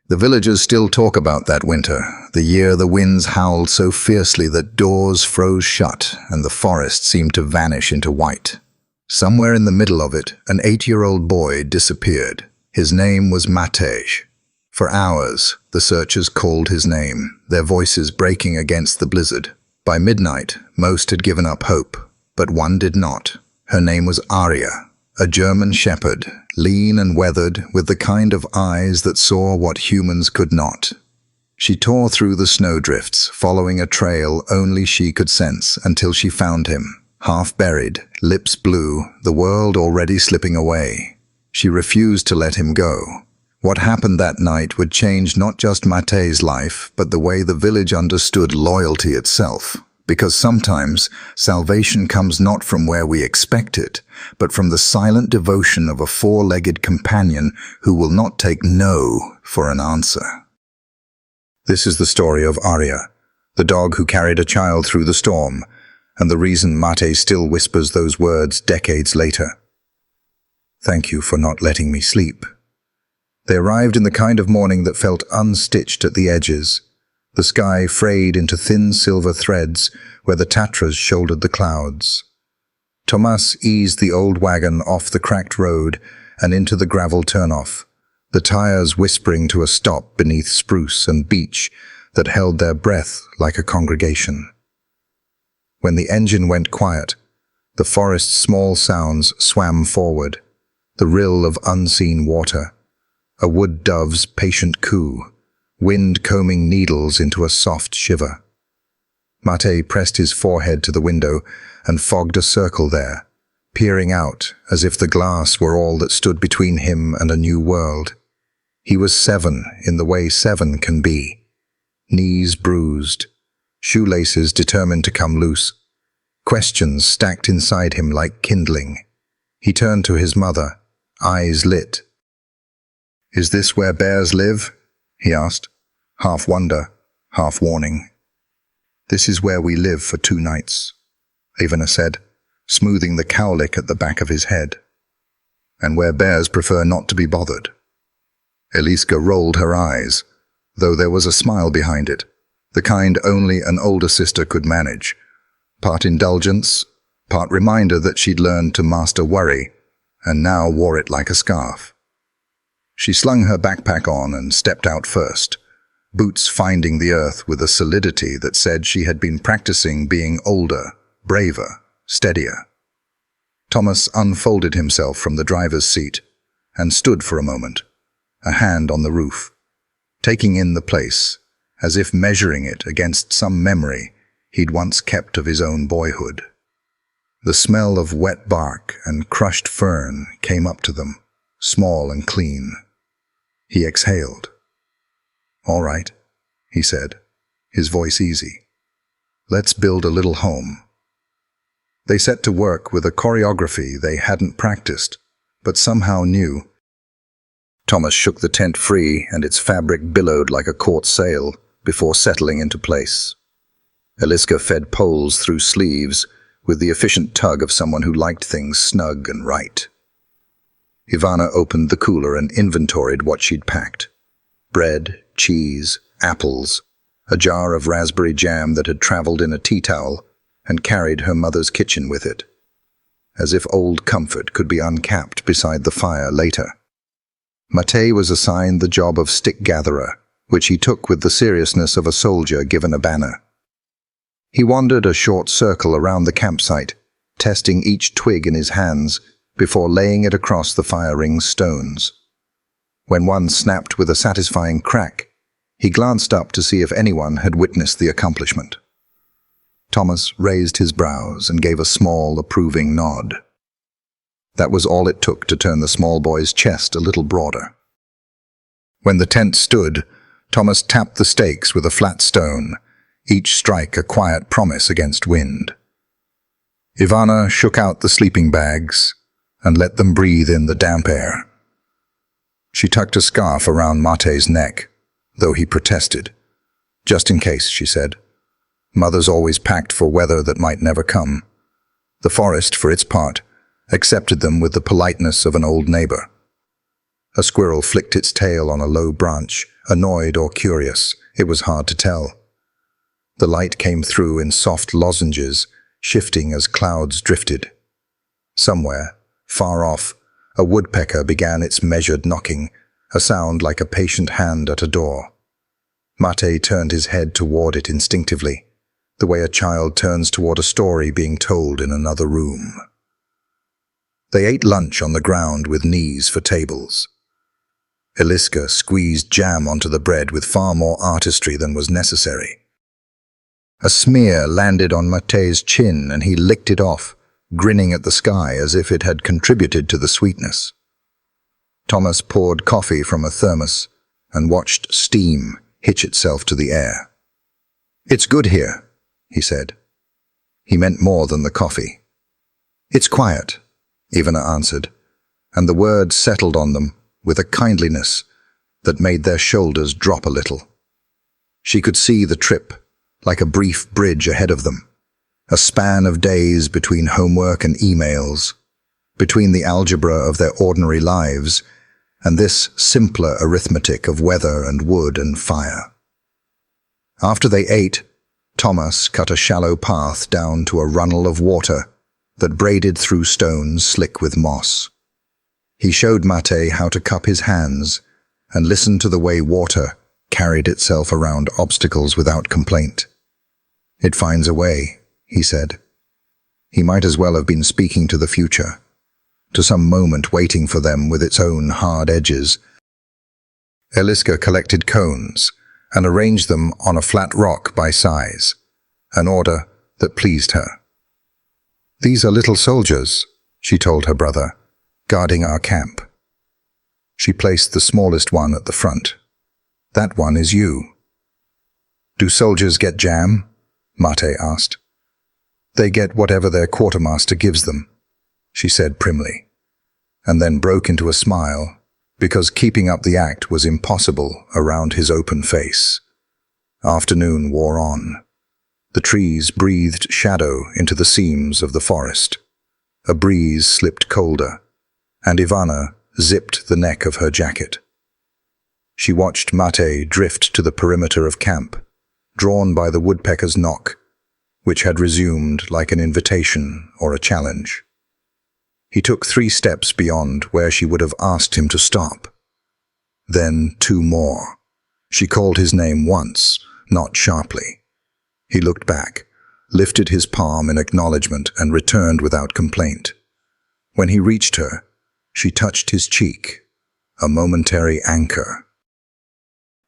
The villagers still talk about that winter, the year the winds howled so fiercely that doors froze shut and the forest seemed to vanish into white. Somewhere in the middle of it, an 8-year-old boy disappeared. His name was Matej. For hours, the searchers called his name, their voices breaking against the blizzard. By midnight, most had given up hope, but one did not. Her name was Arya, a German shepherd, lean and weathered, with the kind of eyes that saw what humans could not. She tore through the snowdrifts, following a trail only she could sense, until she found him, half buried, lips blue, the world already slipping away. She refused to let him go. What happened that night would change not just Matej's life, but the way the village understood loyalty itself. Because sometimes salvation comes not from where we expect it, but from the silent devotion of a four-legged companion who will not take no for an answer. This is the story of Arya, the dog who carried a child through the storm, and the reason Matej still whispers those words decades later. Thank you for not letting me sleep. They arrived in the kind of morning that felt unstitched at the edges, the sky frayed into thin silver threads where the Tatras shouldered the clouds. Tomas eased the old wagon off the cracked road and into the gravel turnoff, the tires whispering to a stop beneath spruce and beech that held their breath like a congregation. When the engine went quiet, the forest's small sounds swam forward, the rill of unseen water, a wood dove's patient coo, wind combing needles into a soft shiver. Matej pressed his forehead to the window and fogged a circle there, peering out as if the glass were all that stood between him and a new world. He was 7 in the way 7 can be. Knees bruised, shoelaces determined to come loose, questions stacked inside him like kindling. He turned to his mother, eyes lit. "Is this where bears live?" he asked, half wonder, half warning. "This is where we live for 2 nights," Ivana said, smoothing the cowlick at the back of his head. "And where bears prefer not to be bothered." Eliska rolled her eyes, though there was a smile behind it, the kind only an older sister could manage, part indulgence, part reminder that she'd learned to master worry, and now wore it like a scarf. She slung her backpack on and stepped out first, boots finding the earth with a solidity that said she had been practicing being older, braver, steadier. Thomas unfolded himself from the driver's seat and stood for a moment, a hand on the roof, taking in the place, as if measuring it against some memory he'd once kept of his own boyhood. The smell of wet bark and crushed fern came up to them, small and clean. He exhaled. "All right," he said, his voice easy. "Let's build a little home." They set to work with a choreography they hadn't practiced, but somehow knew. Thomas shook the tent free and its fabric billowed like a caught sail before settling into place. Eliska fed poles through sleeves with the efficient tug of someone who liked things snug and right. Ivana opened the cooler and inventoried what she'd packed. Bread, cheese, apples, a jar of raspberry jam that had traveled in a tea towel and carried her mother's kitchen with it, as if old comfort could be uncapped beside the fire later. Matej was assigned the job of stick gatherer, which he took with the seriousness of a soldier given a banner. He wandered a short circle around the campsite, testing each twig in his hands before laying it across the fire ring's stones. When one snapped with a satisfying crack, he glanced up to see if anyone had witnessed the accomplishment. Thomas raised his brows and gave a small, approving nod. That was all it took to turn the small boy's chest a little broader. When the tent stood, Thomas tapped the stakes with a flat stone, each strike a quiet promise against wind. Ivana shook out the sleeping bags and let them breathe in the damp air. She tucked a scarf around Matej's neck, though he protested. "Just in case," she said. Mothers always packed for weather that might never come. The forest, for its part, accepted them with the politeness of an old neighbor. A squirrel flicked its tail on a low branch, annoyed or curious. It was hard to tell. The light came through in soft lozenges, shifting as clouds drifted. Somewhere, far off, a woodpecker began its measured knocking, a sound like a patient hand at a door. Mate turned his head toward it instinctively, the way a child turns toward a story being told in another room. They ate lunch on the ground with knees for tables. Eliska squeezed jam onto the bread with far more artistry than was necessary. A smear landed on Mate's chin and he licked it off, grinning at the sky as if it had contributed to the sweetness. Thomas poured coffee from a thermos and watched steam hitch itself to the air. "It's good here," he said. He meant more than the coffee. "It's quiet," Ivana answered, and the words settled on them with a kindliness that made their shoulders drop a little. She could see the trip, like a brief bridge ahead of them, a span of days between homework and emails, between the algebra of their ordinary lives and this simpler arithmetic of weather and wood and fire. After they ate, Thomas cut a shallow path down to a runnel of water that braided through stones slick with moss. He showed Mate how to cup his hands and listened to the way water carried itself around obstacles without complaint. "It finds a way," he said. He might as well have been speaking to the future, to some moment waiting for them with its own hard edges. Eliska collected cones and arranged them on a flat rock by size, an order that pleased her. "These are little soldiers," she told her brother, "guarding our camp." She placed the smallest one at the front. "That one is you." "Do soldiers get jam?" Mate asked. "They get whatever their quartermaster gives them," she said primly, and then broke into a smile, because keeping up the act was impossible around his open face. Afternoon wore on. The trees breathed shadow into the seams of the forest. A breeze slipped colder, and Ivana zipped the neck of her jacket. She watched Mate drift to the perimeter of camp, drawn by the woodpecker's knock, which had resumed like an invitation or a challenge. He took 3 steps beyond where she would have asked him to stop. Then 2 more. She called his name once, not sharply. He looked back, lifted his palm in acknowledgement, and returned without complaint. When he reached her, she touched his cheek, a momentary anchor.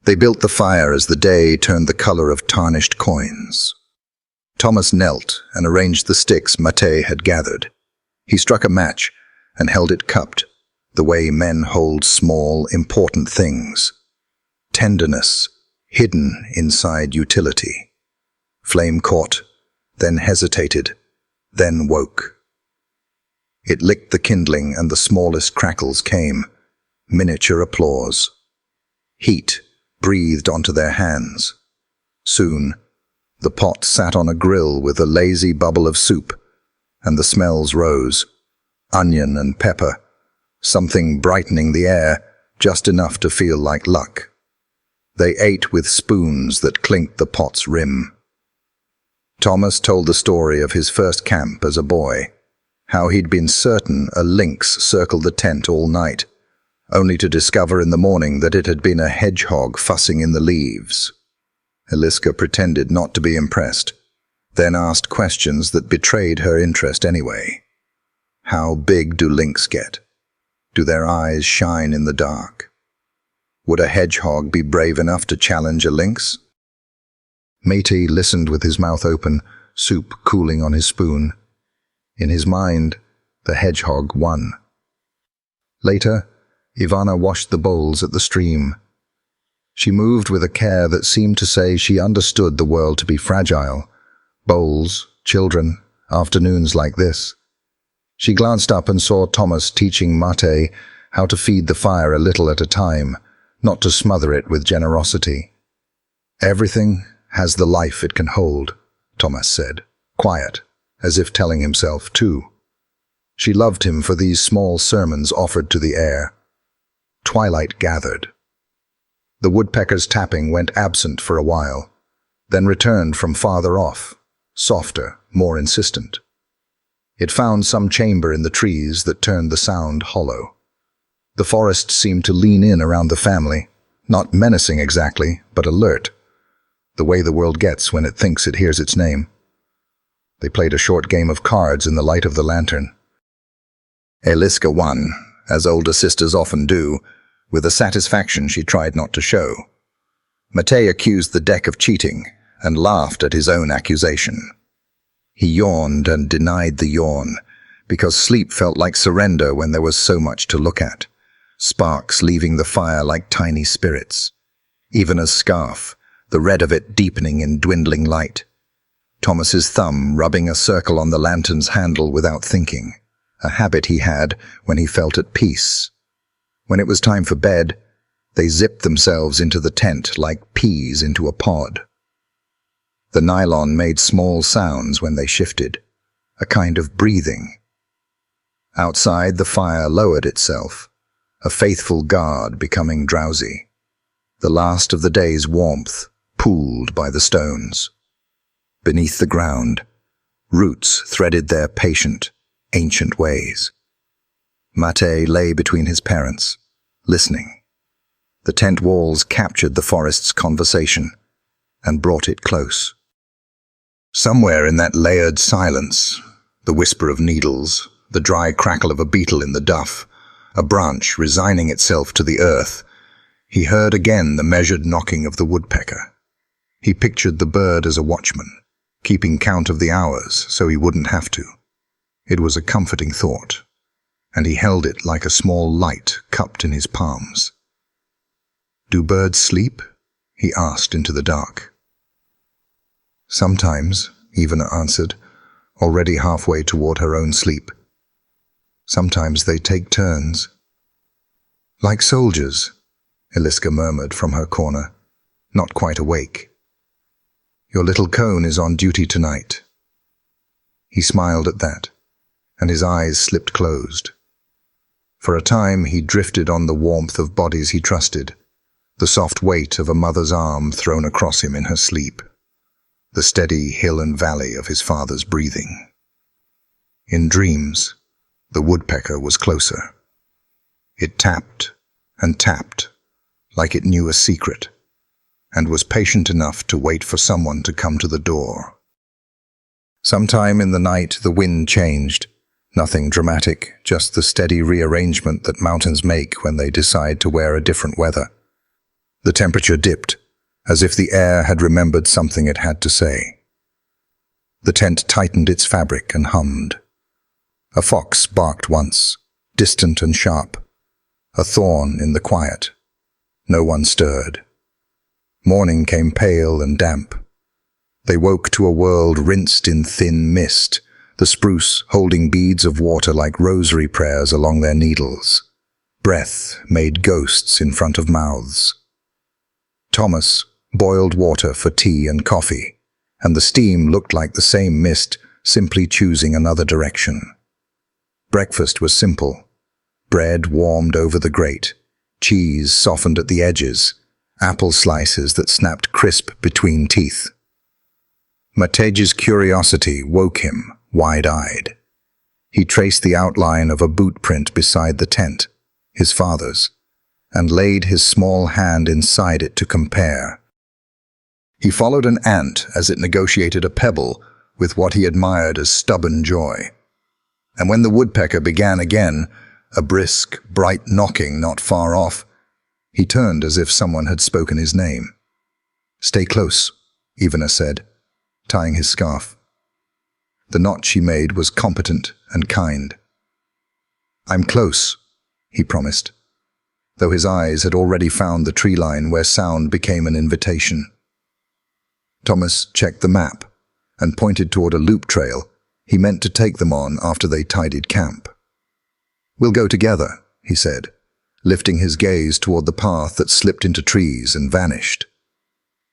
They built the fire as the day turned the color of tarnished coins. Thomas knelt and arranged the sticks Mate had gathered. He struck a match and held it cupped, the way men hold small, important things. Tenderness hidden inside utility. Flame caught, then hesitated, then woke. It licked the kindling and the smallest crackles came, miniature applause. Heat breathed onto their hands. Soon, the pot sat on a grill with a lazy bubble of soup, and the smells rose. Onion and pepper, something brightening the air, just enough to feel like luck. They ate with spoons that clinked the pot's rim. Thomas told the story of his first camp as a boy, how he'd been certain a lynx circled the tent all night, only to discover in the morning that it had been a hedgehog fussing in the leaves. Eliska pretended not to be impressed, then asked questions that betrayed her interest anyway. How big do lynx get? Do their eyes shine in the dark? Would a hedgehog be brave enough to challenge a lynx? Mate listened with his mouth open, soup cooling on his spoon. In his mind, the hedgehog won. Later, Ivana washed the bowls at the stream. She moved with a care that seemed to say she understood the world to be fragile. Bowls, children, afternoons like this. She glanced up and saw Thomas teaching Mate how to feed the fire a little at a time, not to smother it with generosity. "Everything has the life it can hold," Thomas said, quiet, as if telling himself too. She loved him for these small sermons offered to the air. Twilight gathered. The woodpecker's tapping went absent for a while, then returned from farther off, softer, more insistent. It found some chamber in the trees that turned the sound hollow. The forest seemed to lean in around the family, not menacing exactly, but alert, the way the world gets when it thinks it hears its name. They played a short game of cards in the light of the lantern. Eliska won, as older sisters often do, with a satisfaction she tried not to show. Matej accused the deck of cheating and laughed at his own accusation. He yawned and denied the yawn, because sleep felt like surrender when there was so much to look at, sparks leaving the fire like tiny spirits. Even a scarf, the red of it deepening in dwindling light. Thomas's thumb rubbing a circle on the lantern's handle without thinking, a habit he had when he felt at peace. When it was time for bed, they zipped themselves into the tent like peas into a pod. The nylon made small sounds when they shifted, a kind of breathing. Outside, the fire lowered itself, a faithful guard becoming drowsy. The last of the day's warmth pooled by the stones. Beneath the ground, roots threaded their patient, ancient ways. Matej lay between his parents, listening. The tent walls captured the forest's conversation and brought it close. Somewhere in that layered silence, the whisper of needles, the dry crackle of a beetle in the duff, a branch resigning itself to the earth, he heard again the measured knocking of the woodpecker. He pictured the bird as a watchman, keeping count of the hours so he wouldn't have to. It was a comforting thought, and he held it like a small light cupped in his palms. "Do birds sleep?" he asked into the dark. "Sometimes," Ivana answered, already halfway toward her own sleep. "Sometimes they take turns." "Like soldiers," Eliska murmured from her corner, not quite awake. "Your little cone is on duty tonight." He smiled at that, and his eyes slipped closed. For a time he drifted on the warmth of bodies he trusted, the soft weight of a mother's arm thrown across him in her sleep, the steady hill and valley of his father's breathing. In dreams, the woodpecker was closer. It tapped and tapped, like it knew a secret, and was patient enough to wait for someone to come to the door. Sometime in the night the wind changed. Nothing dramatic, just the steady rearrangement that mountains make when they decide to wear a different weather. The temperature dipped, as if the air had remembered something it had to say. The tent tightened its fabric and hummed. A fox barked once, distant and sharp, a thorn in the quiet. No one stirred. Morning came pale and damp. They woke to a world rinsed in thin mist, the spruce holding beads of water like rosary prayers along their needles. Breath made ghosts in front of mouths. Thomas boiled water for tea and coffee, and the steam looked like the same mist, simply choosing another direction. Breakfast was simple. Bread warmed over the grate, cheese softened at the edges, apple slices that snapped crisp between teeth. Matej's curiosity woke him, wide-eyed. He traced the outline of a boot print beside the tent, his father's, and laid his small hand inside it to compare. He followed an ant as it negotiated a pebble with what he admired as stubborn joy. And when the woodpecker began again, a brisk, bright knocking not far off, he turned as if someone had spoken his name. "Stay close," Ivana said, tying his scarf. The knot she made was competent and kind. "I'm close," he promised, though his eyes had already found the tree line where sound became an invitation. Thomas checked the map and pointed toward a loop trail he meant to take them on after they tidied camp. "We'll go together," he said, lifting his gaze toward the path that slipped into trees and vanished.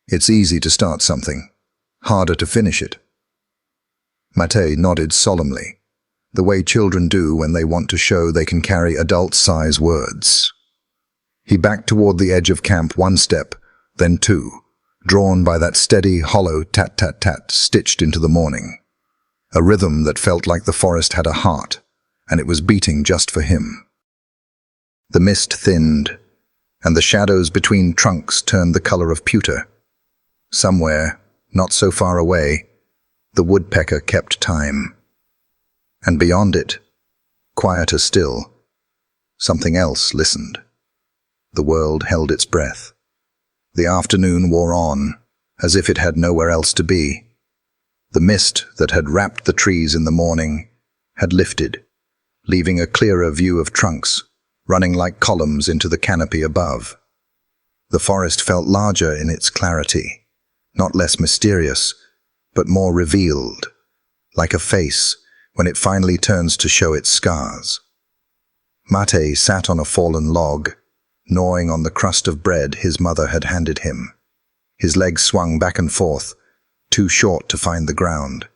"It's easy to start something, harder to finish it." Matej nodded solemnly, the way children do when they want to show they can carry adult-size words. He backed toward the edge of camp one step, then two, drawn by that steady, hollow tat-tat-tat stitched into the morning. A rhythm that felt like the forest had a heart, and it was beating just for him. The mist thinned, and the shadows between trunks turned the color of pewter. Somewhere, not so far away, the woodpecker kept time. And beyond it, quieter still, something else listened. The world held its breath. The afternoon wore on, as if it had nowhere else to be. The mist that had wrapped the trees in the morning had lifted, leaving a clearer view of trunks, running like columns into the canopy above. The forest felt larger in its clarity, not less mysterious, but more revealed, like a face when it finally turns to show its scars. Mate sat on a fallen log, gnawing on the crust of bread his mother had handed him. His legs swung back and forth, too short to find the ground.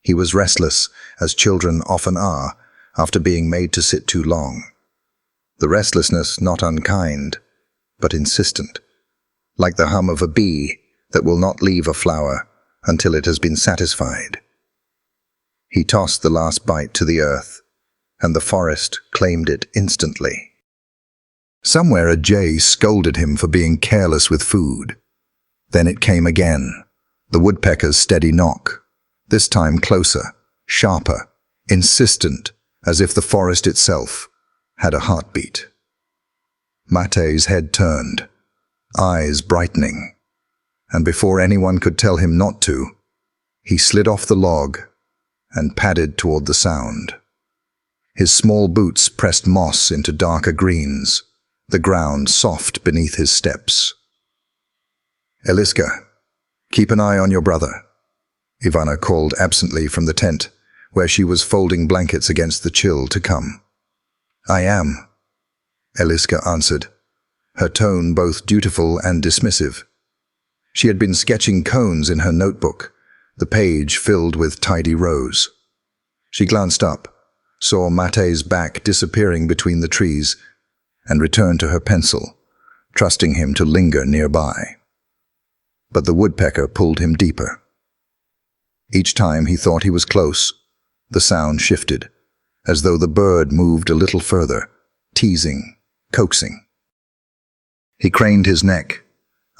He was restless, as children often are, after being made to sit too long. The restlessness not unkind, but insistent, like the hum of a bee that will not leave a flower until it has been satisfied. He tossed the last bite to the earth, and the forest claimed it instantly. Somewhere a jay scolded him for being careless with food. Then it came again, the woodpecker's steady knock, this time closer, sharper, insistent, as if the forest itself had a heartbeat. Mate's head turned, eyes brightening, and before anyone could tell him not to, he slid off the log and padded toward the sound. His small boots pressed moss into darker greens, the ground soft beneath his steps. "Eliska, keep an eye on your brother," Ivana called absently from the tent, where she was folding blankets against the chill to come. "I am," Eliska answered, her tone both dutiful and dismissive. She had been sketching cones in her notebook, the page filled with tidy rows. She glanced up, saw Mate's back disappearing between the trees, and returned to her pencil, trusting him to linger nearby. But the woodpecker pulled him deeper. Each time he thought he was close, the sound shifted, as though the bird moved a little further, teasing, coaxing. He craned his neck,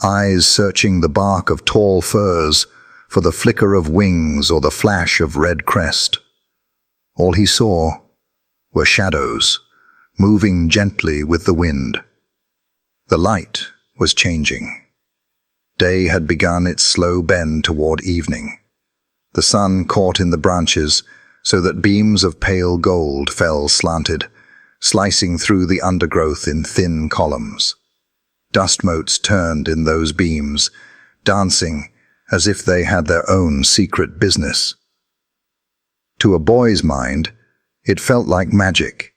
eyes searching the bark of tall firs for the flicker of wings or the flash of red crest. All he saw were shadows, moving gently with the wind. The light was changing. Day had begun its slow bend toward evening. The sun caught in the branches so that beams of pale gold fell slanted, slicing through the undergrowth in thin columns. Dust motes turned in those beams, dancing as if they had their own secret business. To a boy's mind, it felt like magic,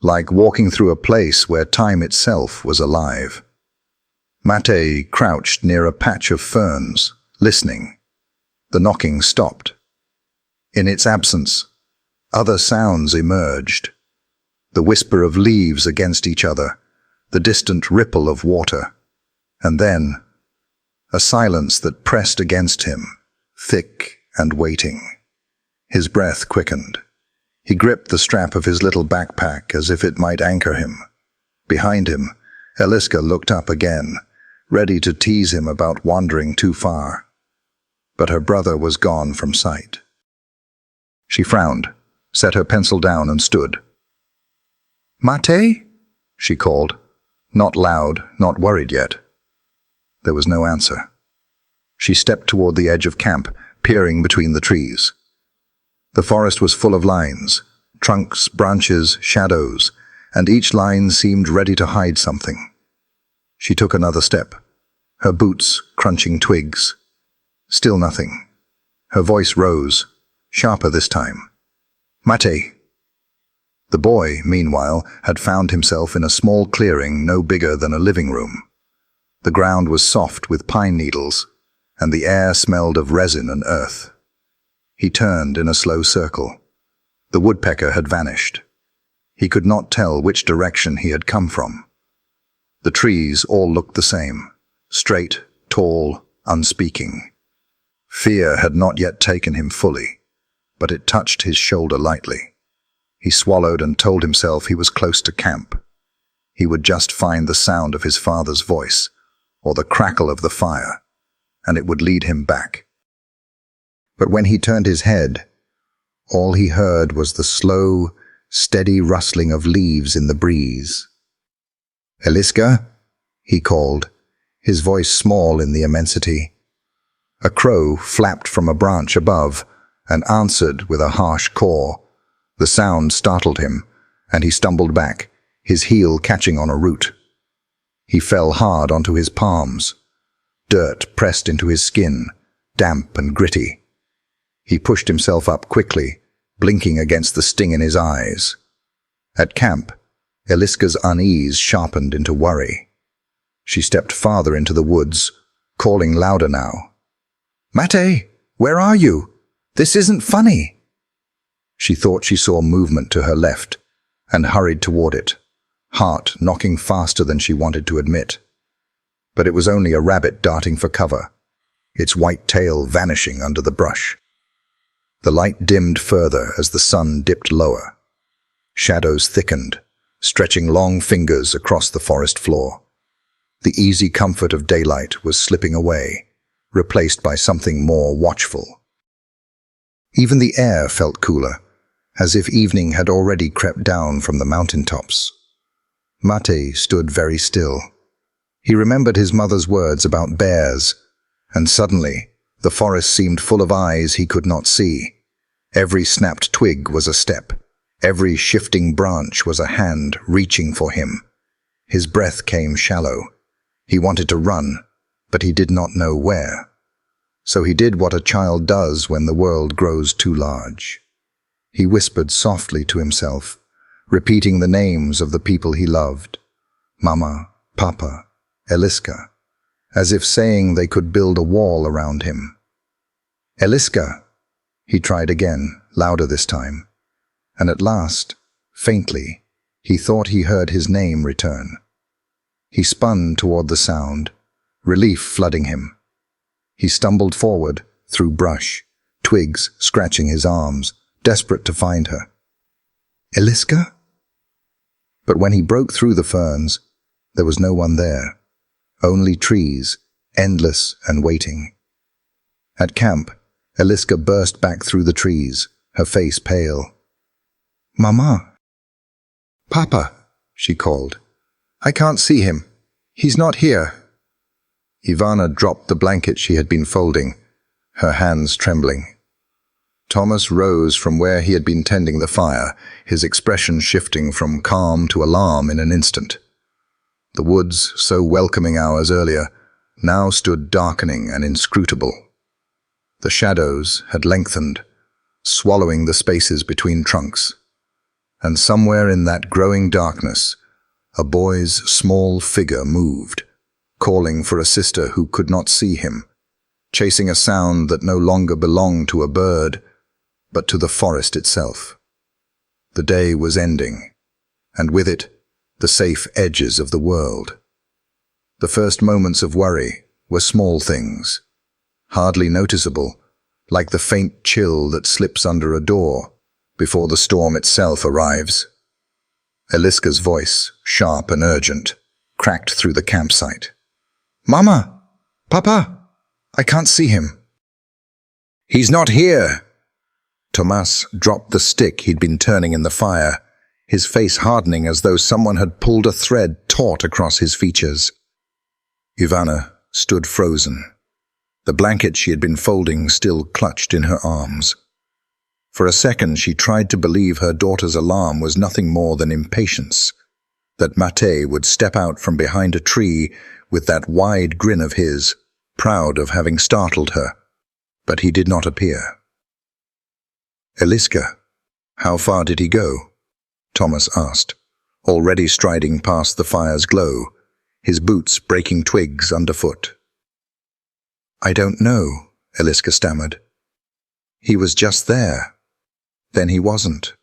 like walking through a place where time itself was alive. Mate crouched near a patch of ferns, listening. The knocking stopped. In its absence, other sounds emerged. The whisper of leaves against each other, the distant ripple of water, and then a silence that pressed against him, thick and waiting. His breath quickened. He gripped the strap of his little backpack as if it might anchor him. Behind him, Eliska looked up again, ready to tease him about wandering too far. But her brother was gone from sight. She frowned, set her pencil down and stood. "Mate?" she called, not loud, not worried yet. There was no answer. She stepped toward the edge of camp, peering between the trees. The forest was full of lines, trunks, branches, shadows, and each line seemed ready to hide something. She took another step, her boots crunching twigs. Still nothing. Her voice rose, sharper this time. "Mate!" The boy, meanwhile, had found himself in a small clearing no bigger than a living room. The ground was soft with pine needles, and the air smelled of resin and earth. He turned in a slow circle. The woodpecker had vanished. He could not tell which direction he had come from. The trees all looked the same, straight, tall, unspeaking. Fear had not yet taken him fully, but it touched his shoulder lightly. He swallowed and told himself he was close to camp. He would just find the sound of his father's voice, or the crackle of the fire, and it would lead him back. But when he turned his head, all he heard was the slow, steady rustling of leaves in the breeze. "Eliska?" he called, his voice small in the immensity. A crow flapped from a branch above and answered with a harsh caw. The sound startled him, and he stumbled back, his heel catching on a root. He fell hard onto his palms. Dirt pressed into his skin, damp and gritty. He pushed himself up quickly, blinking against the sting in his eyes. At camp, Eliska's unease sharpened into worry. She stepped farther into the woods, calling louder now. "Mate, where are you? This isn't funny." She thought she saw movement to her left and hurried toward it, heart knocking faster than she wanted to admit. But it was only a rabbit darting for cover, its white tail vanishing under the brush. The light dimmed further as the sun dipped lower. Shadows thickened, stretching long fingers across the forest floor. The easy comfort of daylight was slipping away, replaced by something more watchful. Even the air felt cooler, as if evening had already crept down from the mountaintops. Mate stood very still. He remembered his mother's words about bears, and suddenly the forest seemed full of eyes he could not see. Every snapped twig was a step. Every shifting branch was a hand reaching for him. His breath came shallow. He wanted to run, but he did not know where. So he did what a child does when the world grows too large. He whispered softly to himself, repeating the names of the people he loved. Mama, Papa, Eliska, as if saying they could build a wall around him. "Eliska," he tried again, louder this time. And at last, faintly, he thought he heard his name return. He spun toward the sound, relief flooding him. He stumbled forward, through brush, twigs scratching his arms, desperate to find her. "Eliska?" But when he broke through the ferns, there was no one there. Only trees, endless and waiting. At camp, Eliska burst back through the trees, her face pale. "Mama." "Papa," she called. "I can't see him. He's not here." Ivana dropped the blanket she had been folding, her hands trembling. Thomas rose from where he had been tending the fire, his expression shifting from calm to alarm in an instant. The woods, so welcoming hours earlier, now stood darkening and inscrutable. The shadows had lengthened, swallowing the spaces between trunks. And somewhere in that growing darkness, a boy's small figure moved, calling for a sister who could not see him, chasing a sound that no longer belonged to a bird, but to the forest itself. The day was ending, and with it, the safe edges of the world. The first moments of worry were small things, hardly noticeable, like the faint chill that slips under a door before the storm itself arrives. Eliska's voice, sharp and urgent, cracked through the campsite. "Mama! Papa! I can't see him." "He's not here!" Tomas dropped the stick he'd been turning in the fire, his face hardening as though someone had pulled a thread taut across his features. Ivana stood frozen, the blanket she had been folding still clutched in her arms. For a second she tried to believe her daughter's alarm was nothing more than impatience, that Mate would step out from behind a tree with that wide grin of his, proud of having startled her. But he did not appear. "Eliska, how far did he go?" Thomas asked, already striding past the fire's glow, his boots breaking twigs underfoot. "I don't know," Eliska stammered. "He was just there. Then he wasn't."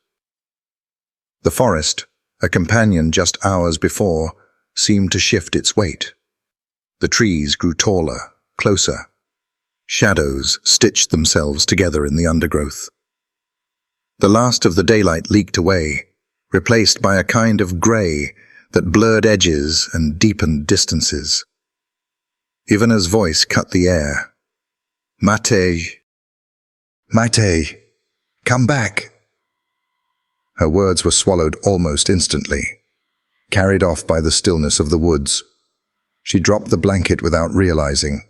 The forest, a companion just hours before, seemed to shift its weight. The trees grew taller, closer. Shadows stitched themselves together in the undergrowth. The last of the daylight leaked away, replaced by a kind of grey that blurred edges and deepened distances. Ivana's voice cut the air. "Mate, Mate, come back." Her words were swallowed almost instantly, carried off by the stillness of the woods. She dropped the blanket without realizing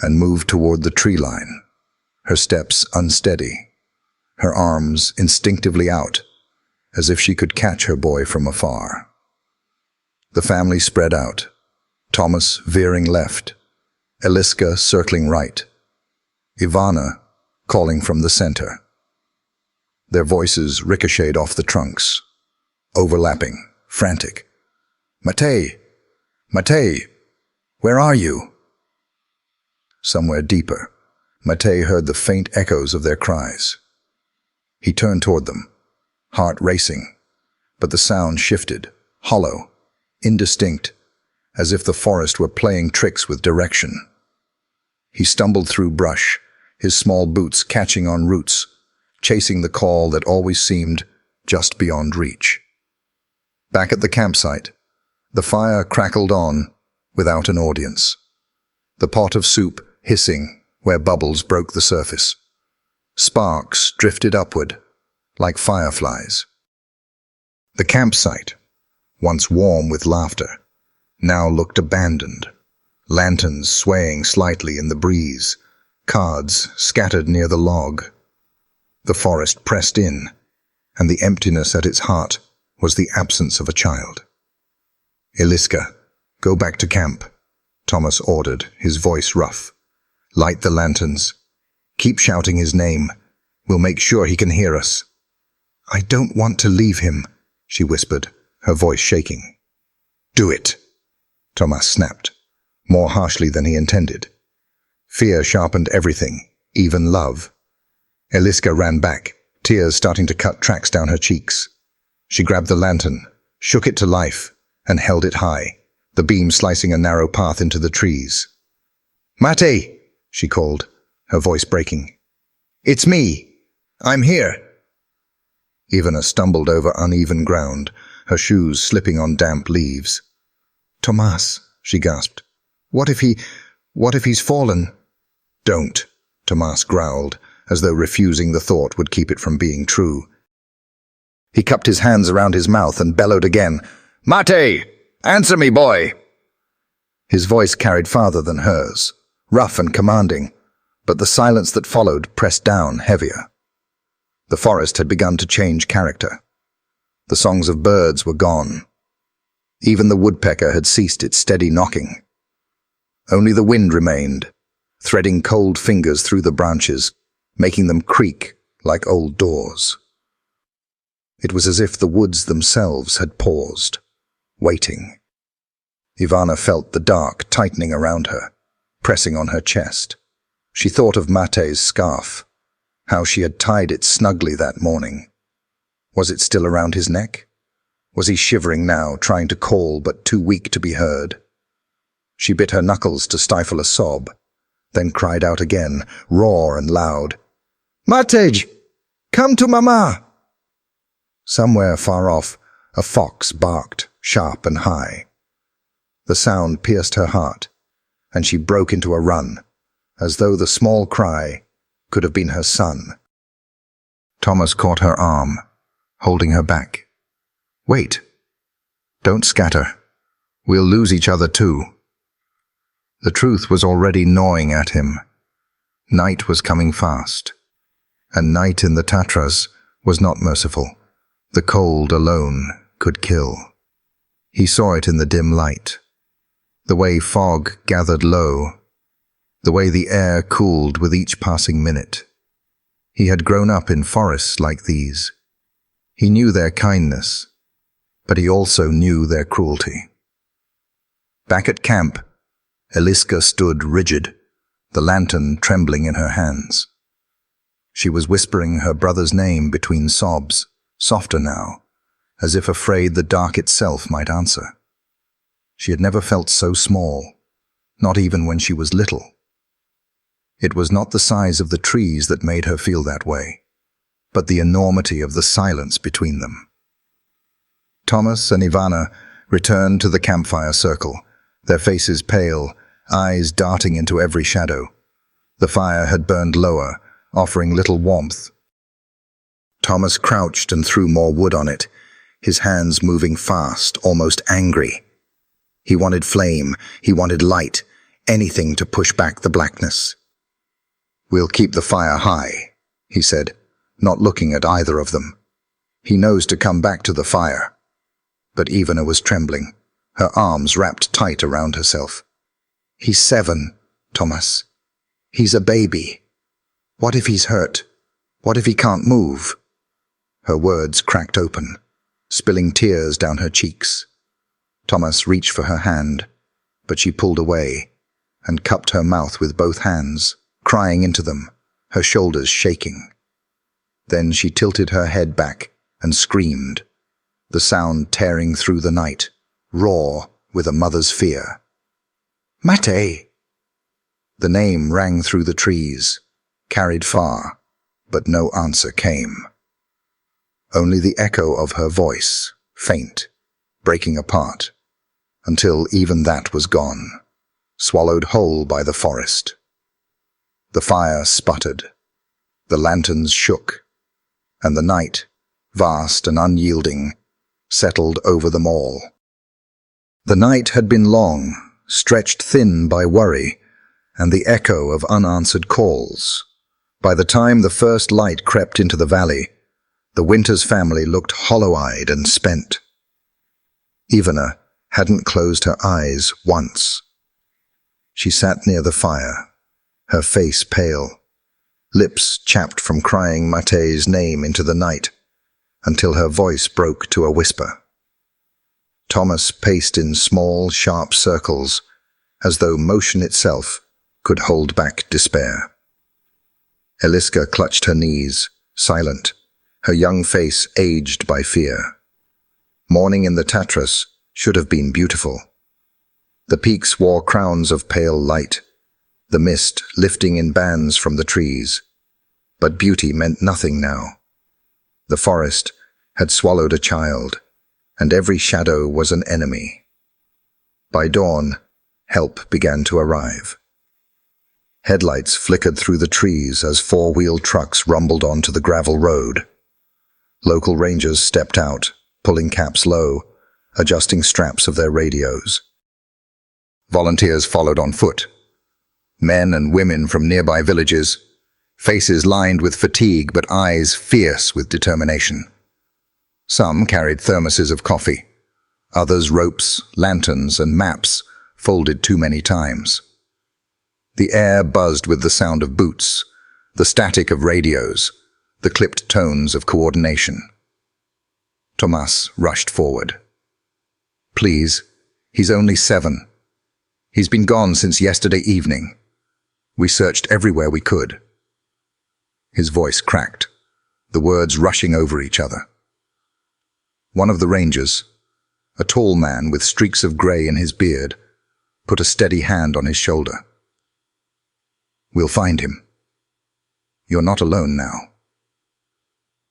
and moved toward the tree line, her steps unsteady, her arms instinctively out, as if she could catch her boy from afar. The family spread out, Thomas veering left, Eliska circling right, Ivana calling from the center. Their voices ricocheted off the trunks, overlapping, frantic. "Mate! Mate! Where are you?" Somewhere deeper, Mate heard the faint echoes of their cries. He turned toward them, heart racing, but the sound shifted, hollow, indistinct, as if the forest were playing tricks with direction. He stumbled through brush, his small boots catching on roots, chasing the call that always seemed just beyond reach. Back at the campsite, the fire crackled on without an audience, the pot of soup hissing where bubbles broke the surface. Sparks drifted upward, like fireflies. The campsite, once warm with laughter, now looked abandoned, lanterns swaying slightly in the breeze, cards scattered near the log. The forest pressed in, and the emptiness at its heart was the absence of a child. "Eliska, go back to camp," Thomas ordered, his voice rough. "Light the lanterns. Keep shouting his name. We'll make sure he can hear us." "I don't want to leave him," she whispered, her voice shaking. "Do it," Thomas snapped, more harshly than he intended. Fear sharpened everything, even love. Eliska ran back, tears starting to cut tracks down her cheeks. She grabbed the lantern, shook it to life, and held it high, the beam slicing a narrow path into the trees. "Mate!" she called, her voice breaking. "It's me! I'm here!" Ivana stumbled over uneven ground, her shoes slipping on damp leaves. "Tomas," she gasped. What if he's fallen?" "Don't," Tomas growled, as though refusing the thought would keep it from being true. He cupped his hands around his mouth and bellowed again. "Mate! Answer me, boy!" His voice carried farther than hers, rough and commanding, but the silence that followed pressed down heavier. The forest had begun to change character. The songs of birds were gone. Even the woodpecker had ceased its steady knocking. Only the wind remained, threading cold fingers through the branches, making them creak like old doors. It was as if the woods themselves had paused, waiting. Ivana felt the dark tightening around her, pressing on her chest. She thought of Mate's scarf, how she had tied it snugly that morning. Was it still around his neck? Was he shivering now, trying to call but too weak to be heard? She bit her knuckles to stifle a sob, then cried out again, raw and loud. "Matej! Come to Mama!" Somewhere far off, a fox barked, sharp and high. The sound pierced her heart, and she broke into a run, as though the small cry could have been her son. Thomas caught her arm, holding her back. "Wait. Don't scatter. We'll lose each other too." The truth was already gnawing at him. Night was coming fast, and night in the Tatras was not merciful. The cold alone could kill. He saw it in the dim light, the way fog gathered low, the way the air cooled with each passing minute. He had grown up in forests like these. He knew their kindness, but he also knew their cruelty. Back at camp, Eliska stood rigid, the lantern trembling in her hands. She was whispering her brother's name between sobs, softer now, as if afraid the dark itself might answer. She had never felt so small, not even when she was little. It was not the size of the trees that made her feel that way, but the enormity of the silence between them. Thomas and Ivana returned to the campfire circle, their faces pale, eyes darting into every shadow. The fire had burned lower, offering little warmth. Thomas crouched and threw more wood on it, his hands moving fast, almost angry. He wanted flame, he wanted light, anything to push back the blackness. "We'll keep the fire high," he said, not looking at either of them. He knows to come back to the fire. But Ivana was trembling, her arms wrapped tight around herself. "He's 7, Thomas. He's a baby. What if he's hurt? What if he can't move?" Her words cracked open, spilling tears down her cheeks. Thomas reached for her hand, but she pulled away and cupped her mouth with both hands, crying into them, her shoulders shaking. Then she tilted her head back and screamed, the sound tearing through the night, raw with a mother's fear. "Mate!" The name rang through the trees, carried far, but no answer came. Only the echo of her voice, faint, breaking apart, until even that was gone, swallowed whole by the forest. The fire sputtered, the lanterns shook, and the night, vast and unyielding, settled over them all. The night had been long, stretched thin by worry, and the echo of unanswered calls. By the time the first light crept into the valley, the Winters family looked hollow-eyed and spent. Ivana hadn't closed her eyes once. She sat near the fire, her face pale, lips chapped from crying Mate's name into the night, until her voice broke to a whisper. Thomas paced in small, sharp circles, as though motion itself could hold back despair. Eliska clutched her knees, silent, her young face aged by fear. Morning in the Tatras should have been beautiful. The peaks wore crowns of pale light, the mist lifting in bands from the trees. But beauty meant nothing now. The forest had swallowed a child, and every shadow was an enemy. By dawn, help began to arrive. Headlights flickered through the trees as four-wheeled trucks rumbled onto the gravel road. Local rangers stepped out, pulling caps low, adjusting straps of their radios. Volunteers followed on foot. Men and women from nearby villages, faces lined with fatigue but eyes fierce with determination. Some carried thermoses of coffee, others ropes, lanterns, and maps folded too many times. The air buzzed with the sound of boots, the static of radios, the clipped tones of coordination. Thomas rushed forward. "Please, he's only 7. He's been gone since yesterday evening. We searched everywhere we could." His voice cracked, the words rushing over each other. One of the rangers, a tall man with streaks of grey in his beard, put a steady hand on his shoulder. "We'll find him. You're not alone now."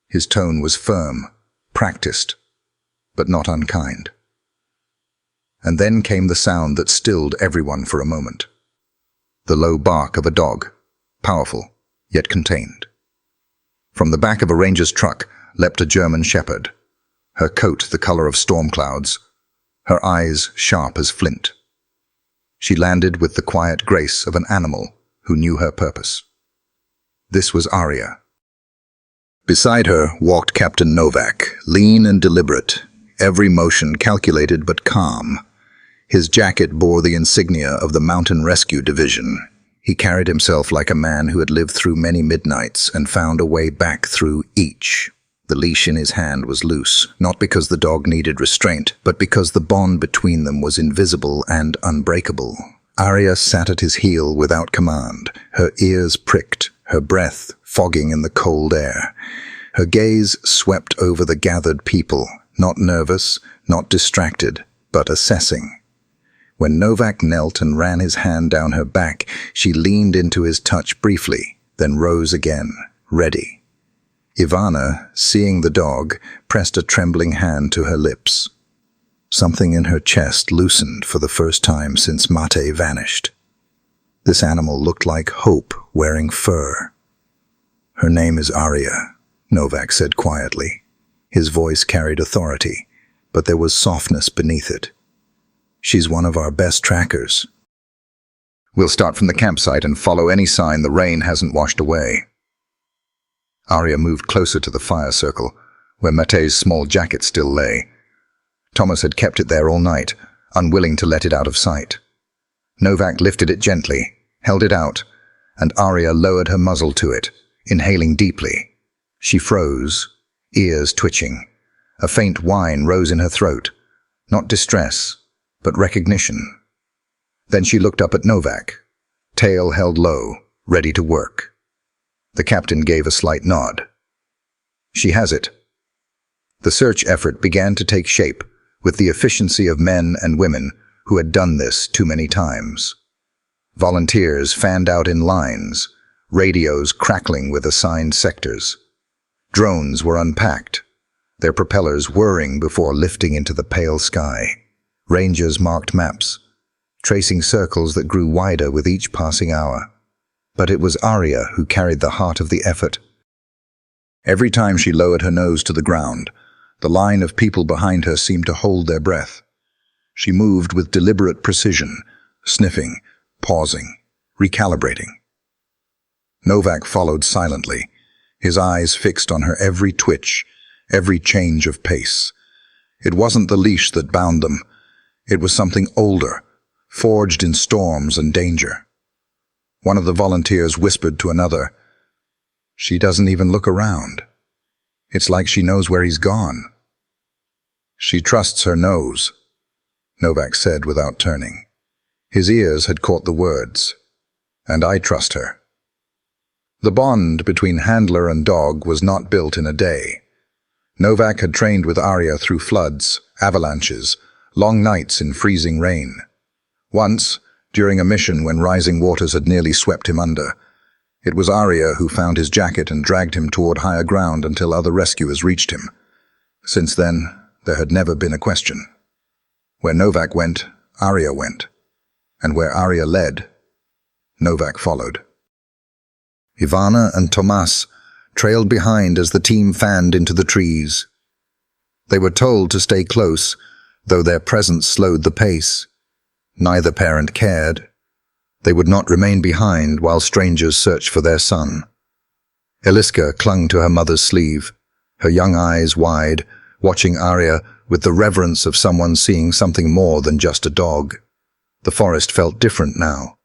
His tone was firm, practiced, but not unkind. And then came the sound that stilled everyone for a moment. The low bark of a dog, powerful, yet contained. From the back of a ranger's truck leapt a German shepherd, her coat the color of storm clouds, her eyes sharp as flint. She landed with the quiet grace of an animal who knew her purpose. This was Arya. Beside her walked Captain Novak, lean and deliberate, every motion calculated but calm. His jacket bore the insignia of the Mountain Rescue Division. He carried himself like a man who had lived through many midnights and found a way back through each. The leash in his hand was loose, not because the dog needed restraint, but because the bond between them was invisible and unbreakable. Arya sat at his heel without command, her ears pricked, her breath fogging in the cold air. Her gaze swept over the gathered people, not nervous, not distracted, but assessing. When Novak knelt and ran his hand down her back, she leaned into his touch briefly, then rose again, ready. Ivana, seeing the dog, pressed a trembling hand to her lips. Something in her chest loosened for the first time since Mate vanished. This animal looked like hope wearing fur. "Her name is Arya," Novak said quietly. His voice carried authority, but there was softness beneath it. "She's one of our best trackers. We'll start from the campsite and follow any sign the rain hasn't washed away." Arya moved closer to the fire circle, where Mate's small jacket still lay. Thomas had kept it there all night, unwilling to let it out of sight. Novak lifted it gently, held it out, and Arya lowered her muzzle to it, inhaling deeply. She froze, ears twitching. A faint whine rose in her throat, not distress, but recognition. Then she looked up at Novak, tail held low, ready to work. The captain gave a slight nod. "She has it." The search effort began to take shape, with the efficiency of men and women who had done this too many times. Volunteers fanned out in lines, radios crackling with assigned sectors. Drones were unpacked, their propellers whirring before lifting into the pale sky. Rangers marked maps, tracing circles that grew wider with each passing hour. But it was Arya who carried the heart of the effort. Every time she lowered her nose to the ground, the line of people behind her seemed to hold their breath. She moved with deliberate precision, sniffing, pausing, recalibrating. Novak followed silently, his eyes fixed on her every twitch, every change of pace. It wasn't the leash that bound them. It was something older, forged in storms and danger. One of the volunteers whispered to another, "She doesn't even look around. It's like she knows where he's gone." "She trusts her nose," Novak said without turning. His ears had caught the words, "And I trust her." The bond between handler and dog was not built in a day. Novak had trained with Arya through floods, avalanches, long nights in freezing rain. Once, during a mission when rising waters had nearly swept him under, it was Arya who found his jacket and dragged him toward higher ground until other rescuers reached him. Since then, there had never been a question. Where Novak went, Arya went. And where Arya led, Novak followed. Ivana and Tomas trailed behind as the team fanned into the trees. They were told to stay close, though their presence slowed the pace. Neither parent cared. They would not remain behind while strangers searched for their son. Eliska clung to her mother's sleeve, her young eyes wide, watching Arya with the reverence of someone seeing something more than just a dog. The forest felt different now.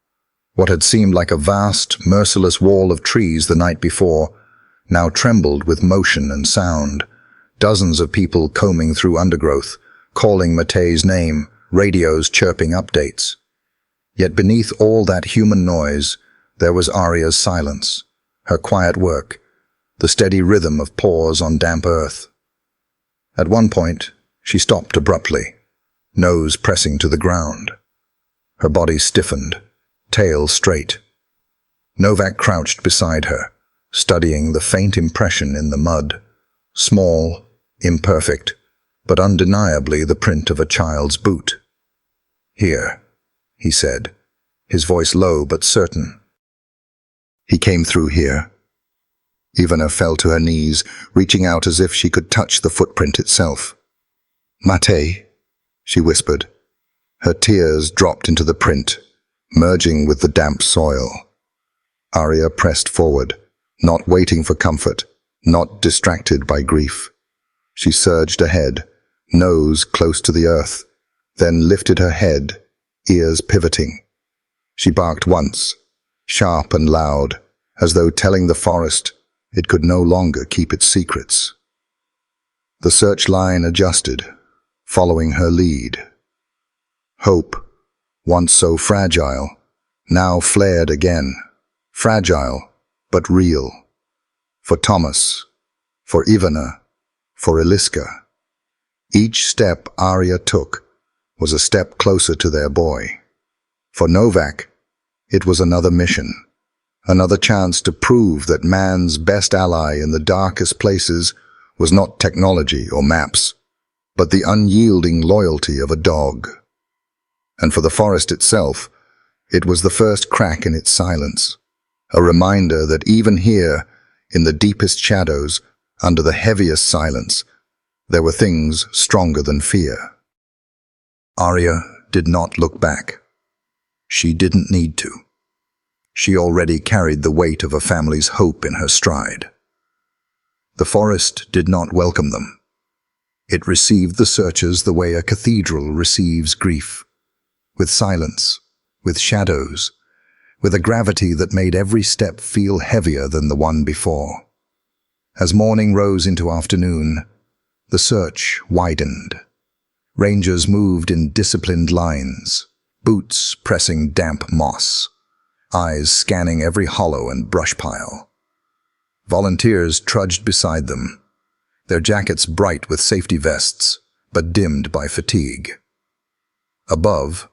What had seemed like a vast, merciless wall of trees the night before now trembled with motion and sound. Dozens of people combing through undergrowth, calling Mate's name, radios chirping updates. Yet beneath all that human noise, there was Arya's silence, her quiet work, the steady rhythm of paws on damp earth. At one point, she stopped abruptly, nose pressing to the ground. Her body stiffened, tail straight. Novak crouched beside her, studying the faint impression in the mud, small, imperfect, but undeniably the print of a child's boot. "Here," he said, his voice low but certain. "He came through here." Ivana fell to her knees, reaching out as if she could touch the footprint itself. "Mate," she whispered. Her tears dropped into the print, merging with the damp soil. Arya pressed forward, not waiting for comfort, not distracted by grief. She surged ahead, nose close to the earth, then lifted her head, ears pivoting. She barked once, sharp and loud, as though telling the forest it could no longer keep its secrets. The search line adjusted, following her lead. Hope, once so fragile, now flared again, fragile but real. For Thomas, for Ivana, for Eliska. Each step Arya took was a step closer to their boy. For Novak, it was another mission, another chance to prove that man's best ally in the darkest places was not technology or maps, but the unyielding loyalty of a dog. And for the forest itself, it was the first crack in its silence, a reminder that even here, in the deepest shadows, under the heaviest silence, there were things stronger than fear. Arya did not look back. She didn't need to. She already carried the weight of a family's hope in her stride. The forest did not welcome them. It received the searchers the way a cathedral receives grief, with silence, with shadows, with a gravity that made every step feel heavier than the one before. As morning rose into afternoon, the search widened. Rangers moved in disciplined lines, boots pressing damp moss, eyes scanning every hollow and brush pile. Volunteers trudged beside them, their jackets bright with safety vests, but dimmed by fatigue. Above,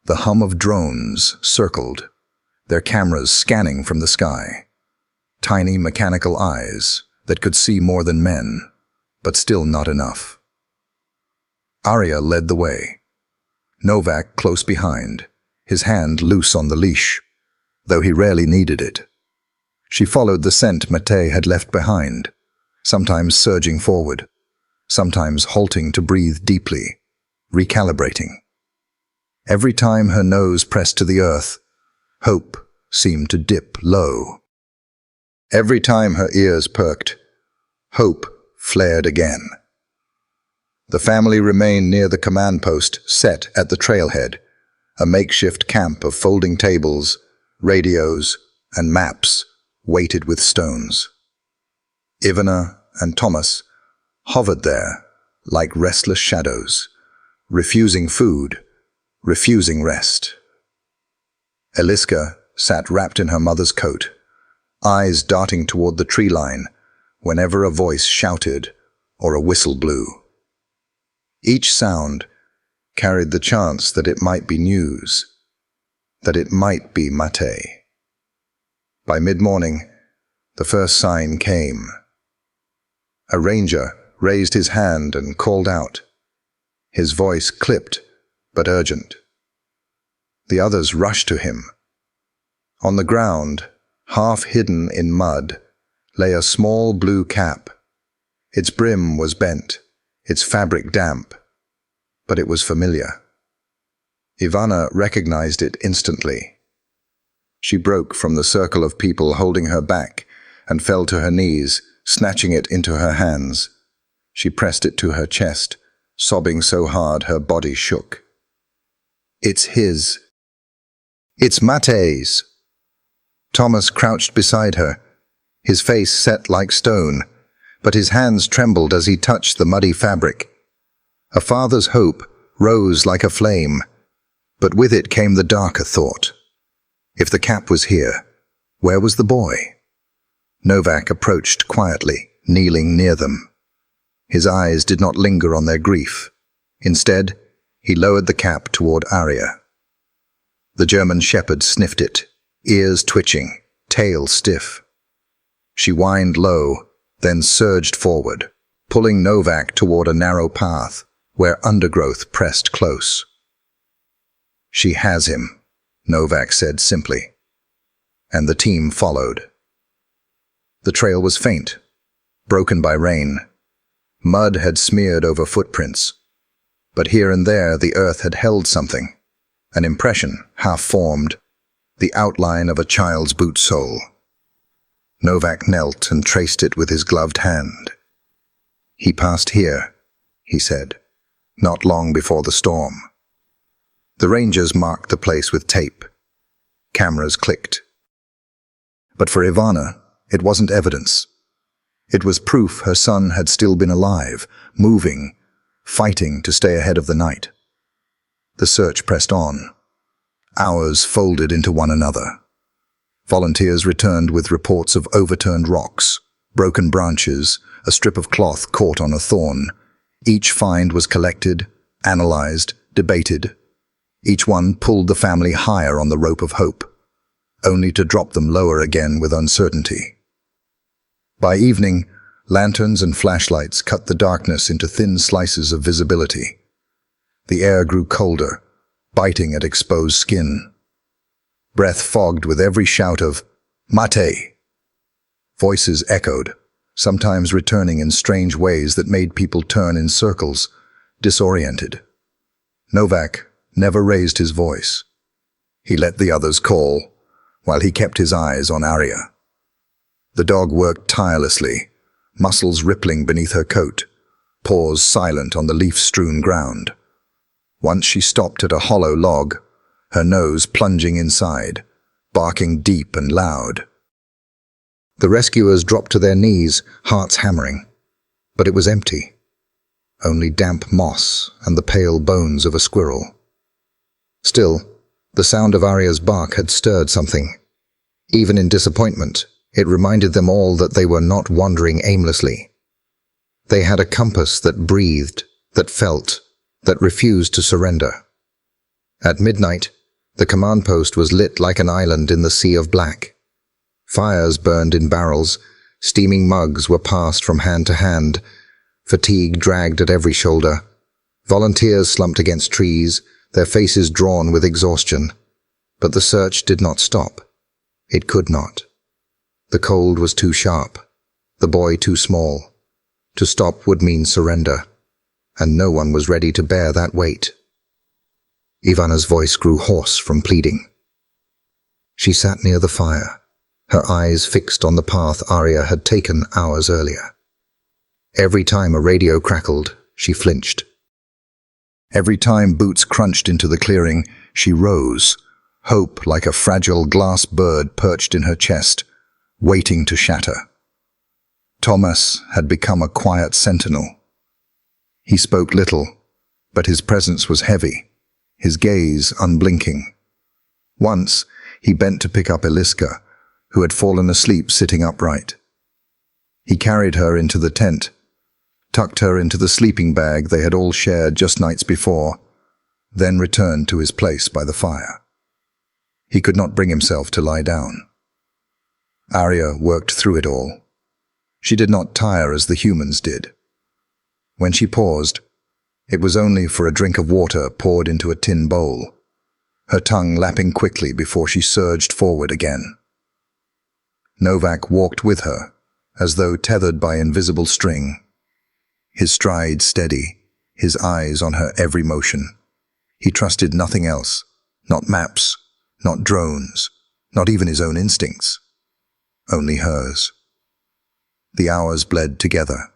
the hum of drones circled, their cameras scanning from the sky. Tiny mechanical eyes that could see more than men, but still not enough. Arya led the way, Novak close behind, his hand loose on the leash, though he rarely needed it. She followed the scent Mate had left behind, sometimes surging forward, sometimes halting to breathe deeply, recalibrating. Every time her nose pressed to the earth, hope seemed to dip low. Every time her ears perked, hope flared again. The family remained near the command post set at the trailhead, a makeshift camp of folding tables, radios, and maps weighted with stones. Ivana and Thomas hovered there like restless shadows, refusing food, refusing rest. Eliska sat wrapped in her mother's coat, eyes darting toward the tree line whenever a voice shouted or a whistle blew. Each sound carried the chance that it might be news, that it might be Mate. By mid-morning, the first sign came. A ranger raised his hand and called out, his voice clipped but urgent. The others rushed to him. On the ground, half hidden in mud, lay a small blue cap. Its brim was bent, its fabric damp, but it was familiar. Ivana recognized it instantly. She broke from the circle of people holding her back and fell to her knees, snatching it into her hands. She pressed it to her chest, sobbing so hard her body shook. It's his. It's Mate's. Thomas crouched beside her, his face set like stone, but his hands trembled as he touched the muddy fabric. A father's hope rose like a flame, but with it came the darker thought. If the cap was here, where was the boy? Novak approached quietly, kneeling near them. His eyes did not linger on their grief. Instead, he lowered the cap toward Arya. The German shepherd sniffed it, ears twitching, tail stiff. She whined low, then surged forward, pulling Novak toward a narrow path where undergrowth pressed close. She has him, Novak said simply, and the team followed. The trail was faint, broken by rain. Mud had smeared over footprints, but here and there the earth had held something, an impression half-formed, the outline of a child's boot sole. Novak knelt and traced it with his gloved hand. He passed here, he said, not long before the storm. The rangers marked the place with tape. Cameras clicked. But for Ivana, it wasn't evidence. It was proof her son had still been alive, moving, fighting to stay ahead of the night. The search pressed on. Hours folded into one another. Volunteers returned with reports of overturned rocks, broken branches, a strip of cloth caught on a thorn. Each find was collected, analyzed, debated. Each one pulled the family higher on the rope of hope, only to drop them lower again with uncertainty. By evening, lanterns and flashlights cut the darkness into thin slices of visibility. The air grew colder, biting at exposed skin. Breath fogged with every shout of "Mate!" Voices echoed, sometimes returning in strange ways that made people turn in circles, disoriented. Novak never raised his voice. He let the others call, while he kept his eyes on Arya. The dog worked tirelessly, muscles rippling beneath her coat, paws silent on the leaf-strewn ground. Once she stopped at a hollow log, her nose plunging inside, barking deep and loud. The rescuers dropped to their knees, hearts hammering. But it was empty. Only damp moss and the pale bones of a squirrel. Still, the sound of Arya's bark had stirred something. Even in disappointment, it reminded them all that they were not wandering aimlessly. They had a compass that breathed, that felt, that refused to surrender. At midnight, the command post was lit like an island in the sea of black. Fires burned in barrels, steaming mugs were passed from hand to hand, fatigue dragged at every shoulder. Volunteers slumped against trees, their faces drawn with exhaustion. But the search did not stop. It could not. The cold was too sharp, the boy too small. To stop would mean surrender, and no one was ready to bear that weight. Ivana's voice grew hoarse from pleading. She sat near the fire, her eyes fixed on the path Arya had taken hours earlier. Every time a radio crackled, she flinched. Every time boots crunched into the clearing, she rose, hope like a fragile glass bird perched in her chest, waiting to shatter. Thomas had become a quiet sentinel. He spoke little, but his presence was heavy, his gaze unblinking. Once, he bent to pick up Eliska, who had fallen asleep sitting upright. He carried her into the tent, tucked her into the sleeping bag they had all shared just nights before, then returned to his place by the fire. He could not bring himself to lie down. Arya worked through it all. She did not tire as the humans did. When she paused, it was only for a drink of water poured into a tin bowl, her tongue lapping quickly before she surged forward again. Novak walked with her, as though tethered by invisible string, his stride steady, his eyes on her every motion. He trusted nothing else, not maps, not drones, not even his own instincts. Only hers. The hours bled together.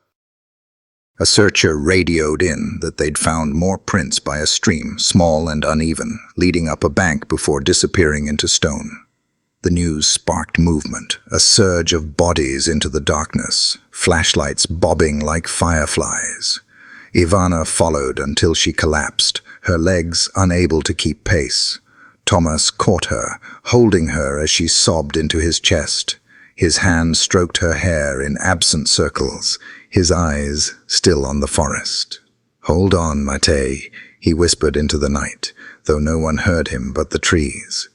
A searcher radioed in that they'd found more prints by a stream, small and uneven, leading up a bank before disappearing into stone. The news sparked movement, a surge of bodies into the darkness, flashlights bobbing like fireflies. Ivana followed until she collapsed, her legs unable to keep pace. Thomas caught her, holding her as she sobbed into his chest. His hand stroked her hair in absent circles, his eyes still on the forest. "Hold on, Mate," he whispered into the night, though no one heard him but the trees.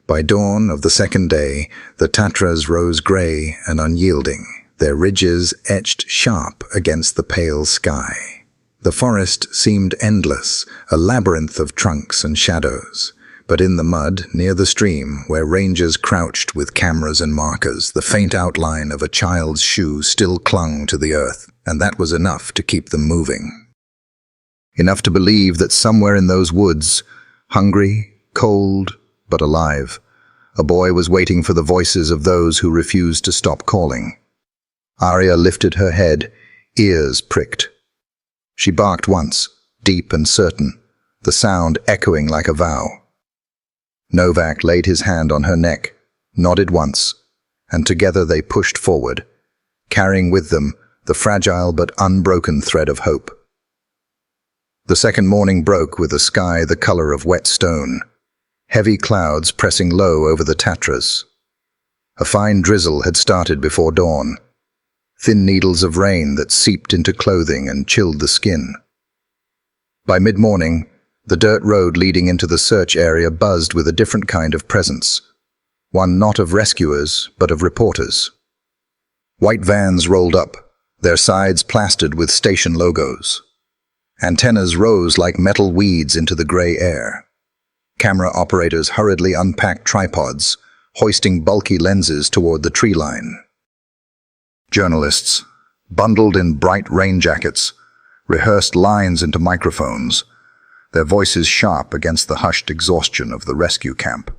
By dawn of the second day, the Tatras rose grey and unyielding, their ridges etched sharp against the pale sky. The forest seemed endless, a labyrinth of trunks and shadows. But in the mud, near the stream, where rangers crouched with cameras and markers, the faint outline of a child's shoe still clung to the earth, and that was enough to keep them moving. Enough to believe that somewhere in those woods, hungry, cold, but alive, a boy was waiting for the voices of those who refused to stop calling. Arya lifted her head, ears pricked. She barked once, deep and certain, the sound echoing like a vow. Novak laid his hand on her neck, nodded once, and together they pushed forward, carrying with them the fragile but unbroken thread of hope. The second morning broke with a sky the color of wet stone, heavy clouds pressing low over the Tatras. A fine drizzle had started before dawn, thin needles of rain that seeped into clothing and chilled the skin. By mid-morning, The dirt road leading into the search area buzzed with a different kind of presence. One not of rescuers, but of reporters. White vans rolled up, their sides plastered with station logos. Antennas rose like metal weeds into the gray air. Camera operators hurriedly unpacked tripods, hoisting bulky lenses toward the tree line. Journalists, bundled in bright rain jackets, rehearsed lines into microphones, their voices sharp against the hushed exhaustion of the rescue camp.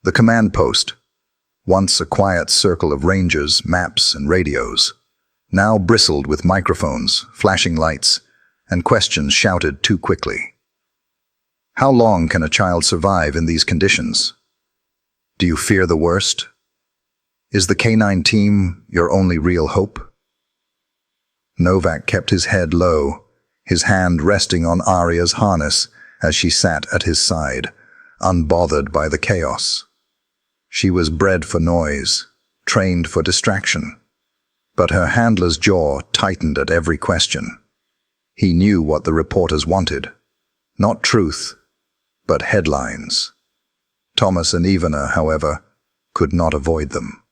The command post, once a quiet circle of rangers, maps, and radios, now bristled with microphones, flashing lights, and questions shouted too quickly. How long can a child survive in these conditions? Do you fear the worst? Is the K9 team your only real hope? Novak kept his head low, his hand resting on Aria's harness as she sat at his side, unbothered by the chaos. She was bred for noise, trained for distraction, but her handler's jaw tightened at every question. He knew what the reporters wanted. Not truth, but headlines. Thomas and Ivana, however, could not avoid them.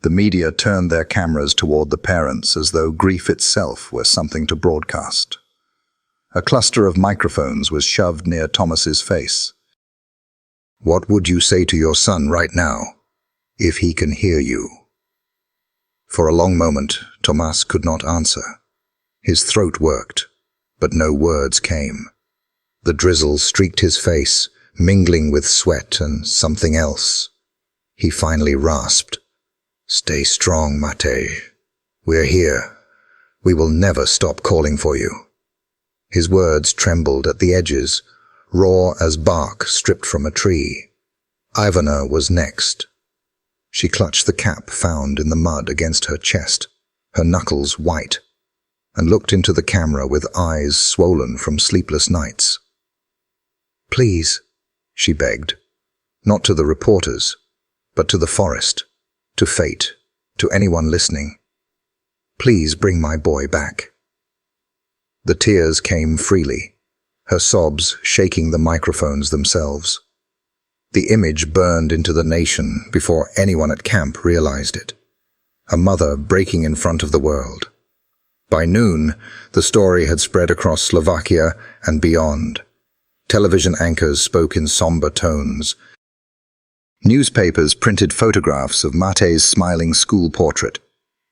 The media turned their cameras toward the parents as though grief itself were something to broadcast. A cluster of microphones was shoved near Thomas's face. What would you say to your son right now, if he can hear you? For a long moment, Tomas could not answer. His throat worked, but no words came. The drizzle streaked his face, mingling with sweat and something else. He finally rasped, "Stay strong, Mate. We're here. We will never stop calling for you." His words trembled at the edges, raw as bark stripped from a tree. Ivana was next. She clutched the cap found in the mud against her chest, her knuckles white, and looked into the camera with eyes swollen from sleepless nights. "Please," she begged, not to the reporters, but to the forest, to fate, to anyone listening. "Please bring my boy back." The tears came freely, her sobs shaking the microphones themselves. The image burned into the nation before anyone at camp realized it. A mother breaking in front of the world. By noon, the story had spread across Slovakia and beyond. Television anchors spoke in somber tones. Newspapers printed photographs of Mate's smiling school portrait,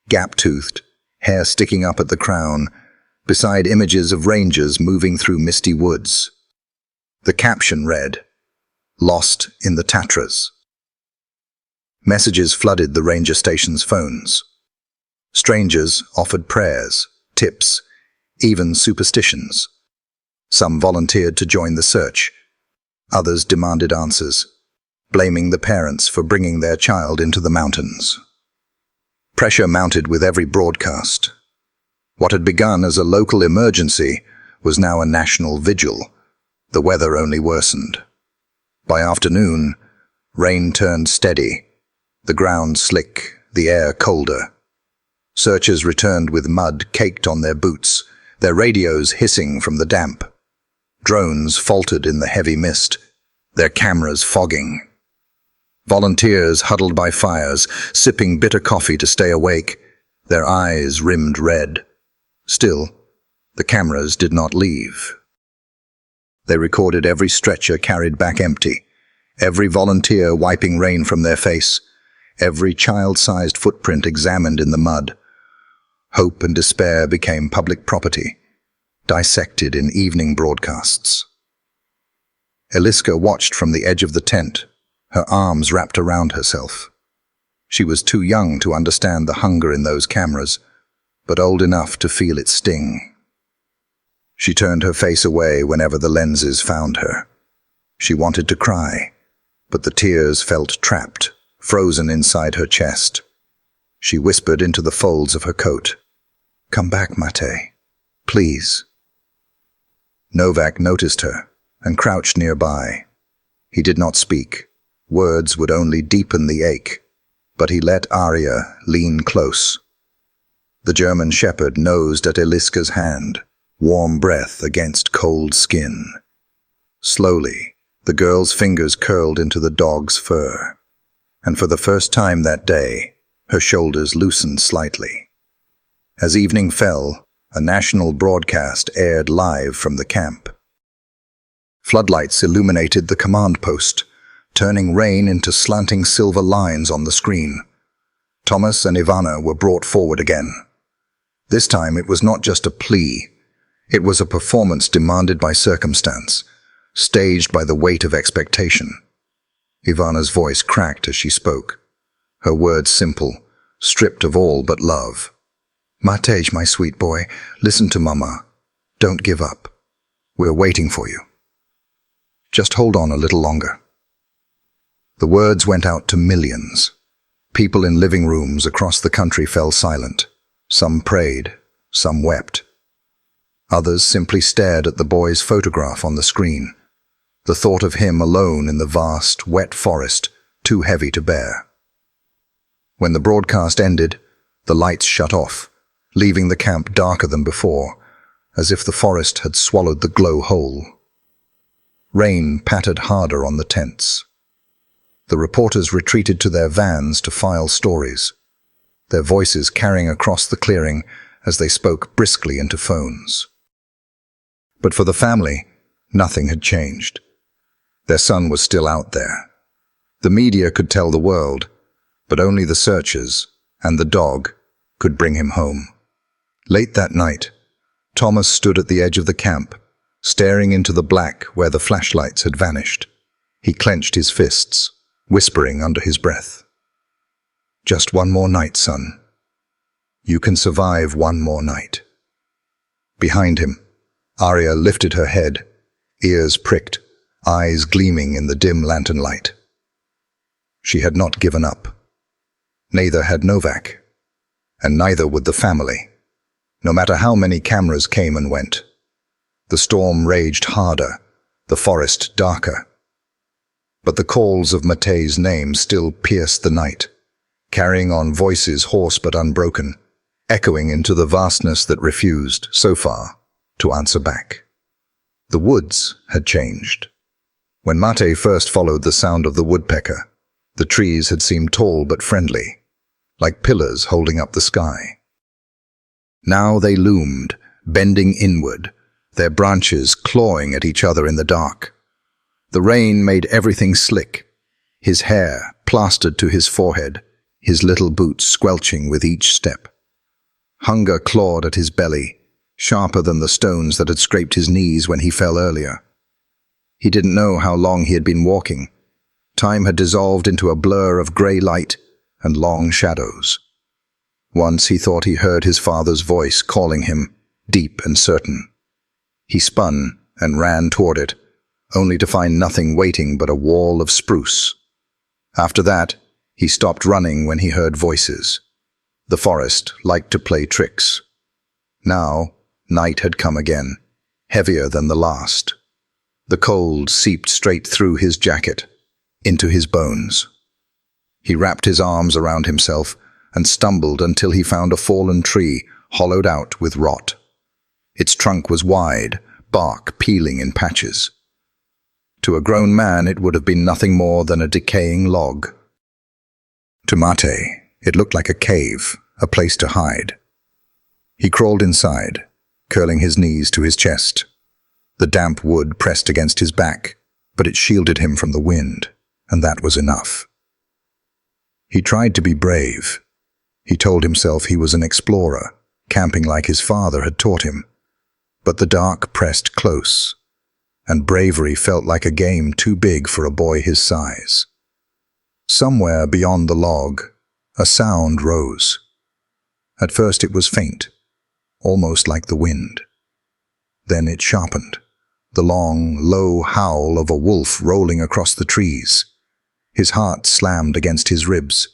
gap-toothed, hair sticking up at the crown, beside images of rangers moving through misty woods. The caption read, "Lost in the Tatras." Messages flooded the ranger station's phones. Strangers offered prayers, tips, even superstitions. Some volunteered to join the search. Others demanded answers, blaming the parents for bringing their child into the mountains. Pressure mounted with every broadcast. What had begun as a local emergency was now a national vigil. The weather only worsened. By afternoon, rain turned steady, the ground slick, the air colder. Searchers returned with mud caked on their boots, their radios hissing from the damp. Drones faltered in the heavy mist, their cameras fogging. Volunteers huddled by fires, sipping bitter coffee to stay awake, their eyes rimmed red. Still, the cameras did not leave. They recorded every stretcher carried back empty, every volunteer wiping rain from their face, every child-sized footprint examined in the mud. Hope and despair became public property, dissected in evening broadcasts. Eliska watched from the edge of the tent, her arms wrapped around herself. She was too young to understand the hunger in those cameras, but old enough to feel its sting. She turned her face away whenever the lenses found her. She wanted to cry, but the tears felt trapped, frozen inside her chest. She whispered into the folds of her coat, "Come back, Mate. Please." Novak noticed her and crouched nearby. He did not speak. Words would only deepen the ache, but he let Aria lean close. The German shepherd nosed at Eliska's hand, warm breath against cold skin. Slowly, the girl's fingers curled into the dog's fur, and for the first time that day, her shoulders loosened slightly. As evening fell, a national broadcast aired live from the camp. Floodlights illuminated the command post, turning rain into slanting silver lines on the screen. Thomas and Ivana were brought forward again. This time it was not just a plea. It was a performance demanded by circumstance, staged by the weight of expectation. Ivana's voice cracked as she spoke, her words simple, stripped of all but love. "Matej, my sweet boy, listen to Mama. Don't give up. We're waiting for you. Just hold on a little longer." The words went out to millions. People in living rooms across the country fell silent. Some prayed, some wept. Others simply stared at the boy's photograph on the screen, the thought of him alone in the vast, wet forest, too heavy to bear. When the broadcast ended, the lights shut off, leaving the camp darker than before, as if the forest had swallowed the glow whole. Rain pattered harder on the tents. The reporters retreated to their vans to file stories, their voices carrying across the clearing as they spoke briskly into phones. But for the family, nothing had changed. Their son was still out there. The media could tell the world, but only the searchers and the dog could bring him home. Late that night, Thomas stood at the edge of the camp, staring into the black where the flashlights had vanished. He clenched his fists, whispering under his breath, "Just one more night, son. You can survive one more night." Behind him, Arya lifted her head, ears pricked, eyes gleaming in the dim lantern light. She had not given up. Neither had Novak, and neither would the family, no matter how many cameras came and went. The storm raged harder, the forest darker. But the calls of Matej's name still pierced the night, carrying on voices hoarse but unbroken, echoing into the vastness that refused, so far, to answer back. The woods had changed. When Matej first followed the sound of the woodpecker, the trees had seemed tall but friendly, like pillars holding up the sky. Now they loomed, bending inward, their branches clawing at each other in the dark. The rain made everything slick, his hair plastered to his forehead, his little boots squelching with each step. Hunger clawed at his belly, sharper than the stones that had scraped his knees when he fell earlier. He didn't know how long he had been walking. Time had dissolved into a blur of grey light and long shadows. Once he thought he heard his father's voice calling him, deep and certain. He spun and ran toward it, only to find nothing waiting but a wall of spruce. After that, he stopped running when he heard voices. The forest liked to play tricks. Now, night had come again, heavier than the last. The cold seeped straight through his jacket, into his bones. He wrapped his arms around himself and stumbled until he found a fallen tree hollowed out with rot. Its trunk was wide, bark peeling in patches. To a grown man, it would have been nothing more than a decaying log. To Matej, it looked like a cave, a place to hide. He crawled inside, curling his knees to his chest. The damp wood pressed against his back, but it shielded him from the wind, and that was enough. He tried to be brave. He told himself he was an explorer, camping like his father had taught him. But the dark pressed close, and bravery felt like a game too big for a boy his size. Somewhere beyond the log, a sound rose. At first it was faint, almost like the wind. Then it sharpened, the long, low howl of a wolf rolling across the trees. His heart slammed against his ribs.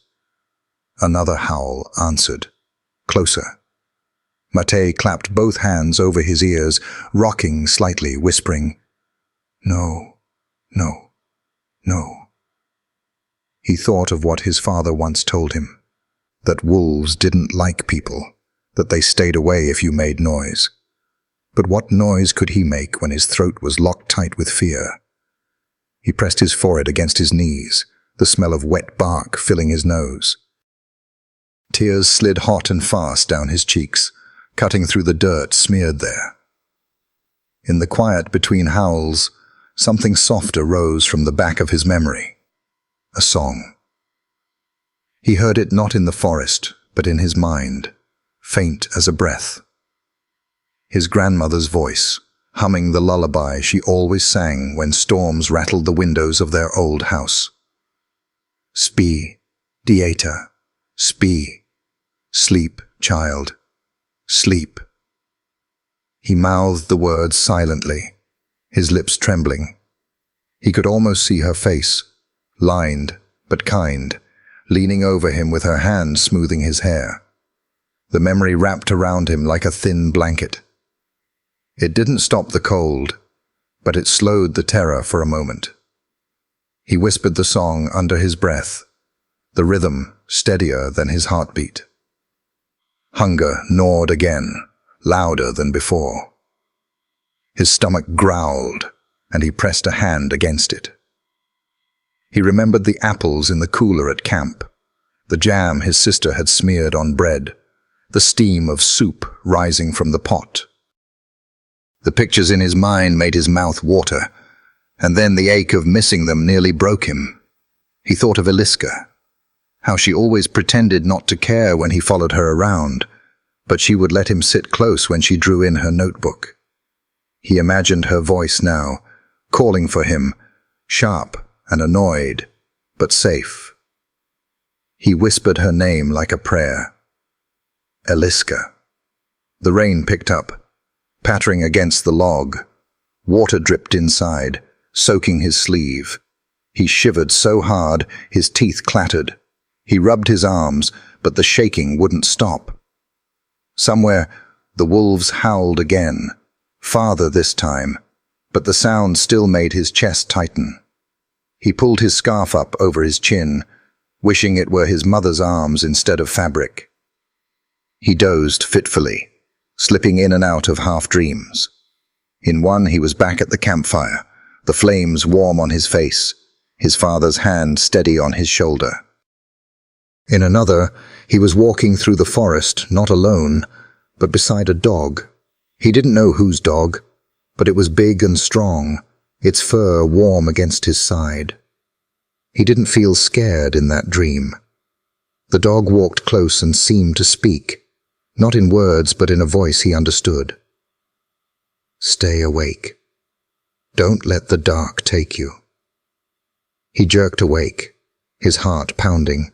Another howl answered, closer. Matej clapped both hands over his ears, rocking slightly, whispering, "No, no, no." He thought of what his father once told him, that wolves didn't like people, that they stayed away if you made noise. But what noise could he make when his throat was locked tight with fear? He pressed his forehead against his knees, the smell of wet bark filling his nose. Tears slid hot and fast down his cheeks, cutting through the dirt smeared there. In the quiet between howls, something softer rose from the back of his memory. A song. He heard it not in the forest, but in his mind, faint as a breath. His grandmother's voice, humming the lullaby she always sang when storms rattled the windows of their old house. Spi, dieta, spi. Sleep, child, sleep. He mouthed the words silently, his lips trembling. He could almost see her face, lined but kind, leaning over him with her hand smoothing his hair. The memory wrapped around him like a thin blanket. It didn't stop the cold, but it slowed the terror for a moment. He whispered the song under his breath, the rhythm steadier than his heartbeat. Hunger gnawed again, louder than before. His stomach growled, and he pressed a hand against it. He remembered the apples in the cooler at camp, the jam his sister had smeared on bread, the steam of soup rising from the pot. The pictures in his mind made his mouth water, and then the ache of missing them nearly broke him. He thought of Eliska, how she always pretended not to care when he followed her around, but she would let him sit close when she drew in her notebook. He imagined her voice now, calling for him, sharp and annoyed, but safe. He whispered her name like a prayer. Eliska. The rain picked up, pattering against the log. Water dripped inside, soaking his sleeve. He shivered so hard, his teeth clattered. He rubbed his arms, but the shaking wouldn't stop. Somewhere, the wolves howled again, farther this time, but the sound still made his chest tighten. He pulled his scarf up over his chin, wishing it were his mother's arms instead of fabric. He dozed fitfully, slipping in and out of half-dreams. In one, he was back at the campfire, the flames warm on his face, his father's hand steady on his shoulder. In another, he was walking through the forest, not alone, but beside a dog. He didn't know whose dog, but it was big and strong, its fur warm against his side. He didn't feel scared in that dream. The dog walked close and seemed to speak, not in words but in a voice he understood. Stay awake. Don't let the dark take you. He jerked awake, his heart pounding,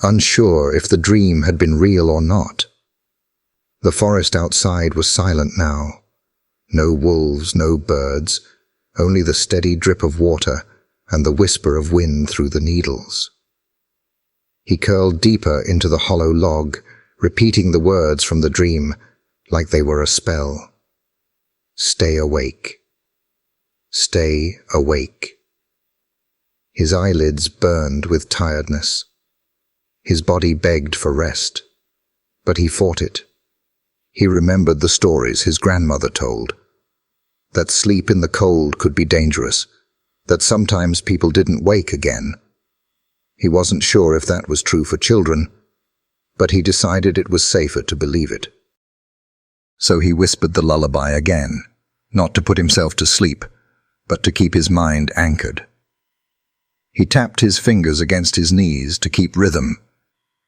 unsure if the dream had been real or not. The forest outside was silent now. No wolves, no birds, only the steady drip of water and the whisper of wind through the needles. He curled deeper into the hollow log, repeating the words from the dream like they were a spell. Stay awake. Stay awake. His eyelids burned with tiredness. His body begged for rest, but he fought it. He remembered the stories his grandmother told, that sleep in the cold could be dangerous, that sometimes people didn't wake again. He wasn't sure if that was true for children, but he decided it was safer to believe it. So he whispered the lullaby again, not to put himself to sleep, but to keep his mind anchored. He tapped his fingers against his knees to keep rhythm,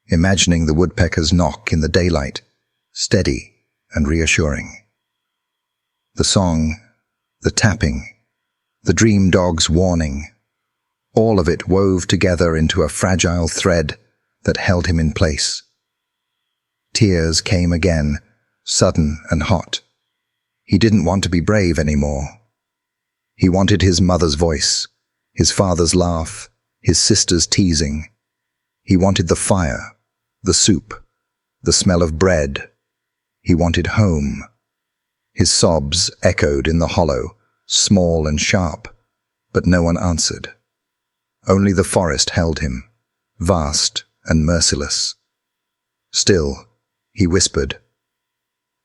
imagining the woodpecker's knock in the daylight, steady and reassuring. The song, the tapping, the dream dog's warning, all of it wove together into a fragile thread that held him in place. Tears came again, sudden and hot. He didn't want to be brave anymore. He wanted his mother's voice, his father's laugh, his sister's teasing. He wanted the fire, the soup, the smell of bread. He wanted home. His sobs echoed in the hollow, small and sharp, but no one answered. Only the forest held him, vast and merciless. Still, he whispered,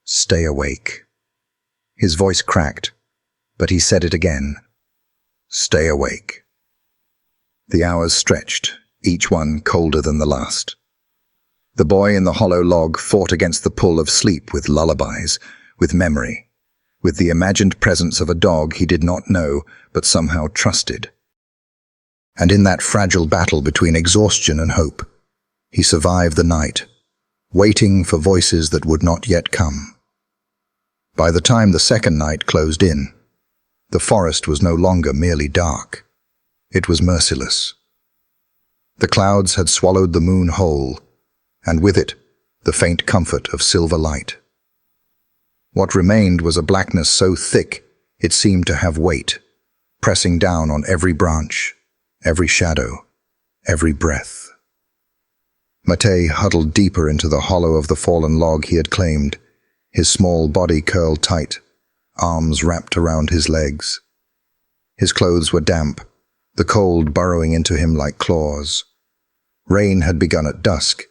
"Stay awake." His voice cracked, but he said it again. "Stay awake." The hours stretched, each one colder than the last. The boy in the hollow log fought against the pull of sleep with lullabies, with memory, with the imagined presence of a dog he did not know but somehow trusted. And in that fragile battle between exhaustion and hope, he survived the night, waiting for voices that would not yet come. By the time the second night closed in, the forest was no longer merely dark. It was merciless. The clouds had swallowed the moon whole, and with it, the faint comfort of silver light. What remained was a blackness so thick it seemed to have weight, pressing down on every branch, every shadow, every breath. Matej huddled deeper into the hollow of the fallen log he had claimed, his small body curled tight, arms wrapped around his legs. His clothes were damp, the cold burrowing into him like claws. Rain had begun at dusk,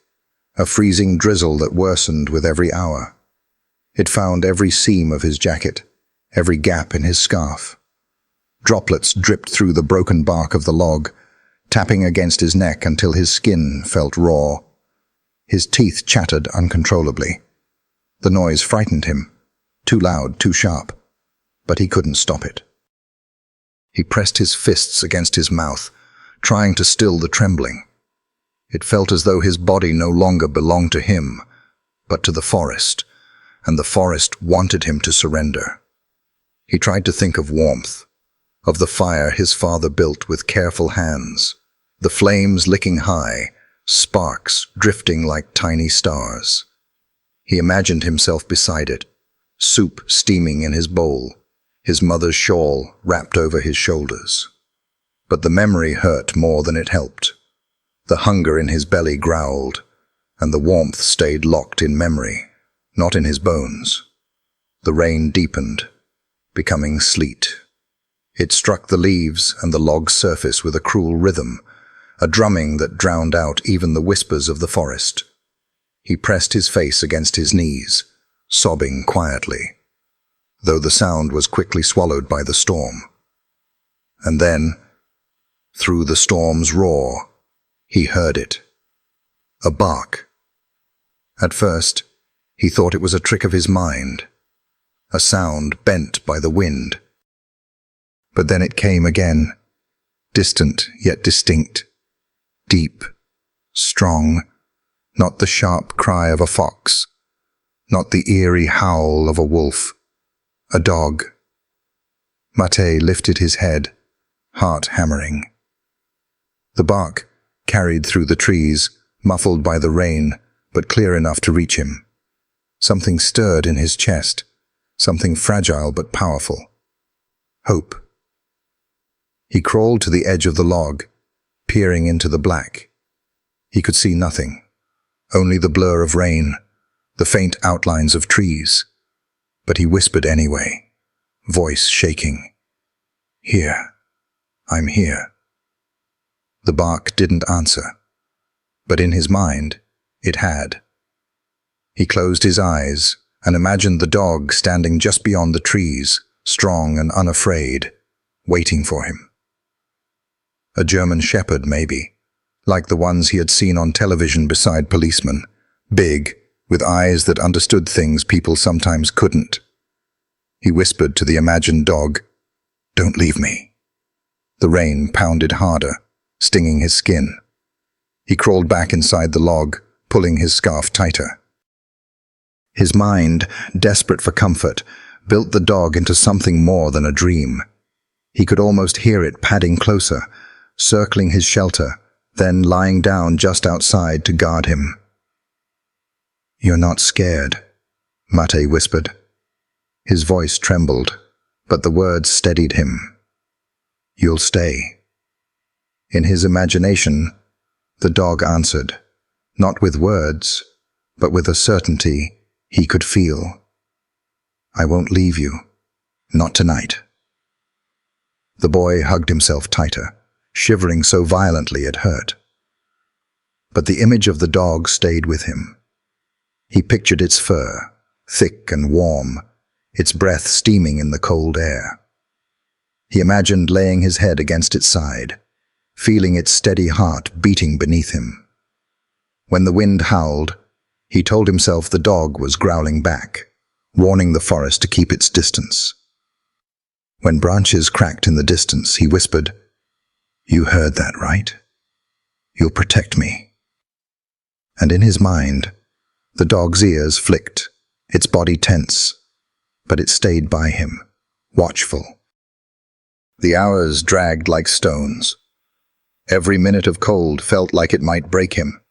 a freezing drizzle that worsened with every hour. It found every seam of his jacket, every gap in his scarf. Droplets dripped through the broken bark of the log, tapping against his neck until his skin felt raw. His teeth chattered uncontrollably. The noise frightened him, too loud, too sharp, but he couldn't stop it. He pressed his fists against his mouth, trying to still the trembling. It felt as though his body no longer belonged to him, but to the forest, and the forest wanted him to surrender. He tried to think of warmth, of the fire his father built with careful hands, the flames licking high, sparks drifting like tiny stars. He imagined himself beside it, soup steaming in his bowl, his mother's shawl wrapped over his shoulders. But the memory hurt more than it helped. The hunger in his belly growled, and the warmth stayed locked in memory, not in his bones. The rain deepened, becoming sleet. It struck the leaves and the log's surface with a cruel rhythm, a drumming that drowned out even the whispers of the forest. He pressed his face against his knees, sobbing quietly, though the sound was quickly swallowed by the storm. And then, through the storm's roar, he heard it. A bark. At first, he thought it was a trick of his mind, a sound bent by the wind. But then it came again, distant yet distinct, deep, strong, not the sharp cry of a fox, not the eerie howl of a wolf, a dog. Matej lifted his head, heart hammering. The bark carried through the trees, muffled by the rain, but clear enough to reach him. Something stirred in his chest, something fragile but powerful. Hope. He crawled to the edge of the log, peering into the black. He could see nothing, only the blur of rain, the faint outlines of trees. But he whispered anyway, voice shaking. "Here. I'm here." The bark didn't answer, but in his mind, it had. He closed his eyes and imagined the dog standing just beyond the trees, strong and unafraid, waiting for him. A German shepherd, maybe, like the ones he had seen on television beside policemen, big, with eyes that understood things people sometimes couldn't. He whispered to the imagined dog, "Don't leave me." The rain pounded harder, stinging his skin. He crawled back inside the log, pulling his scarf tighter. His mind, desperate for comfort, built the dog into something more than a dream. He could almost hear it padding closer, circling his shelter, then lying down just outside to guard him. "You're not scared," Matej whispered. His voice trembled, but the words steadied him. "You'll stay." In his imagination, the dog answered, not with words, but with a certainty he could feel. "I won't leave you. Not tonight." The boy hugged himself tighter, shivering so violently it hurt. But the image of the dog stayed with him. He pictured its fur, thick and warm, its breath steaming in the cold air. He imagined laying his head against its side, feeling its steady heart beating beneath him. When the wind howled, he told himself the dog was growling back, warning the forest to keep its distance. When branches cracked in the distance, he whispered, "You heard that, right? You'll protect me." And in his mind, the dog's ears flicked, its body tense, but it stayed by him, watchful. The hours dragged like stones. Every minute of cold felt like it might break him.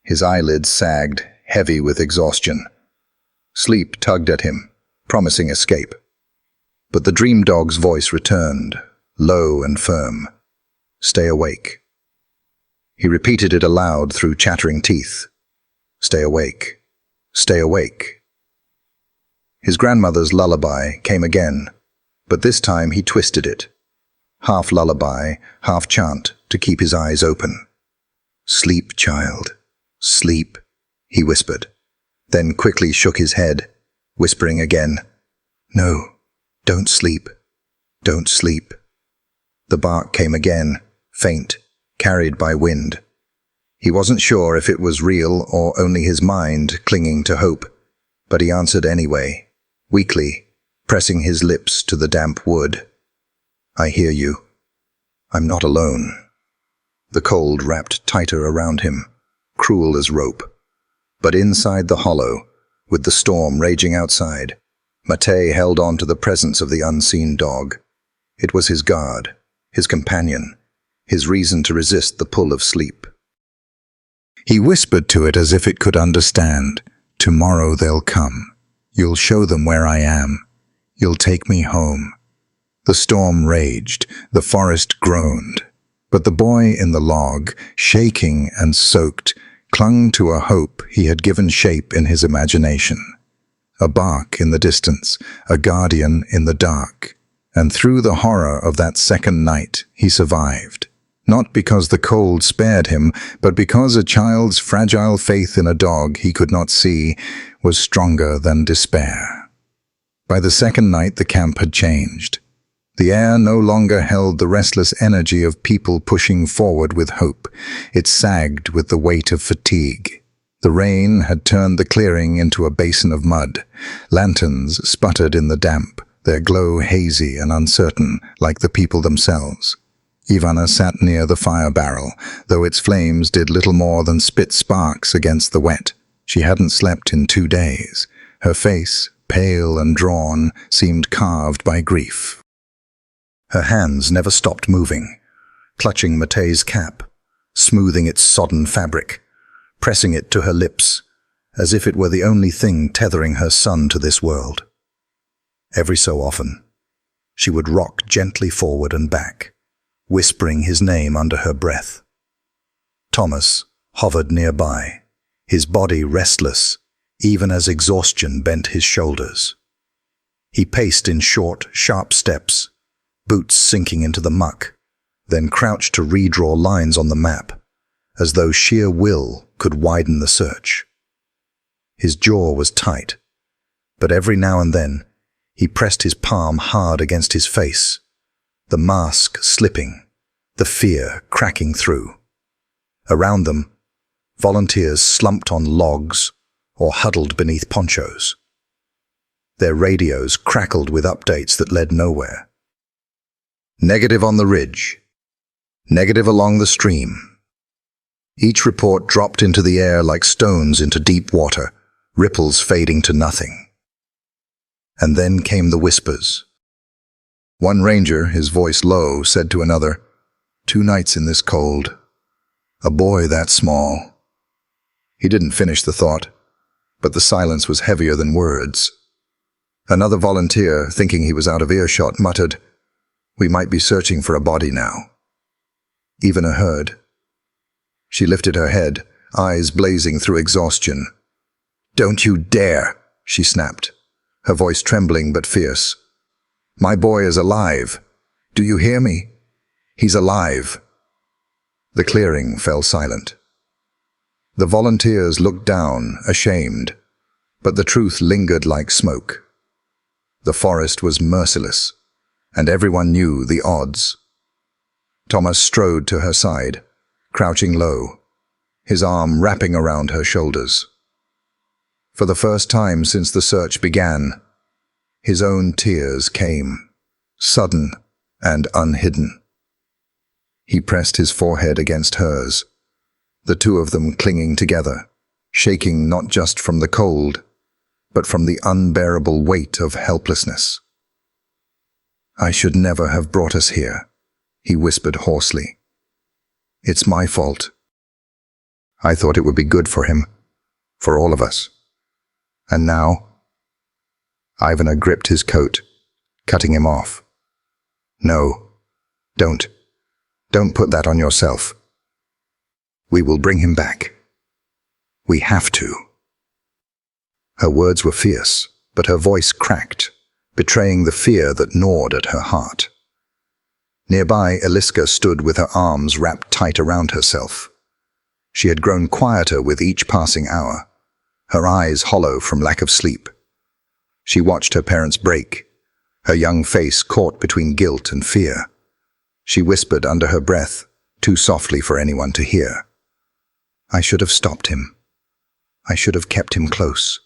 His eyelids sagged, heavy with exhaustion. Sleep tugged at him, promising escape. But the dream dog's voice returned, low and firm. "Stay awake." He repeated it aloud through chattering teeth. "Stay awake. Stay awake." His grandmother's lullaby came again, but this time he twisted it. Half lullaby, half chant to keep his eyes open. "Sleep, child. Sleep," he whispered, then quickly shook his head, whispering again, "No, don't sleep. Don't sleep." The bark came again, faint, carried by wind. He wasn't sure if it was real or only his mind clinging to hope, but he answered anyway, weakly, pressing his lips to the damp wood. "I hear you. I'm not alone." The cold wrapped tighter around him, cruel as rope. But inside the hollow, with the storm raging outside, Matej held on to the presence of the unseen dog. It was his guard, his companion, his reason to resist the pull of sleep. He whispered to it as if it could understand, "Tomorrow they'll come. You'll show them where I am. You'll take me home." The storm raged, the forest groaned, but the boy in the log, shaking and soaked, clung to a hope he had given shape in his imagination. A bark in the distance, a guardian in the dark, and through the horror of that second night he survived. Not because the cold spared him, but because a child's fragile faith in a dog he could not see was stronger than despair. By the second night the camp had changed. The air no longer held the restless energy of people pushing forward with hope. It sagged with the weight of fatigue. The rain had turned the clearing into a basin of mud. Lanterns sputtered in the damp, their glow hazy and uncertain, like the people themselves. Ivana sat near the fire barrel, though its flames did little more than spit sparks against the wet. She hadn't slept in 2 days. Her face, pale and drawn, seemed carved by grief. Her hands never stopped moving, clutching Matej's cap, smoothing its sodden fabric, pressing it to her lips, as if it were the only thing tethering her son to this world. Every so often, she would rock gently forward and back, whispering his name under her breath. Thomas hovered nearby, his body restless, even as exhaustion bent his shoulders. He paced in short, sharp steps, boots sinking into the muck, then crouched to redraw lines on the map, as though sheer will could widen the search. His jaw was tight, but every now and then he pressed his palm hard against his face, the mask slipping, the fear cracking through. Around them, volunteers slumped on logs or huddled beneath ponchos. Their radios crackled with updates that led nowhere. Negative on the ridge. Negative along the stream. Each report dropped into the air like stones into deep water, ripples fading to nothing. And then came the whispers. One ranger, his voice low, said to another, 2 nights in this cold. A boy that small. He didn't finish the thought, but the silence was heavier than words. Another volunteer, thinking he was out of earshot, muttered, "We might be searching for a body now." Ivana heard. She lifted her head, eyes blazing through exhaustion. "Don't you dare," she snapped, her voice trembling but fierce. "My boy is alive. Do you hear me? He's alive." The clearing fell silent. The volunteers looked down, ashamed, but the truth lingered like smoke. The forest was merciless, and everyone knew the odds. Thomas strode to her side, crouching low, his arm wrapping around her shoulders. For the first time since the search began, his own tears came, sudden and unhidden. He pressed his forehead against hers, the two of them clinging together, shaking not just from the cold, but from the unbearable weight of helplessness. "I should never have brought us here," he whispered hoarsely. "It's my fault. I thought it would be good for him, for all of us. And now?" Ivana gripped his coat, cutting him off. "No, don't. Don't put that on yourself. We will bring him back. We have to." Her words were fierce, but her voice cracked, betraying the fear that gnawed at her heart. Nearby, Eliska stood with her arms wrapped tight around herself. She had grown quieter with each passing hour, her eyes hollow from lack of sleep. She watched her parents break, her young face caught between guilt and fear. She whispered under her breath, too softly for anyone to hear. "I should have stopped him. I should have kept him close."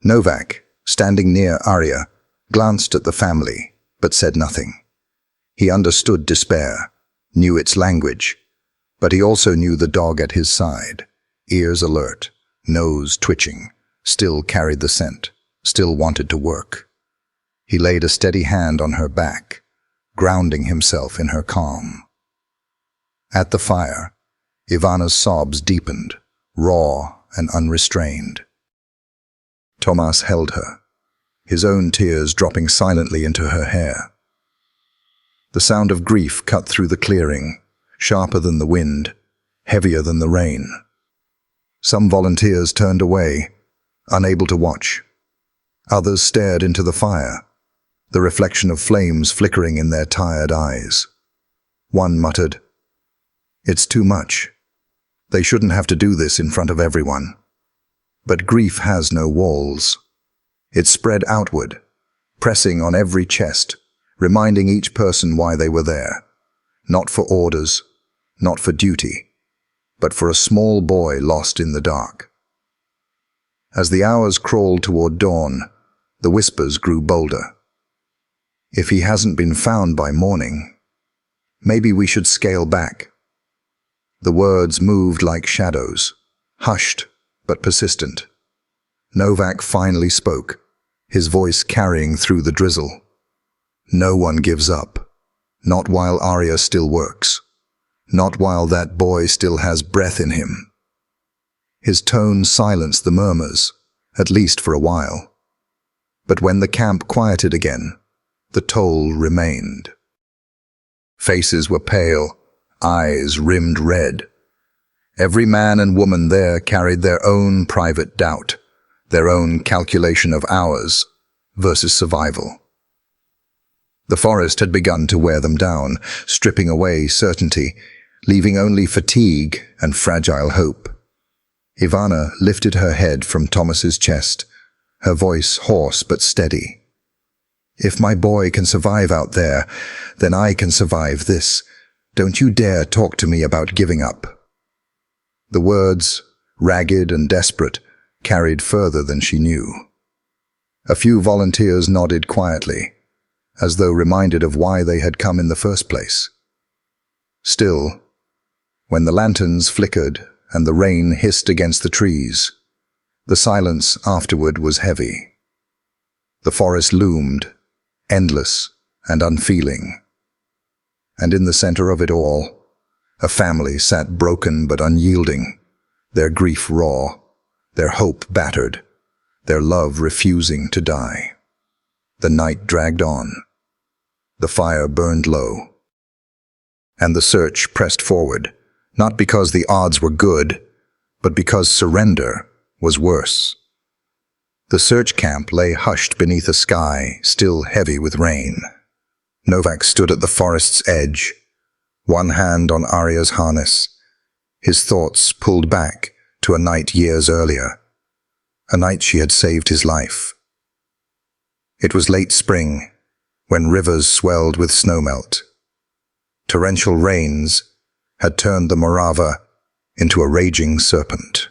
Novak, standing near Arya, glanced at the family, but said nothing. He understood despair, knew its language, but he also knew the dog at his side, ears alert, nose twitching, still carried the scent, still wanted to work. He laid a steady hand on her back, grounding himself in her calm. At the fire, Ivana's sobs deepened, raw and unrestrained. Thomas held her, his own tears dropping silently into her hair. The sound of grief cut through the clearing, sharper than the wind, heavier than the rain. Some volunteers turned away, unable to watch. Others stared into the fire, the reflection of flames flickering in their tired eyes. One muttered, "It's too much. They shouldn't have to do this in front of everyone." But grief has no walls. It spread outward, pressing on every chest, reminding each person why they were there. Not for orders, not for duty, but for a small boy lost in the dark. As the hours crawled toward dawn, the whispers grew bolder. "If he hasn't been found by morning, maybe we should scale back." The words moved like shadows, hushed but persistent. Novak finally spoke, his voice carrying through the drizzle. "No one gives up. Not while Arya still works. Not while that boy still has breath in him." His tone silenced the murmurs, at least for a while. But when the camp quieted again, the toll remained. Faces were pale, eyes rimmed red. Every man and woman there carried their own private doubt, their own calculation of hours versus survival. The forest had begun to wear them down, stripping away certainty, leaving only fatigue and fragile hope. Ivana lifted her head from Thomas's chest, her voice hoarse but steady. "If my boy can survive out there, then I can survive this. Don't you dare talk to me about giving up." The words, ragged and desperate, carried further than she knew. A few volunteers nodded quietly, as though reminded of why they had come in the first place. Still, when the lanterns flickered and the rain hissed against the trees, the silence afterward was heavy. The forest loomed, endless and unfeeling. And in the center of it all, a family sat broken but unyielding, their grief raw, their hope battered, their love refusing to die. The night dragged on. The fire burned low. And the search pressed forward, not because the odds were good, but because surrender was worse. The search camp lay hushed beneath a sky still heavy with rain. Novak stood at the forest's edge, one hand on Arya's harness, his thoughts pulled back to a night years earlier, a night she had saved his life. It was late spring, when rivers swelled with snowmelt. Torrential rains had turned the Morava into a raging serpent.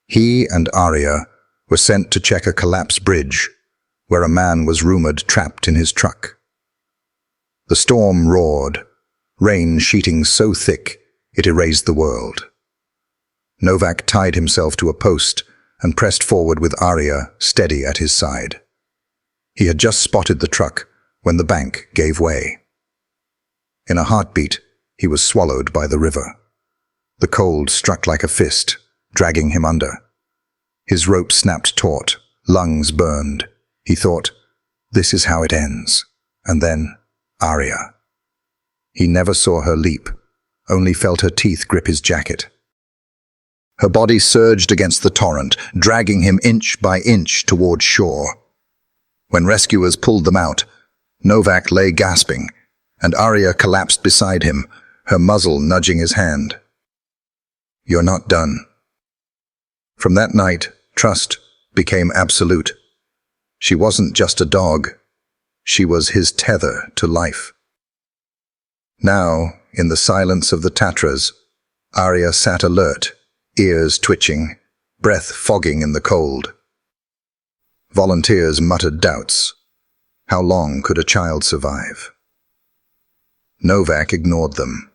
He and Arya were sent to check a collapsed bridge where a man was rumored trapped in his truck. The storm roared, rain sheeting so thick it erased the world. Novak tied himself to a post and pressed forward with Arya steady at his side. He had just spotted the truck when the bank gave way. In a heartbeat, he was swallowed by the river. The cold struck like a fist, dragging him under. His rope snapped taut, lungs burned. He thought, this is how it ends. And then, Arya. He never saw her leap, only felt her teeth grip his jacket. Her body surged against the torrent, dragging him inch by inch toward shore. When rescuers pulled them out, Novak lay gasping, and Arya collapsed beside him, her muzzle nudging his hand. You're not done. From that night, trust became absolute. She wasn't just a dog. She was his tether to life. Now, in the silence of the Tatras, Arya sat alert, ears twitching, breath fogging in the cold. Volunteers muttered doubts. How long could a child survive? Novak ignored them.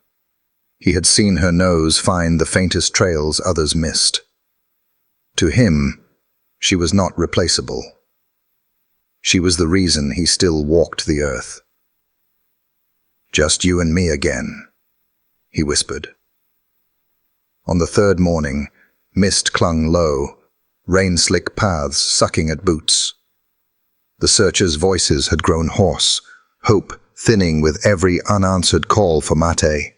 He had seen her nose find the faintest trails others missed. To him, she was not replaceable. She was the reason he still walked the earth. Just you and me again, he whispered. On the third morning, mist clung low, rain-slick paths sucking at boots. The searchers' voices had grown hoarse, hope thinning with every unanswered call for Mate.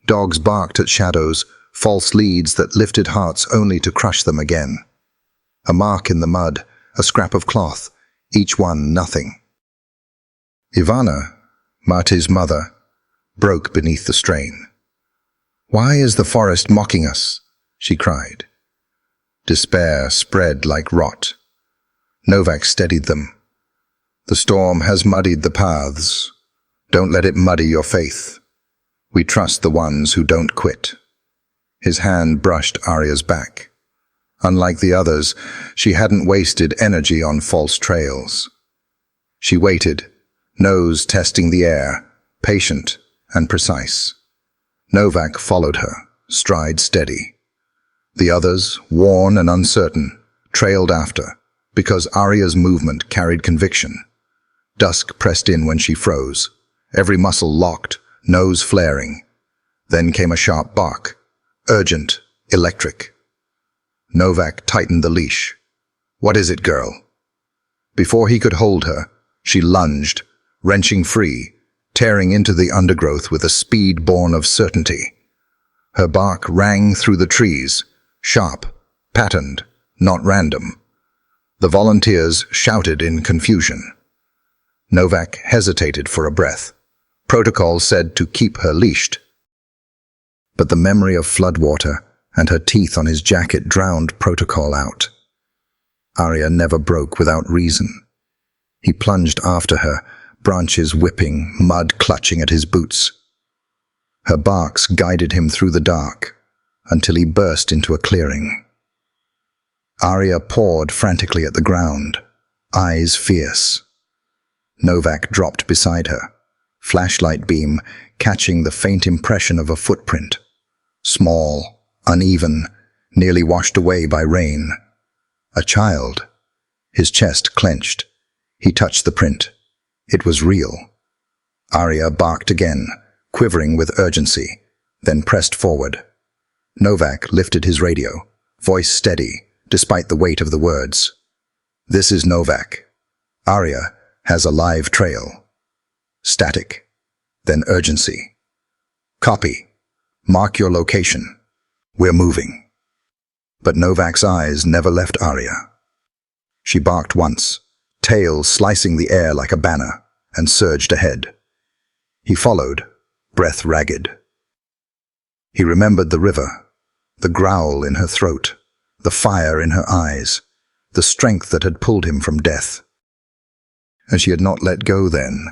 Dogs barked at shadows, false leads that lifted hearts only to crush them again. A mark in the mud, a scrap of cloth, each one nothing. Ivana, Mate's mother, broke beneath the strain. "Why is the forest mocking us?" she cried. Despair spread like rot. Novak steadied them. "The storm has muddied the paths. Don't let it muddy your faith. We trust the ones who don't quit." His hand brushed Arya's back. Unlike the others, she hadn't wasted energy on false trails. She waited, nose testing the air, patient and precise. Novak followed her, stride steady. The others, worn and uncertain, trailed after, because Arya's movement carried conviction. Dusk pressed in when she froze, every muscle locked, nose flaring. Then came a sharp bark, urgent, electric. Novak tightened the leash. "What is it, girl?" Before he could hold her, she lunged, wrenching free, tearing into the undergrowth with a speed born of certainty. Her bark rang through the trees, sharp, patterned, not random. The volunteers shouted in confusion. Novak hesitated for a breath. Protocol said to keep her leashed. But the memory of floodwater and her teeth on his jacket drowned protocol out. Arya never broke without reason. He plunged after her, branches whipping, mud clutching at his boots. Her barks guided him through the dark, until he burst into a clearing. Arya pawed frantically at the ground, eyes fierce. Novak dropped beside her, flashlight beam catching the faint impression of a footprint. Small, uneven, nearly washed away by rain. A child. His chest clenched. He touched the print. It was real. Arya barked again, quivering with urgency, then pressed forward. Novak lifted his radio, voice steady, despite the weight of the words. "This is Novak. Arya has a live trail." Static, then urgency. "Copy. Mark your location. We're moving." But Novak's eyes never left Arya. She barked once, tail slicing the air like a banner, and surged ahead. He followed, breath ragged. He remembered the river, the growl in her throat, the fire in her eyes, the strength that had pulled him from death. And she had not let go then.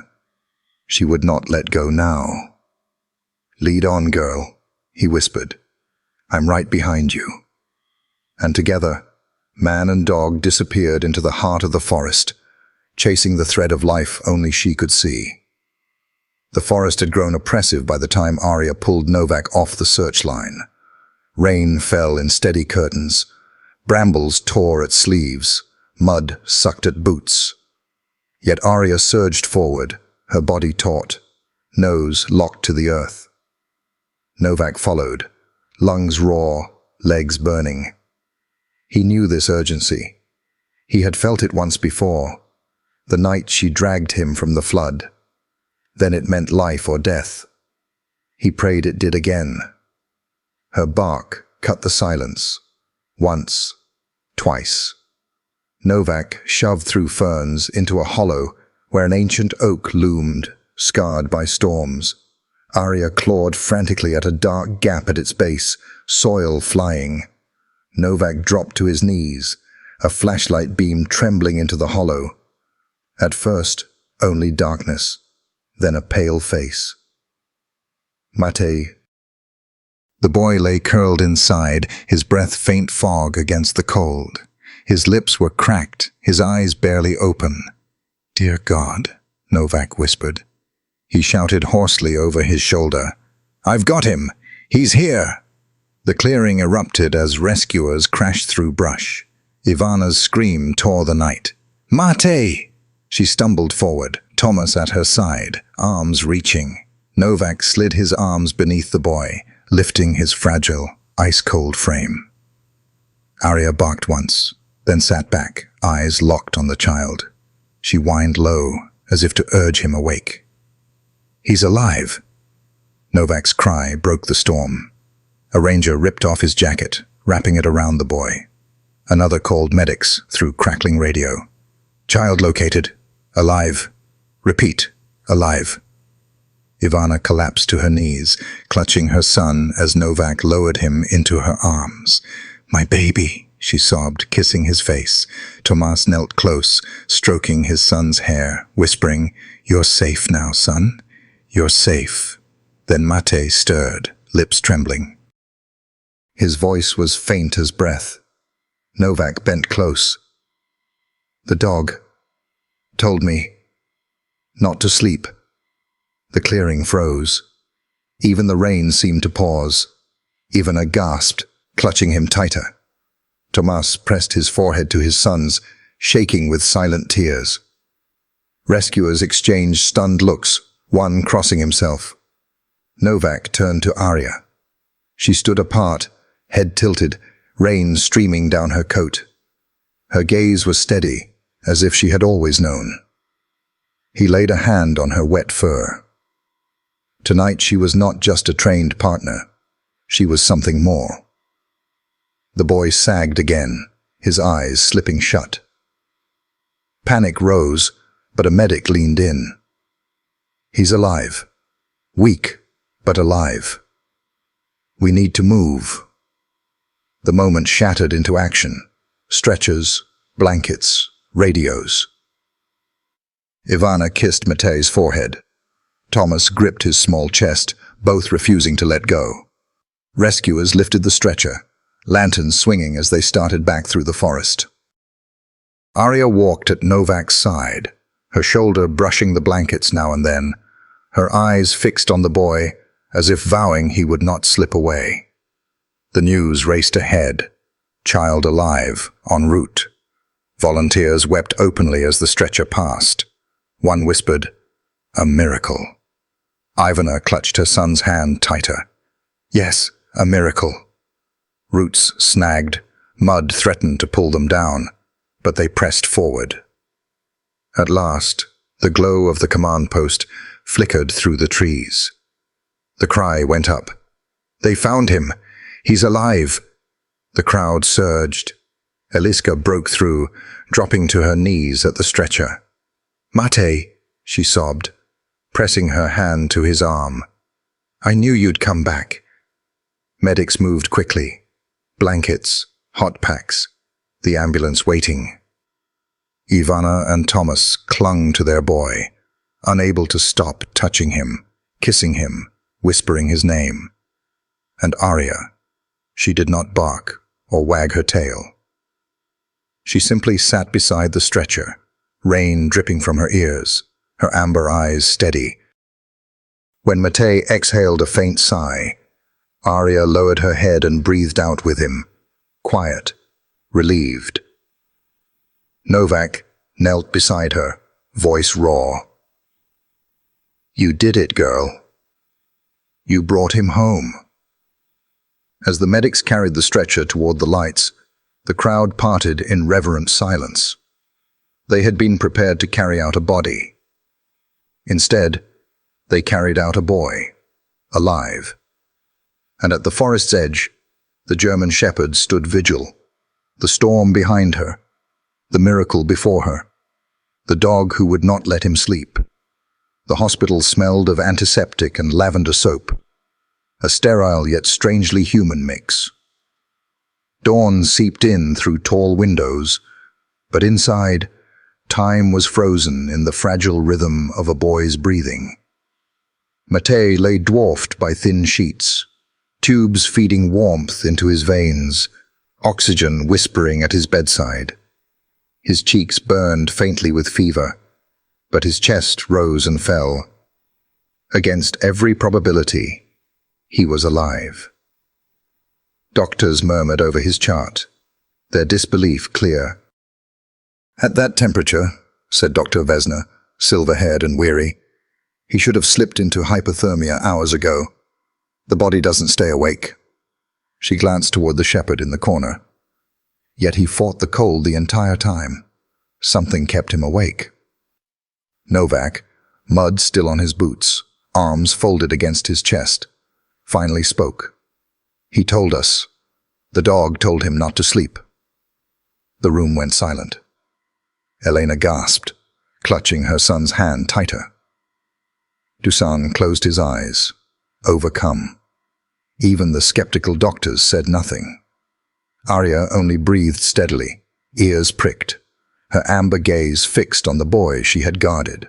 She would not let go now. "Lead on, girl," he whispered. "I'm right behind you." And together, man and dog disappeared into the heart of the forest, chasing the thread of life only she could see. The forest had grown oppressive by the time Arya pulled Novak off the search line. Rain fell in steady curtains. Brambles tore at sleeves. Mud sucked at boots. Yet Arya surged forward, her body taut, nose locked to the earth. Novak followed, lungs raw, legs burning. He knew this urgency. He had felt it once before, the night she dragged him from the flood. Then it meant life or death. He prayed it did again. Her bark cut the silence. Once, twice. Novak shoved through ferns into a hollow where an ancient oak loomed, scarred by storms. Arya clawed frantically at a dark gap at its base, soil flying. Novak dropped to his knees, a flashlight beam trembling into the hollow. At first, only darkness, then a pale face. "Mate." The boy lay curled inside, his breath faint fog against the cold. His lips were cracked, his eyes barely open. "Dear God," Novak whispered. He shouted hoarsely over his shoulder, "I've got him! He's here!" The clearing erupted as rescuers crashed through brush. Ivana's scream tore the night. "Mate!" She stumbled forward, Thomas at her side, arms reaching. Novak slid his arms beneath the boy, lifting his fragile, ice-cold frame. Arya barked once, then sat back, eyes locked on the child. She whined low, as if to urge him awake. "He's alive!" Novak's cry broke the storm. A ranger ripped off his jacket, wrapping it around the boy. Another called medics through crackling radio. "Child located. Alive. Repeat. Alive." Ivana collapsed to her knees, clutching her son as Novak lowered him into her arms. "My baby," she sobbed, kissing his face. Tomas knelt close, stroking his son's hair, whispering, "You're safe now, son. You're safe." Then Mate stirred, lips trembling. His voice was faint as breath. Novak bent close. "The dog told me not to sleep." The clearing froze. Even the rain seemed to pause. Ivana gasped, clutching him tighter. Tomas pressed his forehead to his son's, shaking with silent tears. Rescuers exchanged stunned looks, one crossing himself. Novak turned to Arya. She stood apart, head tilted, rain streaming down her coat. Her gaze was steady, as if she had always known. He laid a hand on her wet fur. Tonight she was not just a trained partner. She was something more. The boy sagged again, his eyes slipping shut. Panic rose, but a medic leaned in. "He's alive. Weak, but alive. We need to move." The moment shattered into action. Stretchers, blankets, radios. Ivana kissed Mate's forehead. Thomas gripped his small chest, both refusing to let go. Rescuers lifted the stretcher, lanterns swinging as they started back through the forest. Arya walked at Novak's side, her shoulder brushing the blankets now and then, her eyes fixed on the boy, as if vowing he would not slip away. The news raced ahead. Child alive, en route. Volunteers wept openly as the stretcher passed. One whispered, "A miracle." Ivana clutched her son's hand tighter. "Yes, a miracle." Roots snagged, mud threatened to pull them down, but they pressed forward. At last, the glow of the command post flickered through the trees. The cry went up. "They found him! He's alive!" The crowd surged. Eliska broke through, dropping to her knees at the stretcher. "Mate," she sobbed, pressing her hand to his arm. "I knew you'd come back." Medics moved quickly. Blankets, hot packs, the ambulance waiting. Ivana and Thomas clung to their boy, unable to stop touching him, kissing him, whispering his name. And Arya, she did not bark or wag her tail. She simply sat beside the stretcher, rain dripping from her ears, her amber eyes steady. When Matej exhaled a faint sigh, Arya lowered her head and breathed out with him, quiet, relieved. Novak knelt beside her, voice raw. "You did it, girl. You brought him home." As the medics carried the stretcher toward the lights, the crowd parted in reverent silence. They had been prepared to carry out a body. Instead, they carried out a boy, alive. And at the forest's edge, the German shepherd stood vigil, the storm behind her, the miracle before her, the dog who would not let him sleep. The hospital smelled of antiseptic and lavender soap, a sterile yet strangely human mix. Dawn seeped in through tall windows, but inside, time was frozen in the fragile rhythm of a boy's breathing. Matej lay dwarfed by thin sheets, tubes feeding warmth into his veins, oxygen whispering at his bedside. His cheeks burned faintly with fever, but his chest rose and fell. Against every probability, he was alive. Doctors murmured over his chart, their disbelief clear. "At that temperature," said Dr. Vesna, silver-haired and weary, "he should have slipped into hypothermia hours ago. The body doesn't stay awake." She glanced toward the shepherd in the corner. Yet he fought the cold the entire time. Something kept him awake. Novak, mud still on his boots, arms folded against his chest, finally spoke. "He told us. The dog told him not to sleep." The room went silent. Elena gasped, clutching her son's hand tighter. Dusan closed his eyes, overcome. Even the skeptical doctors said nothing. Arya only breathed steadily, ears pricked, her amber gaze fixed on the boy she had guarded.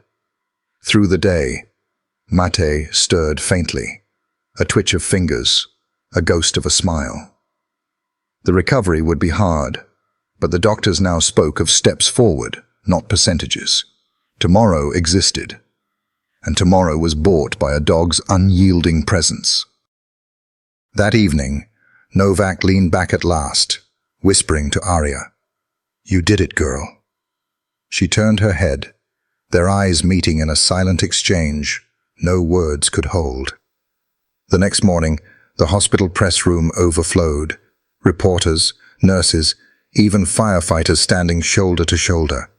Through the day, Matej stirred faintly, a twitch of fingers, a ghost of a smile. The recovery would be hard, but the doctors now spoke of steps forward, not percentages. Tomorrow existed, and tomorrow was bought by a dog's unyielding presence. That evening, Novak leaned back at last, whispering to Arya, "You did it, girl." She turned her head, their eyes meeting in a silent exchange no words could hold. The next morning, the hospital press room overflowed, reporters, nurses, even firefighters standing shoulder to shoulder.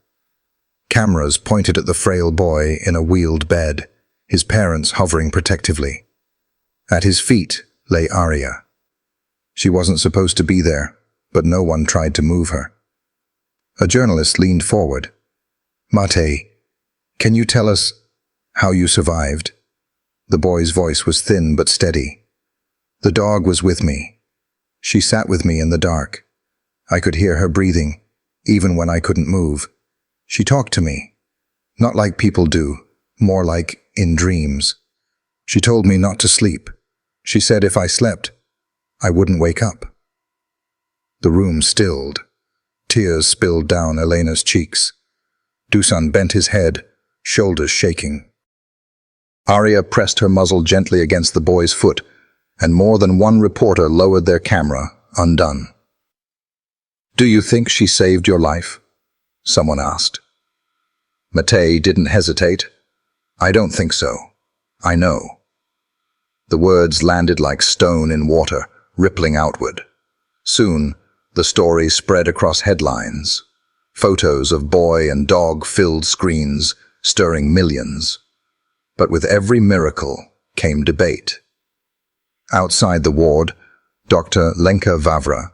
Cameras pointed at the frail boy in a wheeled bed, his parents hovering protectively. At his feet lay Arya. She wasn't supposed to be there, but no one tried to move her. A journalist leaned forward. "Matej, can you tell us how you survived?" The boy's voice was thin but steady. "The dog was with me. She sat with me in the dark. I could hear her breathing, even when I couldn't move. She talked to me, not like people do, more like in dreams. She told me not to sleep. She said if I slept, I wouldn't wake up." The room stilled. Tears spilled down Elena's cheeks. Dusan bent his head, shoulders shaking. Arya pressed her muzzle gently against the boy's foot, and more than one reporter lowered their camera, undone. "Do you think she saved your life?" someone asked. Matej didn't hesitate. "I don't think so. I know." The words landed like stone in water, rippling outward. Soon, the story spread across headlines. Photos of boy and dog filled screens, stirring millions. But with every miracle came debate. Outside the ward, Dr. Lenka Vavra,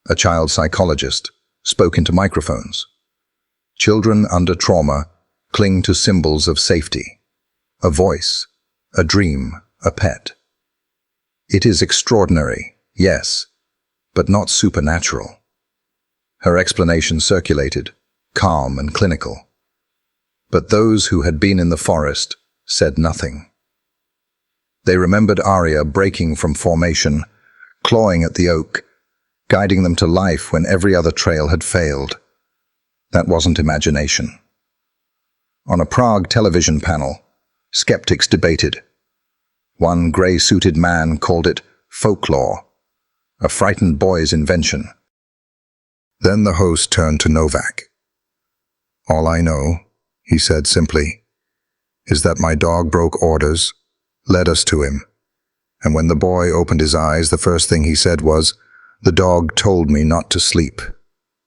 a child psychologist, spoke into microphones. Children under trauma cling to symbols of safety. A voice, a dream, a pet. It is extraordinary, yes, but not supernatural. Her explanation circulated, calm and clinical. But those who had been in the forest said nothing. They remembered Arya breaking from formation, clawing at the oak, guiding them to life when every other trail had failed. That wasn't imagination. On a Prague television panel, skeptics debated. One grey-suited man called it folklore, a frightened boy's invention. Then the host turned to Novak. "All I know," he said simply, "is that my dog broke orders, led us to him. And when the boy opened his eyes, the first thing he said was, 'The dog told me not to sleep.'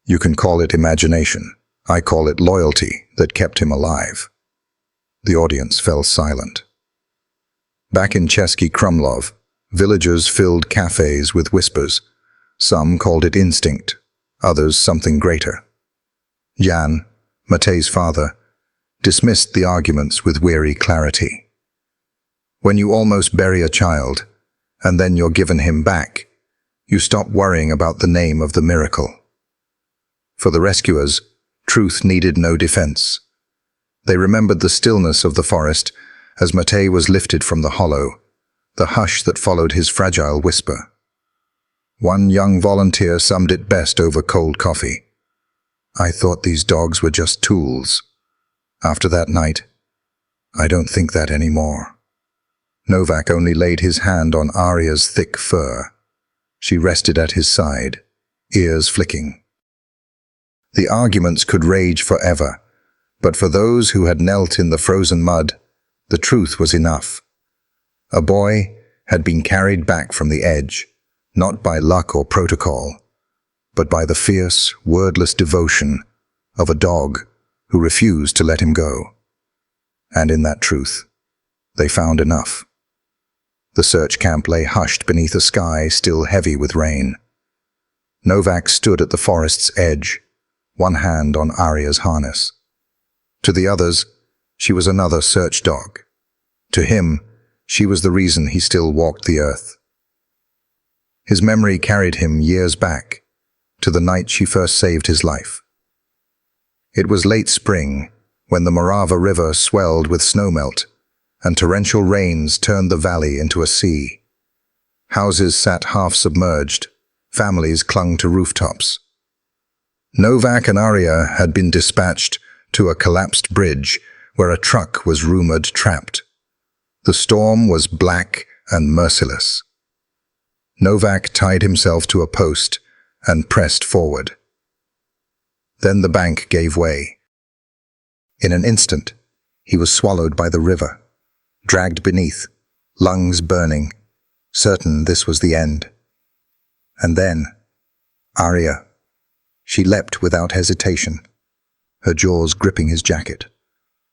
You can call it imagination. I call it loyalty that kept him alive." The audience fell silent. Back in Chesky Krumlov, villagers filled cafes with whispers. Some called it instinct, others something greater. Jan, Matej's father, dismissed the arguments with weary clarity. When you almost bury a child, and then you're given him back, you stop worrying about the name of the miracle. For the rescuers, truth needed no defense. They remembered the stillness of the forest as Matej was lifted from the hollow, the hush that followed his fragile whisper. One young volunteer summed it best over cold coffee. "I thought these dogs were just tools. After that night, I don't think that anymore." Novak only laid his hand on Arya's thick fur. She rested at his side, ears flicking. The arguments could rage forever, but for those who had knelt in the frozen mud, the truth was enough. A boy had been carried back from the edge, not by luck or protocol, but by the fierce, wordless devotion of a dog who refused to let him go. And in that truth, they found enough. The search camp lay hushed beneath a sky still heavy with rain. Novak stood at the forest's edge, one hand on Arya's harness. To the others, she was another search dog. To him, she was the reason he still walked the earth. His memory carried him years back, to the night she first saved his life. It was late spring, when the Morava River swelled with snowmelt, and torrential rains turned the valley into a sea. Houses sat half submerged, families clung to rooftops. Novak and Arya had been dispatched to a collapsed bridge where a truck was rumored trapped. The storm was black and merciless. Novak tied himself to a post and pressed forward. Then the bank gave way. In an instant, he was swallowed by the river, dragged beneath, lungs burning, certain this was the end. And then, Arya. She leapt without hesitation, her jaws gripping his jacket,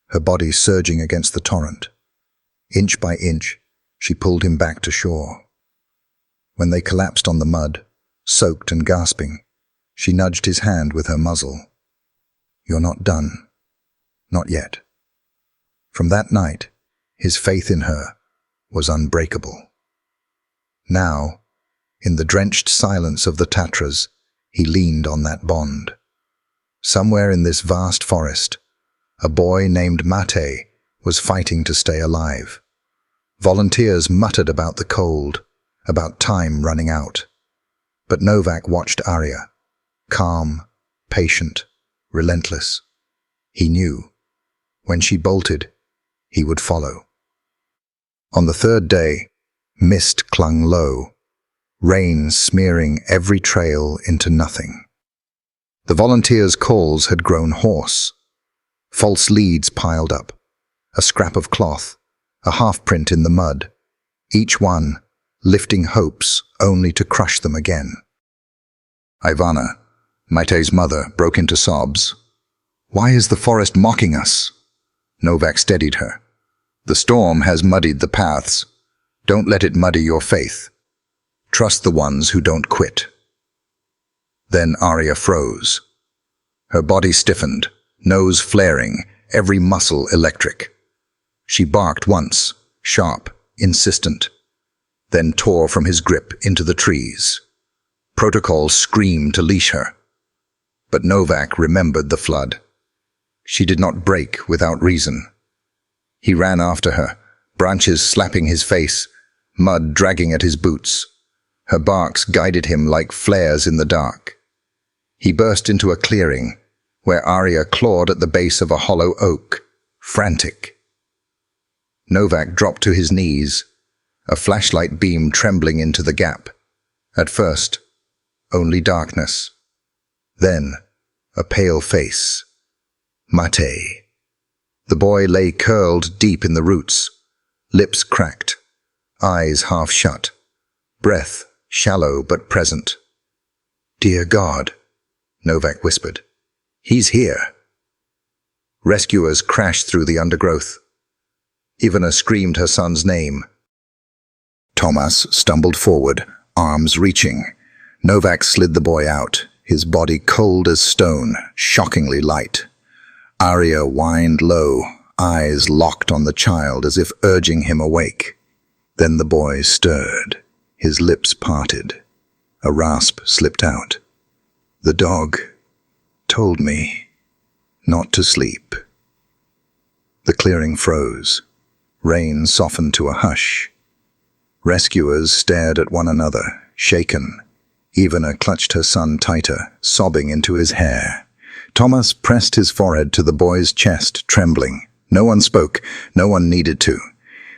her body surging against the torrent. Inch by inch, she pulled him back to shore. When they collapsed on the mud, soaked and gasping, she nudged his hand with her muzzle. "You're not done. Not yet." From that night, his faith in her was unbreakable. Now, in the drenched silence of the Tatras, he leaned on that bond. Somewhere in this vast forest, a boy named Matej was fighting to stay alive. Volunteers muttered about the cold, about time running out. But Novak watched Arya, calm, patient, relentless. He knew, when she bolted, he would follow. On the third day, mist clung low, rain smearing every trail into nothing. The volunteers' calls had grown hoarse. False leads piled up, a scrap of cloth, a half-print in the mud, each one lifting hopes only to crush them again. Ivana, Matej's mother, broke into sobs. "Why is the forest mocking us?" Novak steadied her. "The storm has muddied the paths. Don't let it muddy your faith. Trust the ones who don't quit." Then Arya froze. Her body stiffened, nose flaring, every muscle electric. She barked once, sharp, insistent, then tore from his grip into the trees. Protocol screamed to leash her. But Novak remembered the flood. She did not break without reason. He ran after her, branches slapping his face, mud dragging at his boots. Her barks guided him like flares in the dark. He burst into a clearing, where Arya clawed at the base of a hollow oak, frantic. Novak dropped to his knees, a flashlight beam trembling into the gap. At first, only darkness. Then, a pale face. Mate. The boy lay curled deep in the roots, lips cracked, eyes half shut, breath shallow but present. "Dear God," Novak whispered. "He's here." Rescuers crashed through the undergrowth. Ivana screamed her son's name. Thomas stumbled forward, arms reaching. Novak slid the boy out, his body cold as stone, shockingly light. Arya whined low, eyes locked on the child as if urging him awake. Then the boy stirred, his lips parted. A rasp slipped out. "The dog told me not to sleep." The clearing froze. Rain softened to a hush. Rescuers stared at one another, shaken. Ivana clutched her son tighter, sobbing into his hair. Thomas pressed his forehead to the boy's chest, trembling. No one spoke, no one needed to.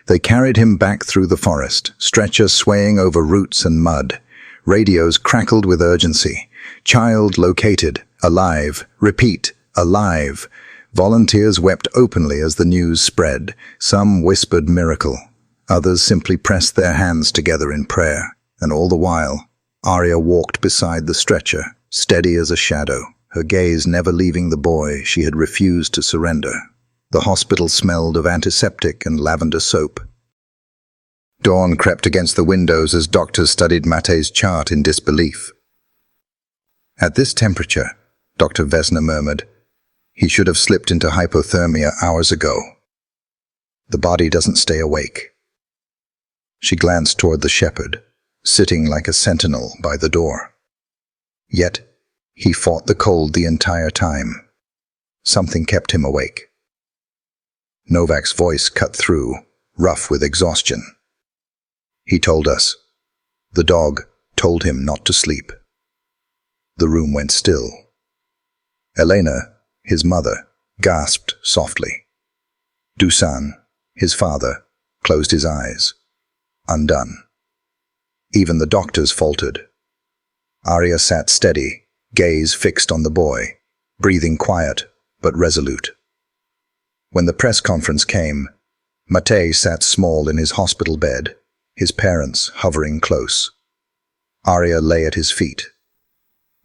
They carried him back through the forest, stretcher swaying over roots and mud. Radios crackled with urgency. "Child located, alive, repeat, alive." Volunteers wept openly as the news spread. Some whispered miracle. Others simply pressed their hands together in prayer. And all the while, Arya walked beside the stretcher, steady as a shadow, her gaze never leaving the boy she had refused to surrender. The hospital smelled of antiseptic and lavender soap. Dawn crept against the windows as doctors studied Mate's chart in disbelief. "At this temperature," Dr. Vesna murmured, "he should have slipped into hypothermia hours ago. The body doesn't stay awake." She glanced toward the shepherd, sitting like a sentinel by the door. Yet, he fought the cold the entire time. Something kept him awake. Novak's voice cut through, rough with exhaustion. "He told us. The dog told him not to sleep." The room went still. Elena, his mother, gasped softly. Dusan, his father, closed his eyes, undone. Even the doctors faltered. Arya sat steady, gaze fixed on the boy, breathing quiet but resolute. When the press conference came, Mate sat small in his hospital bed, his parents hovering close. Arya lay at his feet.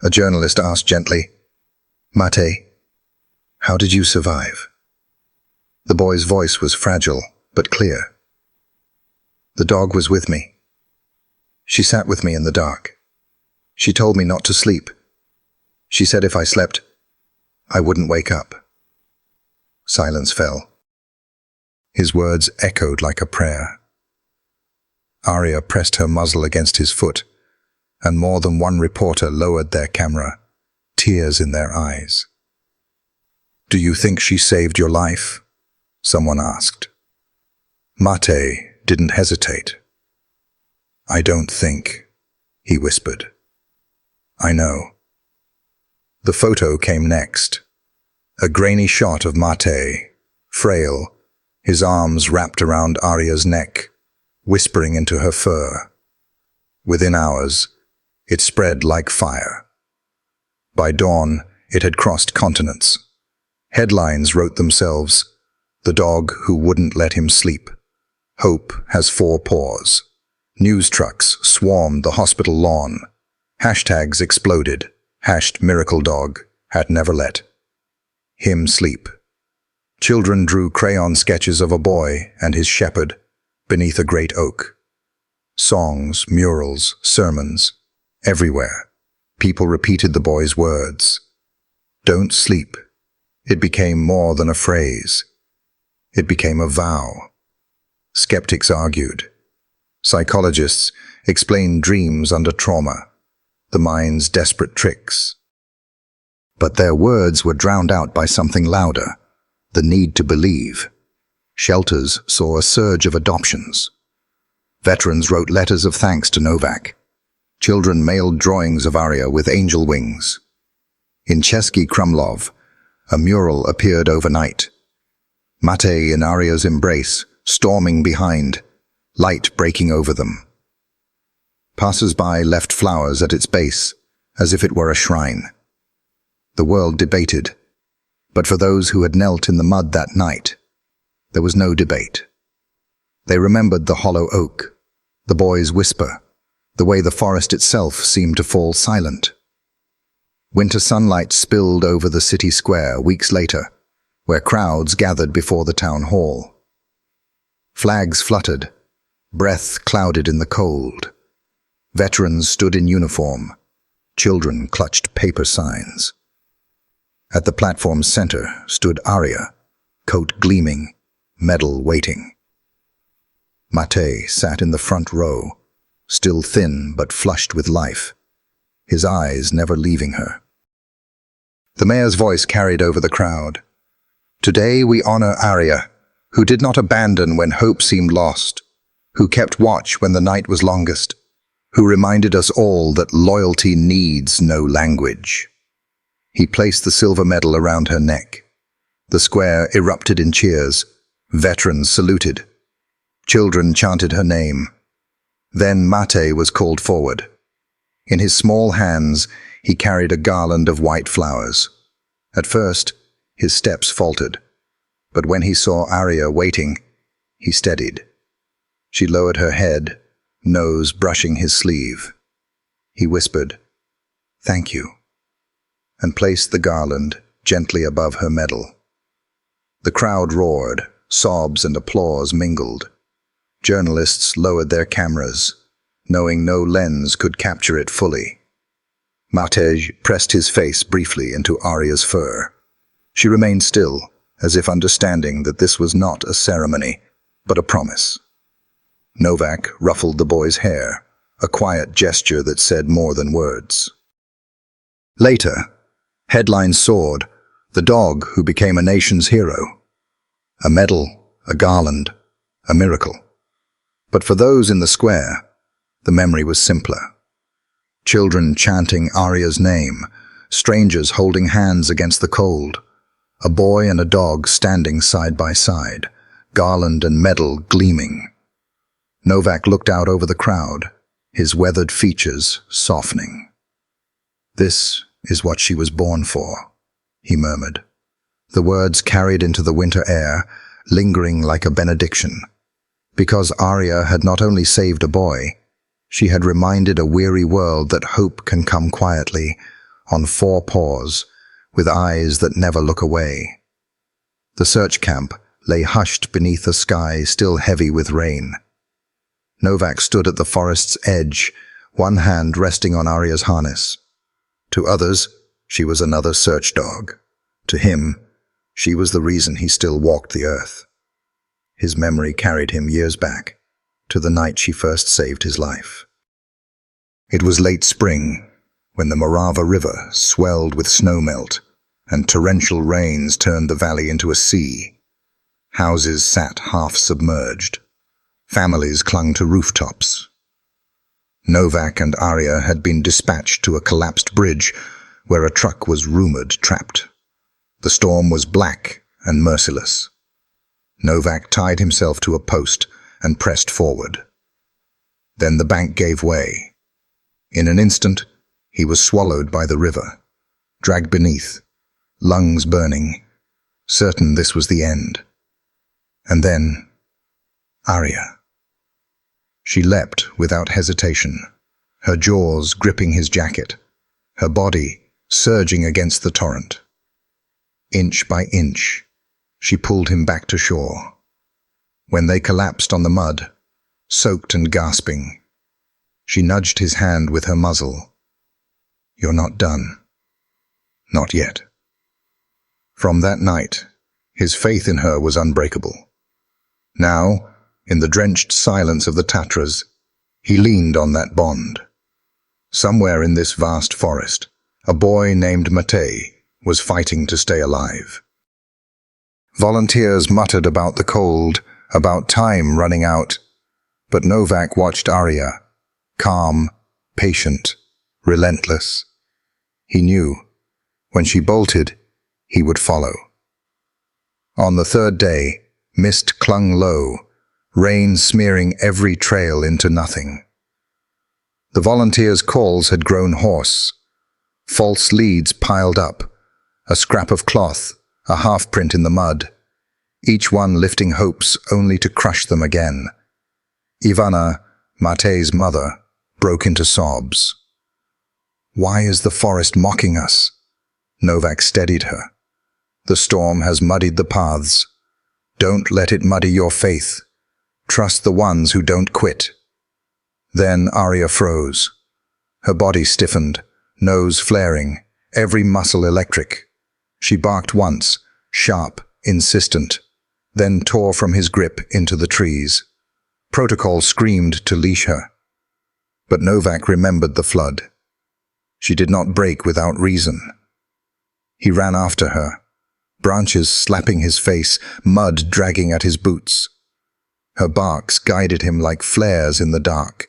A journalist asked gently, "Mate, how did you survive?" The boy's voice was fragile but clear. "The dog was with me. She sat with me in the dark. She told me not to sleep. She said if I slept, I wouldn't wake up." Silence fell. His words echoed like a prayer. Arya pressed her muzzle against his foot, and more than one reporter lowered their camera, tears in their eyes. "Do you think she saved your life?" someone asked. Mate didn't hesitate. "I don't think," he whispered. "I know." The photo came next. A grainy shot of Mate, frail, his arms wrapped around Arya's neck, whispering into her fur. Within hours, it spread like fire. By dawn, it had crossed continents. Headlines wrote themselves, "The dog who wouldn't let him sleep. Hope has 4 paws." News trucks swarmed the hospital lawn. Hashtags exploded. #MiracleDog had never let him sleep. Children drew crayon sketches of a boy and his shepherd beneath a great oak. Songs, murals, sermons, everywhere. People repeated the boy's words. "Don't sleep." It became more than a phrase. It became a vow. Skeptics argued. Psychologists explained dreams under trauma, the mind's desperate tricks. But their words were drowned out by something louder, the need to believe. Shelters saw a surge of adoptions. Veterans wrote letters of thanks to Novak. Children mailed drawings of Arya with angel wings. In Chesky Krumlov, a mural appeared overnight. Matej in Arya's embrace, storming behind, light breaking over them. Passers-by left flowers at its base, as if it were a shrine. The world debated, but for those who had knelt in the mud that night, there was no debate. They remembered the hollow oak, the boy's whisper, the way the forest itself seemed to fall silent. Winter sunlight spilled over the city square weeks later, where crowds gathered before the town hall. Flags fluttered, breath clouded in the cold. Veterans stood in uniform. Children clutched paper signs. At the platform's center stood Arya, coat gleaming, medal waiting. Matej sat in the front row, still thin but flushed with life, his eyes never leaving her. The mayor's voice carried over the crowd. Today we honor Arya, who did not abandon when hope seemed lost, who kept watch when the night was longest, who reminded us all that loyalty needs no language. He placed the silver medal around her neck. The square erupted in cheers. Veterans saluted. Children chanted her name. Then Matej was called forward. In his small hands, he carried a garland of white flowers. At first, his steps faltered, but when he saw Arya waiting, he steadied. She lowered her head, nose brushing his sleeve. He whispered, "Thank you," and placed the garland gently above her medal. The crowd roared, sobs and applause mingled. Journalists lowered their cameras, knowing no lens could capture it fully. Matej pressed his face briefly into Arya's fur. She remained still, as if understanding that this was not a ceremony, but a promise. Novak ruffled the boy's hair, a quiet gesture that said more than words. Later, headlines soared, the dog who became a nation's hero. A medal, a garland, a miracle. But for those in the square, the memory was simpler. Children chanting Arya's name, strangers holding hands against the cold, a boy and a dog standing side by side, garland and medal gleaming. Novak looked out over the crowd, his weathered features softening. "This is what she was born for," he murmured. The words carried into the winter air, lingering like a benediction. Because Arya had not only saved a boy, she had reminded a weary world that hope can come quietly, on four paws, with eyes that never look away. The search camp lay hushed beneath a sky still heavy with rain. Novak stood at the forest's edge, one hand resting on Arya's harness. To others, she was another search dog. To him, she was the reason he still walked the earth. His memory carried him years back, to the night she first saved his life. It was late spring, when the Morava River swelled with snowmelt, and torrential rains turned the valley into a sea. Houses sat half submerged. Families clung to rooftops. Novak and Arya had been dispatched to a collapsed bridge where a truck was rumored trapped. The storm was black and merciless. Novak tied himself to a post and pressed forward. Then the bank gave way. In an instant, he was swallowed by the river, dragged beneath, lungs burning, certain this was the end. And then, Arya. She leapt without hesitation, her jaws gripping his jacket, her body surging against the torrent. Inch by inch, she pulled him back to shore. When they collapsed on the mud, soaked and gasping, she nudged his hand with her muzzle. "You're not done. Not yet." From that night, his faith in her was unbreakable. Now, in the drenched silence of the Tatras, he leaned on that bond. Somewhere in this vast forest, a boy named Matej was fighting to stay alive. Volunteers muttered about the cold, about time running out, but Novak watched Arya, calm, patient, relentless. He knew, when she bolted, he would follow. On the third day, mist clung low, rain smearing every trail into nothing. The volunteers' calls had grown hoarse. False leads piled up, a scrap of cloth, a half-print in the mud, each one lifting hopes only to crush them again. Ivana, Matej's mother, broke into sobs. "Why is the forest mocking us?" Novak steadied her. "The storm has muddied the paths. Don't let it muddy your faith. Trust the ones who don't quit." Then Arya froze. Her body stiffened, nose flaring, every muscle electric. She barked once, sharp, insistent, then tore from his grip into the trees. Protocol screamed to leash her. But Novak remembered the flood. She did not break without reason. He ran after her, branches slapping his face, mud dragging at his boots. Her barks guided him like flares in the dark.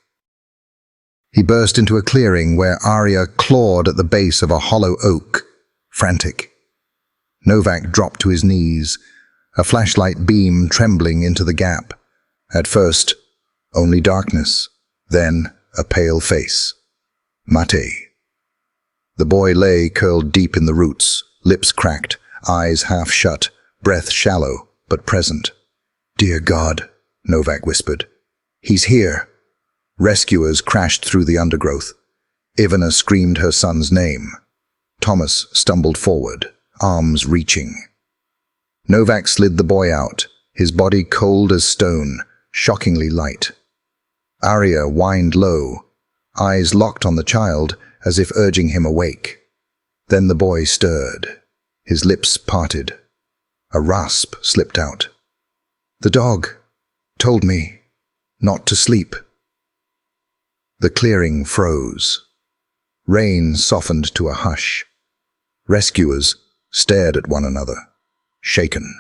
He burst into a clearing where Arya clawed at the base of a hollow oak, frantic. Novak dropped to his knees, a flashlight beam trembling into the gap. At first, only darkness, then a pale face. Matej. The boy lay curled deep in the roots, lips cracked, eyes half shut, breath shallow but present. "Dear God," Novak whispered. "He's here." Rescuers crashed through the undergrowth. Ivana screamed her son's name. Thomas stumbled forward, arms reaching. Novak slid the boy out, his body cold as stone, shockingly light. Arya whined low, eyes locked on the child as if urging him awake. Then the boy stirred, his lips parted. A rasp slipped out. "The dog told me not to sleep." The clearing froze. Rain softened to a hush. Rescuers stared at one another, shaken.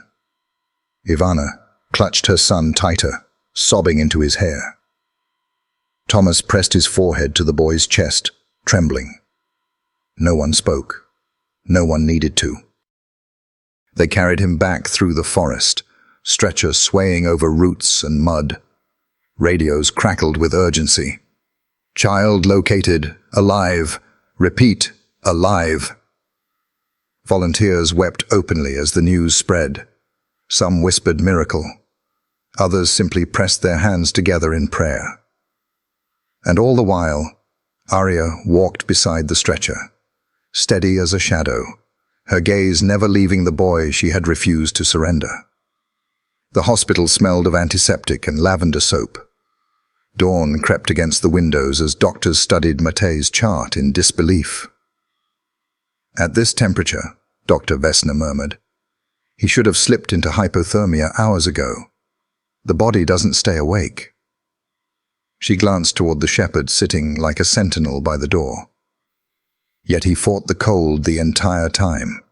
Ivana clutched her son tighter, sobbing into his hair. Thomas pressed his forehead to the boy's chest, trembling. No one spoke. No one needed to. They carried him back through the forest, stretcher swaying over roots and mud. Radios crackled with urgency. "Child located, alive. Repeat, alive." Volunteers wept openly as the news spread. Some whispered miracle. Others simply pressed their hands together in prayer. And all the while, Arya walked beside the stretcher, steady as a shadow, her gaze never leaving the boy she had refused to surrender. The hospital smelled of antiseptic and lavender soap. Dawn crept against the windows as doctors studied Matej's chart in disbelief. "At this temperature," Dr. Vesna murmured, "he should have slipped into hypothermia hours ago. The body doesn't stay awake." She glanced toward the shepherd sitting like a sentinel by the door. Yet he fought the cold the entire time.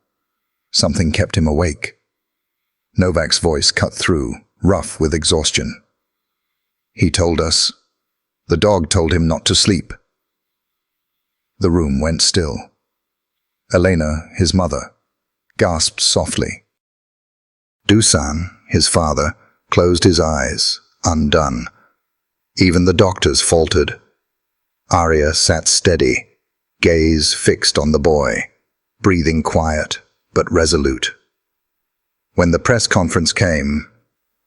Something kept him awake. Novak's voice cut through, rough with exhaustion. "He told us. The dog told him not to sleep." The room went still. Elena, his mother, gasped softly. Dusan, his father, closed his eyes, undone. Even the doctors faltered. Arya sat steady, gaze fixed on the boy, breathing quiet but resolute. When the press conference came,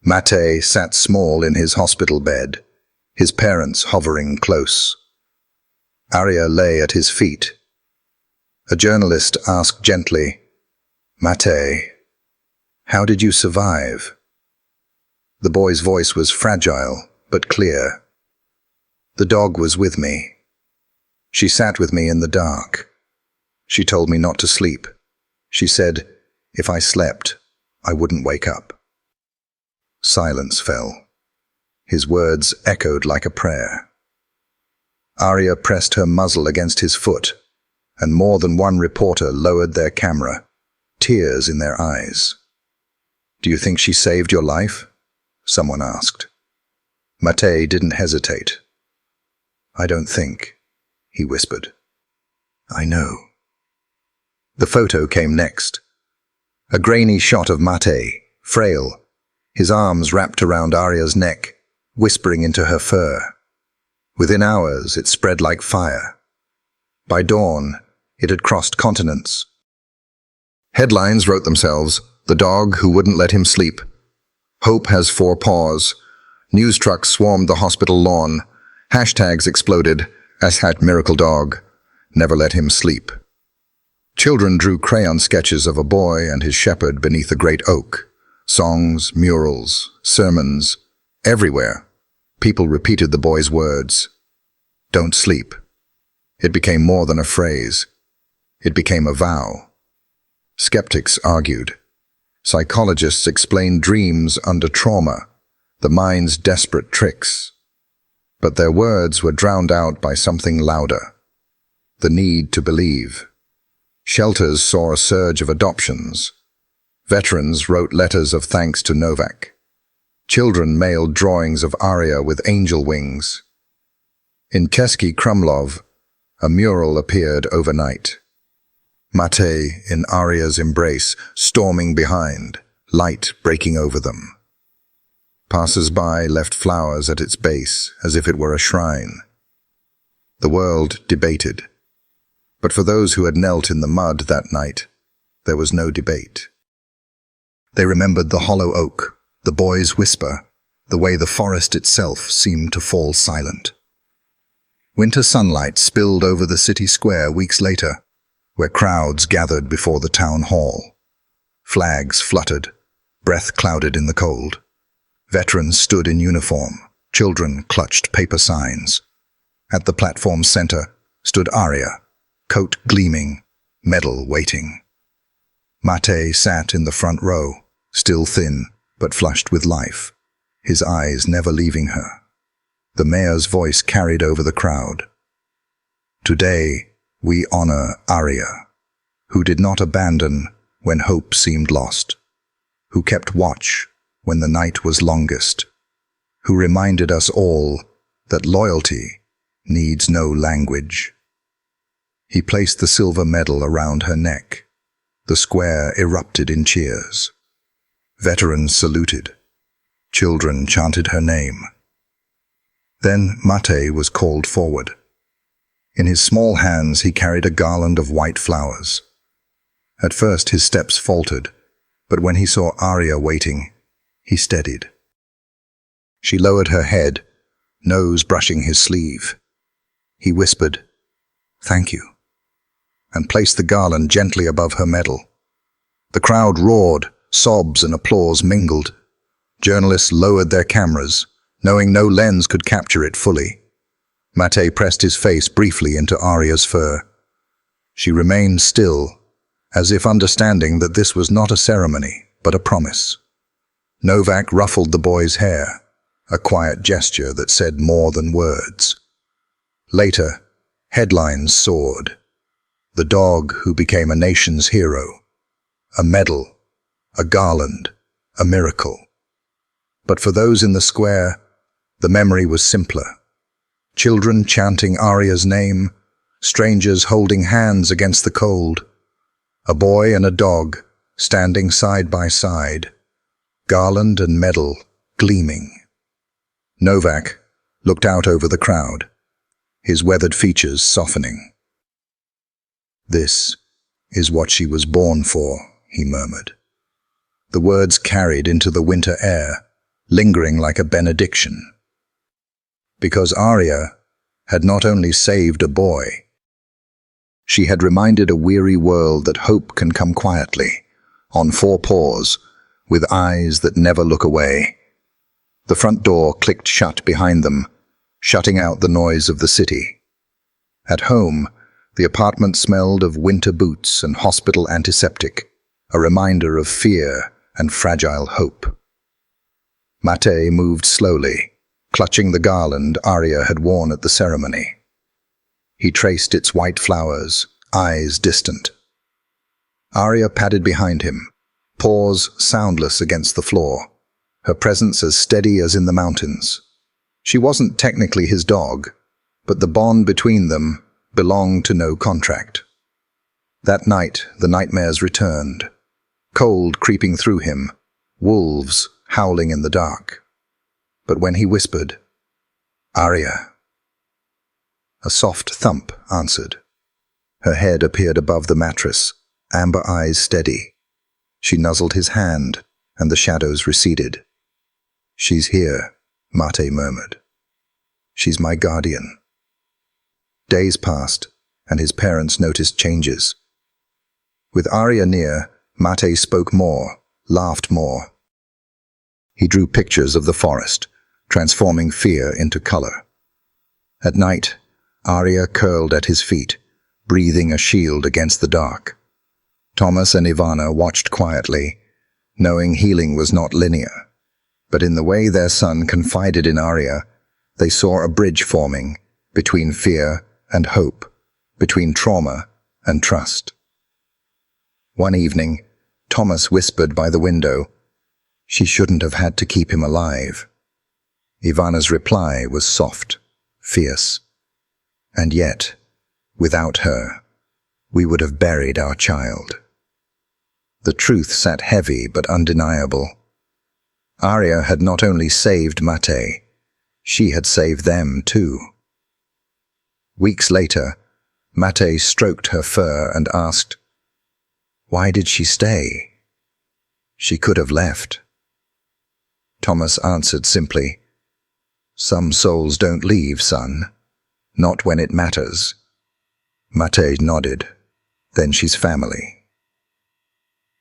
Matej sat small in his hospital bed, his parents hovering close. Arya lay at his feet. A journalist asked gently, "Matej, how did you survive?" The boy's voice was fragile but clear. "The dog was with me. She sat with me in the dark. She told me not to sleep. She said, if I slept, I wouldn't wake up." Silence fell. His words echoed like a prayer. Arya pressed her muzzle against his foot, and more than one reporter lowered their camera, tears in their eyes. "Do you think she saved your life?" someone asked. Matej didn't hesitate. "I don't think," he whispered. "I know." The photo came next. A grainy shot of Matej, frail, his arms wrapped around Arya's neck, whispering into her fur. Within hours, it spread like fire. By dawn, it had crossed continents. Headlines wrote themselves, "The dog who wouldn't let him sleep." "Hope has 4 paws." News trucks swarmed the hospital lawn. Hashtags exploded, #miracle dog. Never let him sleep. Children drew crayon sketches of a boy and his shepherd beneath a great oak. Songs, murals, sermons, everywhere. People repeated the boy's words. "Don't sleep." It became more than a phrase. It became a vow. Skeptics argued. Psychologists explained dreams under trauma, the mind's desperate tricks. But their words were drowned out by something louder. The need to believe. Shelters saw a surge of adoptions. Veterans wrote letters of thanks to Novak. Children mailed drawings of Arya with angel wings. In Český Krumlov, a mural appeared overnight. Matej in Arya's embrace, storming behind, light breaking over them. Passers-by left flowers at its base, as if it were a shrine. The world debated. But for those who had knelt in the mud that night, there was no debate. They remembered the hollow oak, the boy's whisper, the way the forest itself seemed to fall silent. Winter sunlight spilled over the city square weeks later, where crowds gathered before the town hall. Flags fluttered, breath clouded in the cold. Veterans stood in uniform, children clutched paper signs. At the platform center stood Arya, coat gleaming, medal waiting. Matej sat in the front row, still thin, but flushed with life, his eyes never leaving her. The mayor's voice carried over the crowd. "Today, we honor Arya, who did not abandon when hope seemed lost, who kept watch when the night was longest, who reminded us all that loyalty needs no language." He placed the silver medal around her neck. The square erupted in cheers. Veterans saluted. Children chanted her name. Then Matej was called forward. In his small hands he carried a garland of white flowers. At first his steps faltered, but when he saw Arya waiting, he steadied. She lowered her head, nose brushing his sleeve. He whispered, "Thank you," and placed the garland gently above her medal. The crowd roared, sobs and applause mingled. Journalists lowered their cameras, knowing no lens could capture it fully. Matej pressed his face briefly into Arya's fur. She remained still, as if understanding that this was not a ceremony, but a promise. Novak ruffled the boy's hair, a quiet gesture that said more than words. Later, headlines soared. The dog who became a nation's hero. A medal, a garland, a miracle. But for those in the square, the memory was simpler. Children chanting Arya's name, strangers holding hands against the cold, a boy and a dog standing side by side, garland and medal gleaming. Novak looked out over the crowd, his weathered features softening. "This is what she was born for," he murmured. The words carried into the winter air, lingering like a benediction. Because Arya had not only saved a boy, she had reminded a weary world that hope can come quietly, on 4 paws, with eyes that never look away. The front door clicked shut behind them, shutting out the noise of the city. At home, the apartment smelled of winter boots and hospital antiseptic, a reminder of fear and fragile hope. Matej moved slowly, clutching the garland Arya had worn at the ceremony. He traced its white flowers, eyes distant. Arya padded behind him, paws soundless against the floor, her presence as steady as in the mountains. She wasn't technically his dog, but the bond between them belonged to no contract. That night, the nightmares returned, cold creeping through him, wolves howling in the dark. But when he whispered, "Arya," a soft thump answered. Her head appeared above the mattress, amber eyes steady. She nuzzled his hand, and the shadows receded. "She's here," Mate murmured. "She's my guardian." Days passed, and his parents noticed changes. With Arya near, Mate spoke more, laughed more. He drew pictures of the forest, transforming fear into color. At night, Arya curled at his feet, breathing a shield against the dark. Thomas and Ivana watched quietly, knowing healing was not linear. But in the way their son confided in Arya, they saw a bridge forming between fear and hope, between trauma and trust. One evening, Thomas whispered by the window, "She shouldn't have had to keep him alive." Ivana's reply was soft, fierce. "And yet, without her, we would have buried our child." The truth sat heavy but undeniable. Arya had not only saved Mate, she had saved them too. Weeks later, Mate stroked her fur and asked, "Why did she stay? She could have left." Thomas answered simply, "Some souls don't leave, son. Not when it matters." Mate nodded. "Then she's family."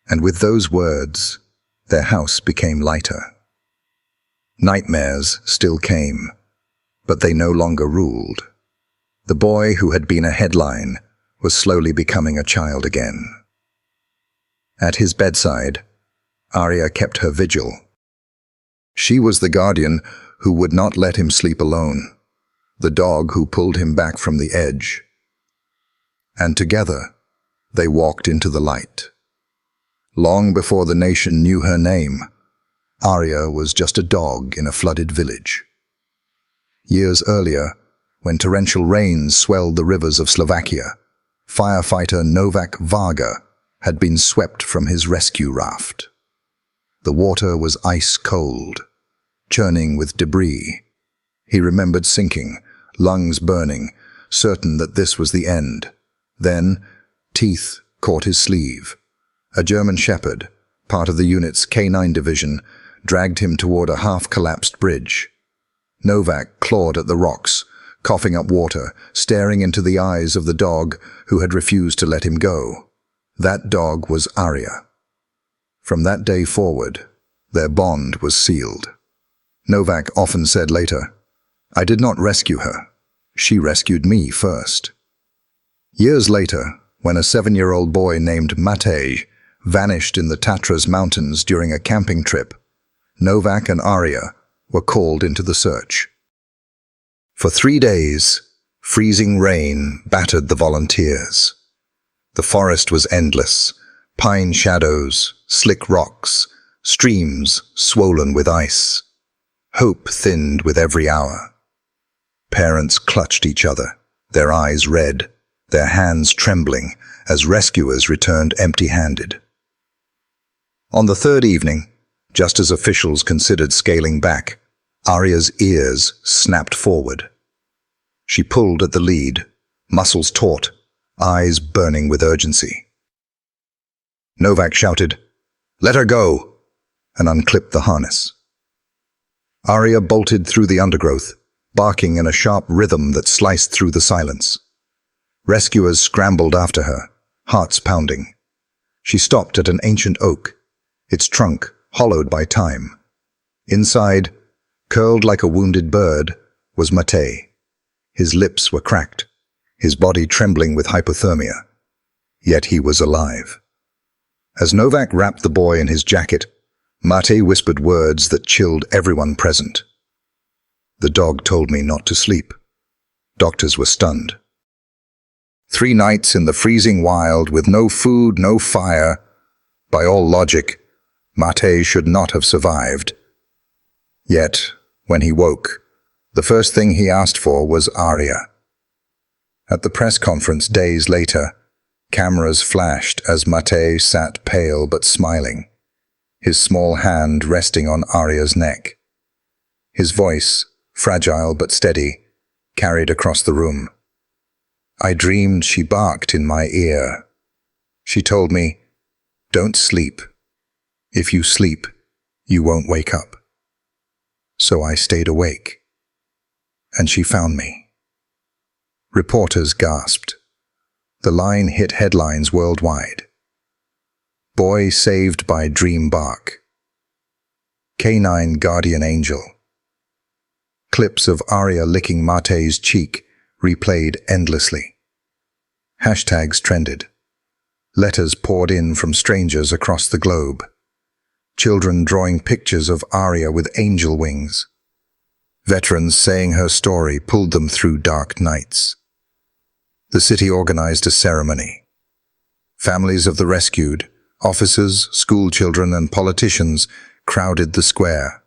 And with those words, their house became lighter. Nightmares still came, but they no longer ruled. The boy who had been a headline was slowly becoming a child again. At his bedside, Arya kept her vigil. She was the guardian who would not let him sleep alone, the dog who pulled him back from the edge. And together, they walked into the light. Long before the nation knew her name, Arya was just a dog in a flooded village. Years earlier, when torrential rains swelled the rivers of Slovakia, firefighter Novak Varga had been swept from his rescue raft. The water was ice cold, churning with debris. He remembered sinking, lungs burning, certain that this was the end. Then, teeth caught his sleeve. A German shepherd, part of the unit's K9 division, dragged him toward a half-collapsed bridge. Novak clawed at the rocks, coughing up water, staring into the eyes of the dog who had refused to let him go. That dog was Arya. From that day forward, their bond was sealed. Novak often said later, "I did not rescue her. She rescued me first." Years later, when a 7-year-old boy named Matej vanished in the Tatras Mountains during a camping trip, Novak and Arya were called into the search. For 3 days, freezing rain battered the volunteers. The forest was endless, pine shadows, slick rocks, streams swollen with ice. Hope thinned with every hour. Parents clutched each other, their eyes red, their hands trembling as rescuers returned empty-handed. On the third evening, just as officials considered scaling back, Arya's ears snapped forward. She pulled at the lead, muscles taut, eyes burning with urgency. Novak shouted, "Let her go!" and unclipped the harness. Arya bolted through the undergrowth, barking in a sharp rhythm that sliced through the silence. Rescuers scrambled after her, hearts pounding. She stopped at an ancient oak, its trunk hollowed by time. Inside, curled like a wounded bird, was Mate. His lips were cracked, his body trembling with hypothermia. Yet he was alive. As Novak wrapped the boy in his jacket, Mate whispered words that chilled everyone present. "The dog told me not to sleep." Doctors were stunned. 3 nights in the freezing wild with no food, no fire. By all logic, Mate should not have survived. Yet, when he woke, the first thing he asked for was Arya. At the press conference days later, cameras flashed as Mate sat pale but smiling, his small hand resting on Arya's neck. His voice, fragile but steady, carried across the room. I dreamed she barked in my ear. She told me, "Don't sleep. If you sleep, you won't wake up." So I stayed awake. And she found me. Reporters gasped. The line hit headlines worldwide. Boy saved by dream bark. Canine guardian angel. Clips of Arya licking Mate's cheek replayed endlessly. Hashtags trended. Letters poured in from strangers across the globe. Children drawing pictures of Arya with angel wings. Veterans saying her story pulled them through dark nights. The city organized a ceremony. Families of the rescued, officers, school children, and politicians crowded the square.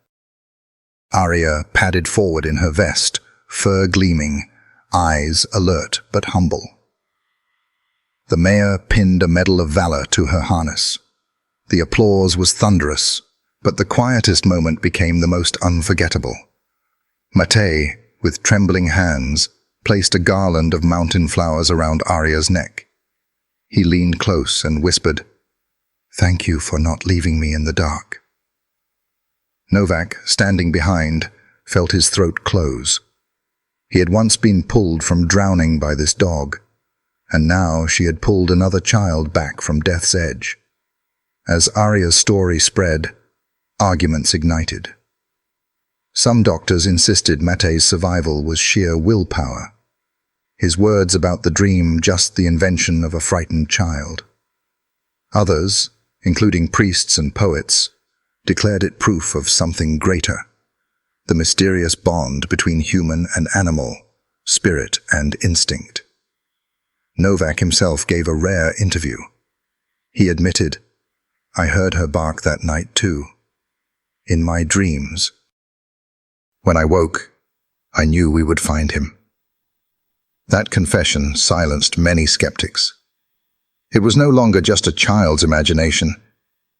Arya padded forward in her vest, fur gleaming, eyes alert but humble. The mayor pinned a Medal of Valor to her harness. The applause was thunderous, but the quietest moment became the most unforgettable. Mate, with trembling hands, placed a garland of mountain flowers around Arya's neck. He leaned close and whispered, "Thank you for not leaving me in the dark." Novak, standing behind, felt his throat close. He had once been pulled from drowning by this dog, and now she had pulled another child back from death's edge. As Arya's story spread, arguments ignited. Some doctors insisted Mate's survival was sheer willpower. His words about the dream just the invention of a frightened child. Others, including priests and poets, declared it proof of something greater, the mysterious bond between human and animal, spirit and instinct. Novak himself gave a rare interview. He admitted, "I heard her bark that night too, in my dreams. When I woke, I knew we would find him." That confession silenced many skeptics. It was no longer just a child's imagination.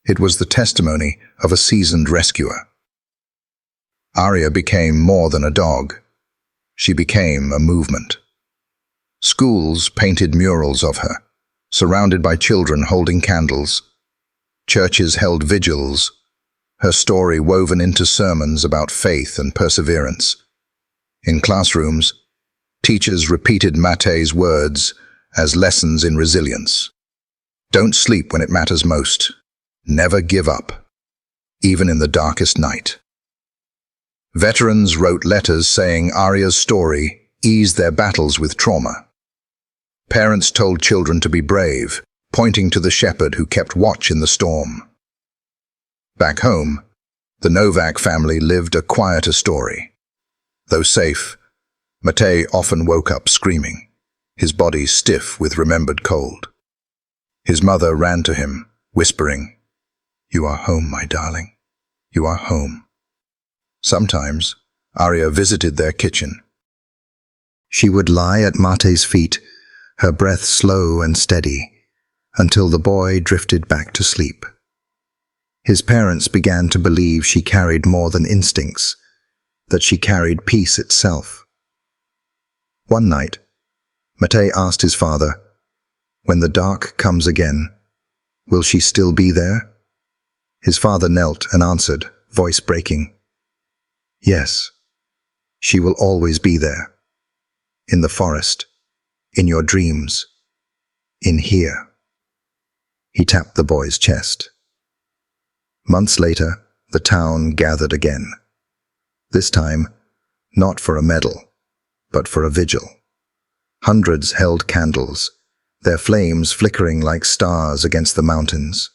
It was the testimony of a seasoned rescuer. Arya became more than a dog. She became a movement. Schools painted murals of her, surrounded by children holding candles. Churches held vigils, her story woven into sermons about faith and perseverance. In classrooms, teachers repeated Mate's words as lessons in resilience. Don't sleep when it matters most. Never give up, even in the darkest night. Veterans wrote letters saying Arya's story eased their battles with trauma. Parents told children to be brave, pointing to the shepherd who kept watch in the storm. Back home, the Novak family lived a quieter story. Though safe, Mate often woke up screaming, his body stiff with remembered cold. His mother ran to him, whispering, "You are home, my darling. You are home." Sometimes, Arya visited their kitchen. She would lie at Mate's feet, her breath slow and steady, until the boy drifted back to sleep. His parents began to believe she carried more than instincts, that she carried peace itself. One night, Mate asked his father, "When the dark comes again, will she still be there?" His father knelt and answered, voice breaking, "Yes, she will always be there. In the forest, in your dreams, in here." He tapped the boy's chest. Months later, the town gathered again. This time, not for a medal, but for a vigil. Hundreds held candles, their flames flickering like stars against the mountains.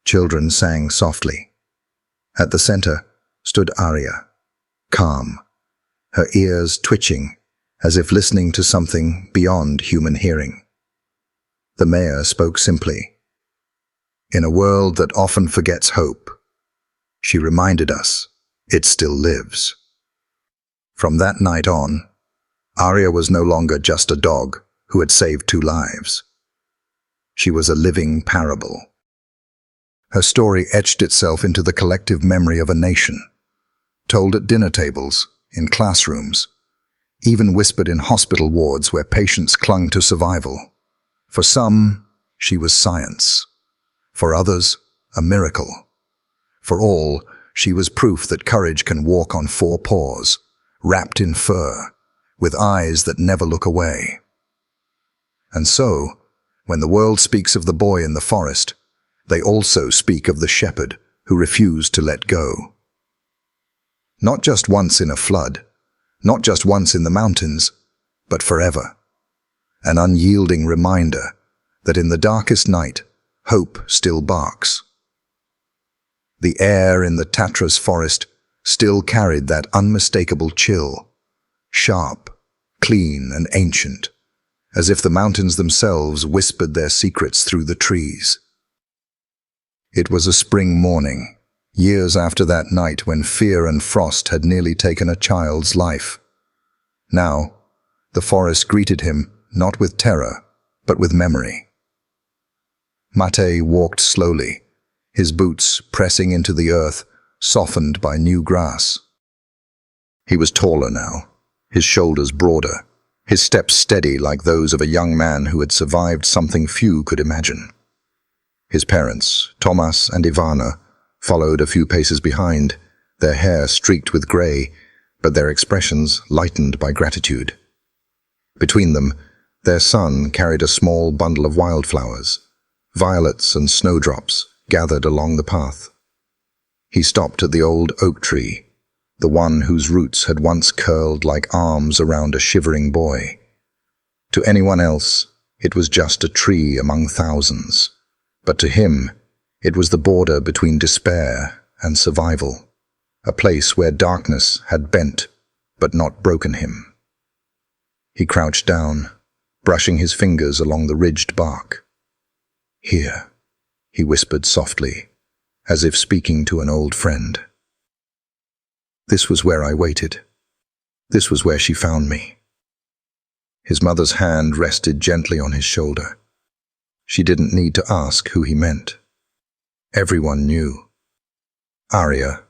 Children sang softly. At the center stood Arya, calm, her ears twitching as if listening to something beyond human hearing. The mayor spoke simply. In a world that often forgets hope, she reminded us it still lives. From that night on, Arya was no longer just a dog who had saved 2 lives. She was a living parable. Her story etched itself into the collective memory of a nation, told at dinner tables, in classrooms, even whispered in hospital wards where patients clung to survival. For some, she was science. For others, a miracle. For all, she was proof that courage can walk on 4 paws, wrapped in fur, with eyes that never look away. And so, when the world speaks of the boy in the forest, they also speak of the shepherd who refused to let go. Not just once in a flood, not just once in the mountains, but forever. An unyielding reminder that in the darkest night, hope still barks. The air in the Tatras forest still carried that unmistakable chill, sharp, clean, and ancient, as if the mountains themselves whispered their secrets through the trees. It was a spring morning, years after that night when fear and frost had nearly taken a child's life. Now, the forest greeted him not with terror, but with memory. Mate walked slowly, his boots pressing into the earth, softened by new grass. He was taller now, his shoulders broader, his steps steady like those of a young man who had survived something few could imagine. His parents, Tomas and Ivana, followed a few paces behind, their hair streaked with grey, but their expressions lightened by gratitude. Between them, their son carried a small bundle of wildflowers, violets and snowdrops gathered along the path. He stopped at the old oak tree, the one whose roots had once curled like arms around a shivering boy. To anyone else, it was just a tree among thousands, but to him, it was the border between despair and survival, a place where darkness had bent but not broken him. He crouched down, brushing his fingers along the ridged bark. "Here," he whispered softly, as if speaking to an old friend. "This was where I waited. This was where she found me." His mother's hand rested gently on his shoulder. She didn't need to ask who he meant. Everyone knew. Arya,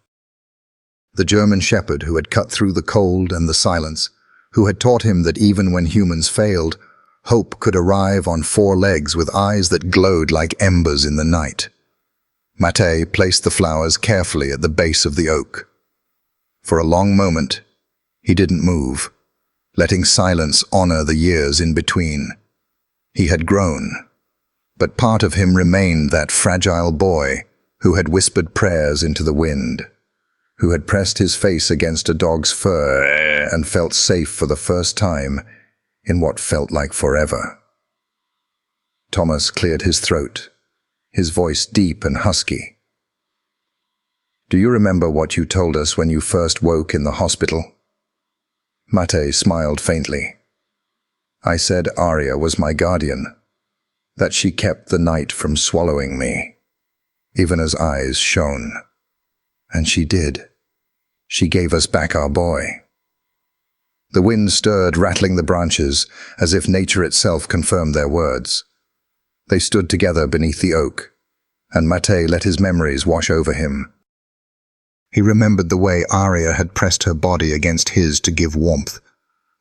the German shepherd who had cut through the cold and the silence, who had taught him that even when humans failed, hope could arrive on 4 legs with eyes that glowed like embers in the night. Mate placed the flowers carefully at the base of the oak. For a long moment, he didn't move, letting silence honor the years in between. He had grown, but part of him remained that fragile boy who had whispered prayers into the wind, who had pressed his face against a dog's fur and felt safe for the first time in what felt like forever. Thomas cleared his throat, his voice deep and husky. "Do you remember what you told us when you first woke in the hospital?" Mate smiled faintly. "I said Arya was my guardian, that she kept the night from swallowing me." Ivana's eyes shone. "And she did. She gave us back our boy." The wind stirred, rattling the branches, as if nature itself confirmed their words. They stood together beneath the oak, and Mate let his memories wash over him. He remembered the way Arya had pressed her body against his to give warmth,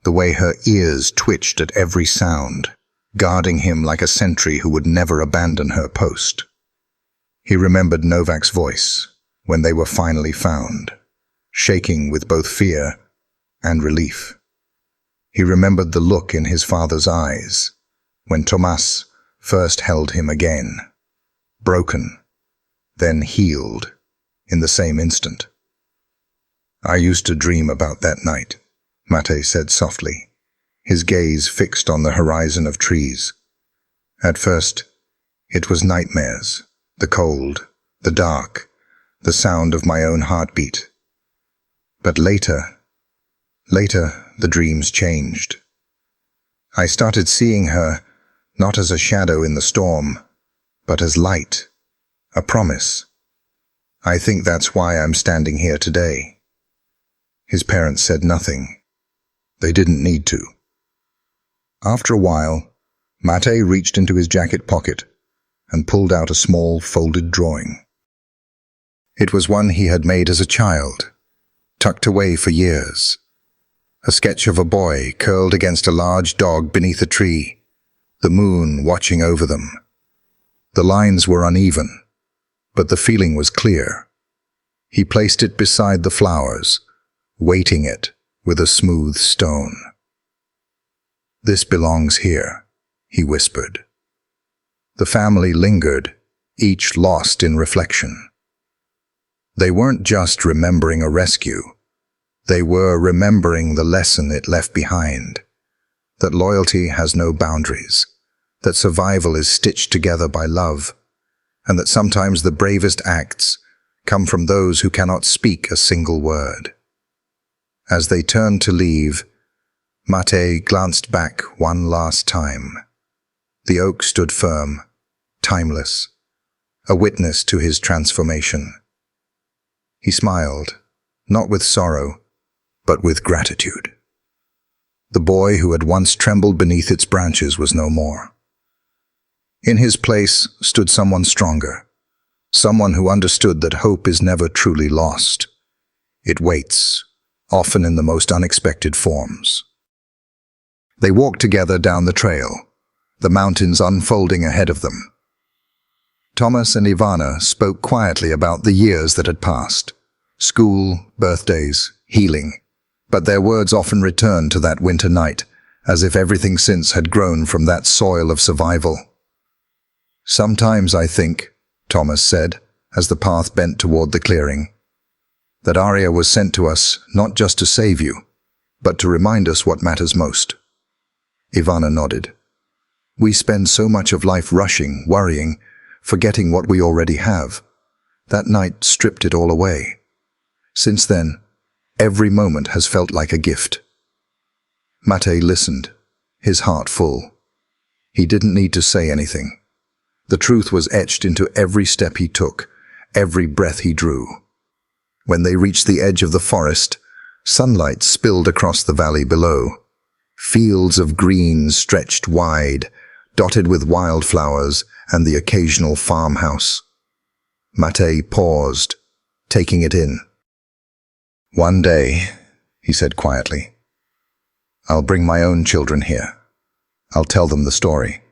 the way her ears twitched at every sound, guarding him like a sentry who would never abandon her post. He remembered Novak's voice when they were finally found, shaking with both fear and relief. He remembered the look in his father's eyes when Tomas first held him again, broken, then healed in the same instant. "I used to dream about that night," Mate said softly, his gaze fixed on the horizon of trees. "At first, it was nightmares, the cold, the dark, the sound of my own heartbeat. But later, the dreams changed. I started seeing her not as a shadow in the storm, but as light, a promise. I think that's why I'm standing here today." His parents said nothing. They didn't need to. After a while, Mate reached into his jacket pocket and pulled out a small folded drawing. It was one he had made as a child, tucked away for years. A sketch of a boy curled against a large dog beneath a tree, the moon watching over them. The lines were uneven, but the feeling was clear. He placed it beside the flowers, weighting it with a smooth stone. "This belongs here," he whispered. The family lingered, each lost in reflection. They weren't just remembering a rescue. They were remembering the lesson it left behind, that loyalty has no boundaries, that survival is stitched together by love, and that sometimes the bravest acts come from those who cannot speak a single word. As they turned to leave, Mate glanced back one last time. The oak stood firm, timeless, a witness to his transformation. He smiled, not with sorrow, but with gratitude. The boy who had once trembled beneath its branches was no more. In his place stood someone stronger, someone who understood that hope is never truly lost. It waits, often in the most unexpected forms. They walked together down the trail, the mountains unfolding ahead of them. Thomas and Ivana spoke quietly about the years that had passed, school, birthdays, healing, but their words often returned to that winter night, as if everything since had grown from that soil of survival. "Sometimes I think," Thomas said, as the path bent toward the clearing, "that Arya was sent to us not just to save you, but to remind us what matters most." Ivana nodded. "We spend so much of life rushing, worrying, forgetting what we already have. That night stripped it all away. Since then, every moment has felt like a gift." Mate listened, his heart full. He didn't need to say anything. The truth was etched into every step he took, every breath he drew. When they reached the edge of the forest, sunlight spilled across the valley below. Fields of green stretched wide, dotted with wildflowers and the occasional farmhouse. Mate paused, taking it in. "One day," he said quietly, "I'll bring my own children here. I'll tell them the story.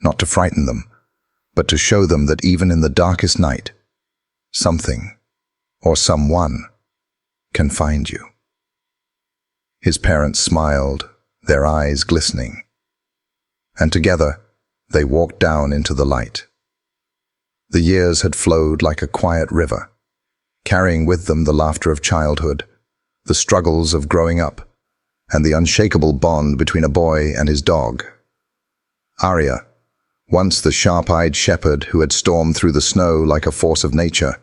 Not to frighten them, but to show them that even in the darkest night, something, or someone, can find you." His parents smiled, their eyes glistening. And together, they walked down into the light. The years had flowed like a quiet river, carrying with them the laughter of childhood, the struggles of growing up, and the unshakable bond between a boy and his dog. Arya, once the sharp-eyed shepherd who had stormed through the snow like a force of nature,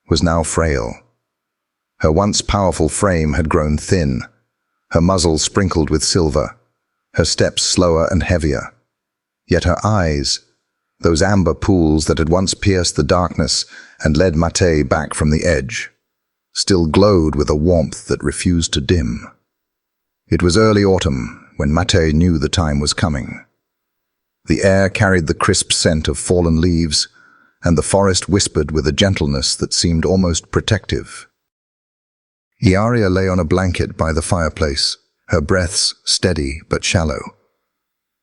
was now frail. Her once powerful frame had grown thin, her muzzle sprinkled with silver, her steps slower and heavier. Yet her eyes, those amber pools that had once pierced the darkness and led Mate back from the edge, still glowed with a warmth that refused to dim. It was early autumn when Mate knew the time was coming. The air carried the crisp scent of fallen leaves, and the forest whispered with a gentleness that seemed almost protective. Arya lay on a blanket by the fireplace, her breaths steady but shallow.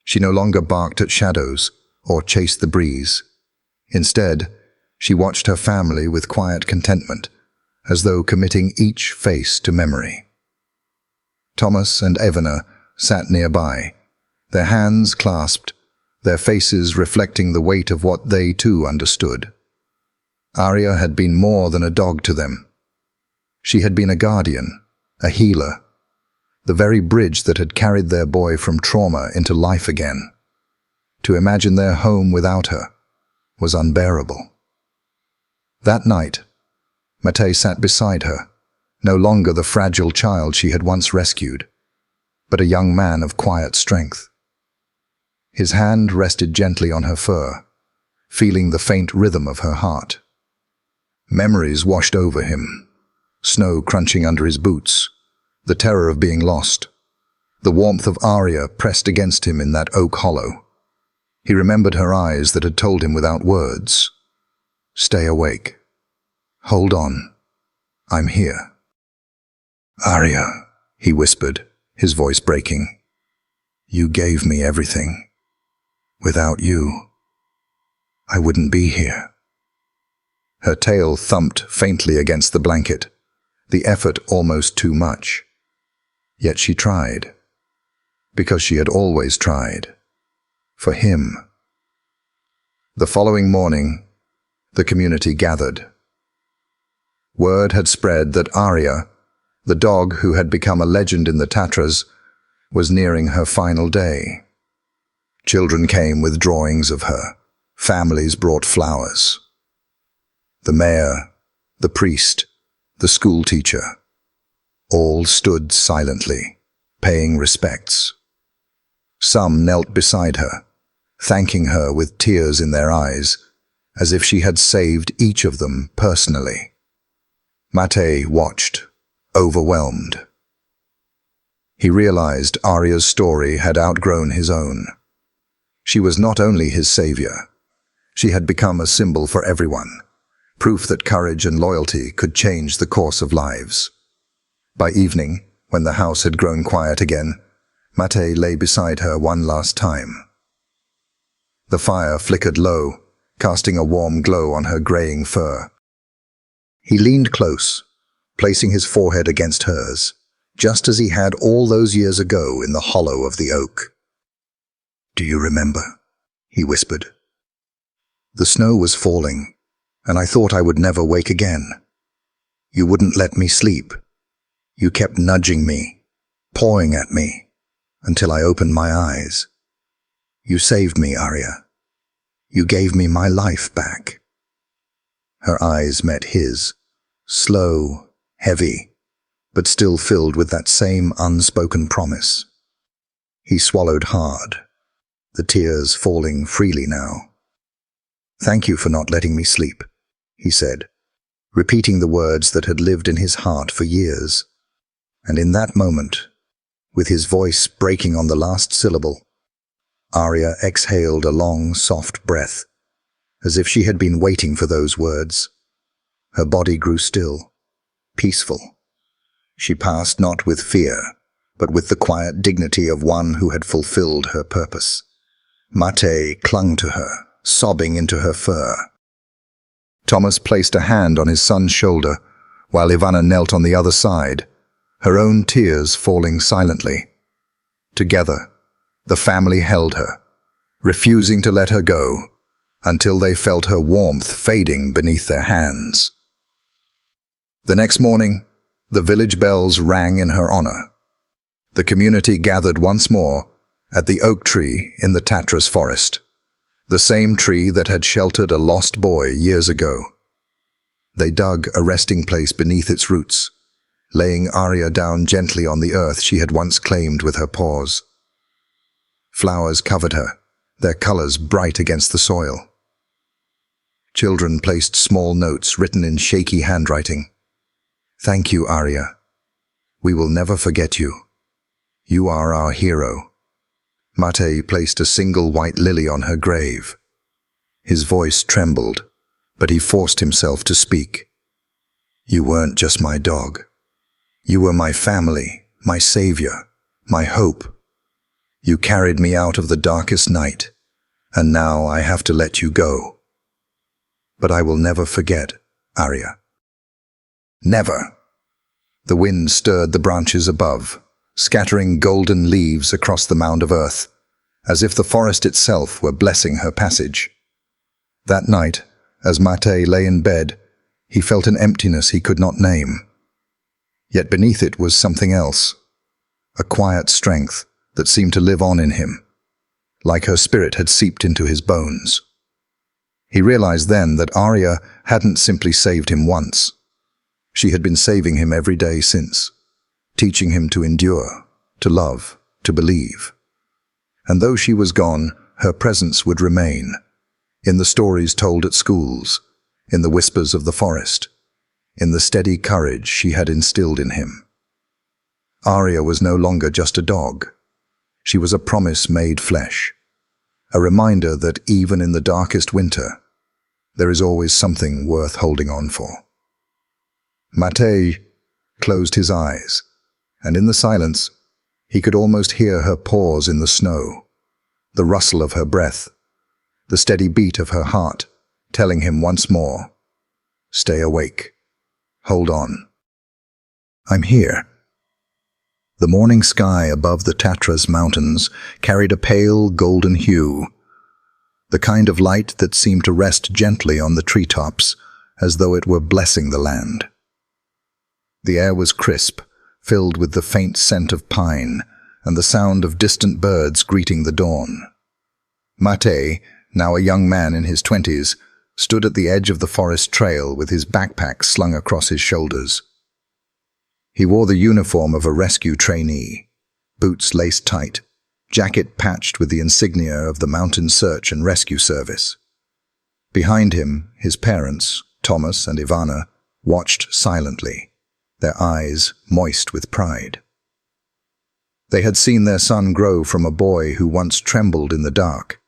She no longer barked at shadows or chased the breeze. Instead, she watched her family with quiet contentment, as though committing each face to memory. Thomas and Ivana sat nearby, their hands clasped, their faces reflecting the weight of what they too understood. Arya had been more than a dog to them. She had been a guardian, a healer, the very bridge that had carried their boy from trauma into life again. To imagine their home without her was unbearable. That night, Mate sat beside her, no longer the fragile child she had once rescued, but a young man of quiet strength. His hand rested gently on her fur, feeling the faint rhythm of her heart. Memories washed over him, snow crunching under his boots, the terror of being lost, the warmth of Arya pressed against him in that oak hollow. He remembered her eyes that had told him without words, "Stay awake. Hold on. I'm here." "Arya," he whispered, his voice breaking. "You gave me everything. Without you, I wouldn't be here." Her tail thumped faintly against the blanket, the effort almost too much. Yet she tried, because she had always tried. For him. The following morning, the community gathered. Word had spread that Arya, the dog who had become a legend in the Tatras, was nearing her final day. Children came with drawings of her. Families brought flowers. The mayor, the priest, the school teacher, all stood silently, paying respects. Some knelt beside her, thanking her with tears in their eyes, as if she had saved each of them personally. Mate watched, overwhelmed. He realized Arya's story had outgrown his own. She was not only his savior, she had become a symbol for everyone, proof that courage and loyalty could change the course of lives. By evening, when the house had grown quiet again, Mate lay beside her one last time. The fire flickered low, casting a warm glow on her graying fur. He leaned close, placing his forehead against hers, just as he had all those years ago in the hollow of the oak. "Do you remember?" he whispered. "The snow was falling, and I thought I would never wake again. You wouldn't let me sleep. You kept nudging me, pawing at me, until I opened my eyes. You saved me, Arya. You gave me my life back." Her eyes met his, slow, heavy, but still filled with that same unspoken promise. He swallowed hard, the tears falling freely now. "Thank you for not letting me sleep," he said, repeating the words that had lived in his heart for years. And in that moment, with his voice breaking on the last syllable, Arya exhaled a long, soft breath, as if she had been waiting for those words. Her body grew still, peaceful. She passed not with fear, but with the quiet dignity of one who had fulfilled her purpose. Mate clung to her, sobbing into her fur. Thomas placed a hand on his son's shoulder, while Ivana knelt on the other side, her own tears falling silently. Together, the family held her, refusing to let her go, until they felt her warmth fading beneath their hands. The next morning, the village bells rang in her honor. The community gathered once more at the oak tree in the Tatras forest, the same tree that had sheltered a lost boy years ago. They dug a resting place beneath its roots, laying Arya down gently on the earth she had once claimed with her paws. Flowers covered her, their colors bright against the soil. Children placed small notes written in shaky handwriting. "Thank you, Arya. We will never forget you. You are our hero." Mate placed a single white lily on her grave. His voice trembled, but he forced himself to speak. "You weren't just my dog. You were my family, my savior, my hope. You carried me out of the darkest night, and now I have to let you go. But I will never forget, Arya. Never." The wind stirred the branches above, scattering golden leaves across the mound of earth, as if the forest itself were blessing her passage. That night, as Mate lay in bed, he felt an emptiness he could not name. Yet beneath it was something else, a quiet strength that seemed to live on in him, like her spirit had seeped into his bones. He realized then that Arya hadn't simply saved him once. She had been saving him every day since, teaching him to endure, to love, to believe. And though she was gone, her presence would remain, in the stories told at schools, in the whispers of the forest, in the steady courage she had instilled in him. Arya was no longer just a dog. She was a promise made flesh, a reminder that even in the darkest winter, there is always something worth holding on for. Matej closed his eyes, and in the silence, he could almost hear her pause in the snow, the rustle of her breath, the steady beat of her heart, telling him once more, "Stay awake. Hold on. I'm here." The morning sky above the Tatras mountains carried a pale golden hue, the kind of light that seemed to rest gently on the treetops as though it were blessing the land. The air was crisp, filled with the faint scent of pine and the sound of distant birds greeting the dawn. Matej, now a young man in his 20s, stood at the edge of the forest trail with his backpack slung across his shoulders. He wore the uniform of a rescue trainee, boots laced tight, jacket patched with the insignia of the Mountain Search and Rescue Service. Behind him, his parents, Thomas and Ivana, watched silently, their eyes moist with pride. They had seen their son grow from a boy who once trembled in the dark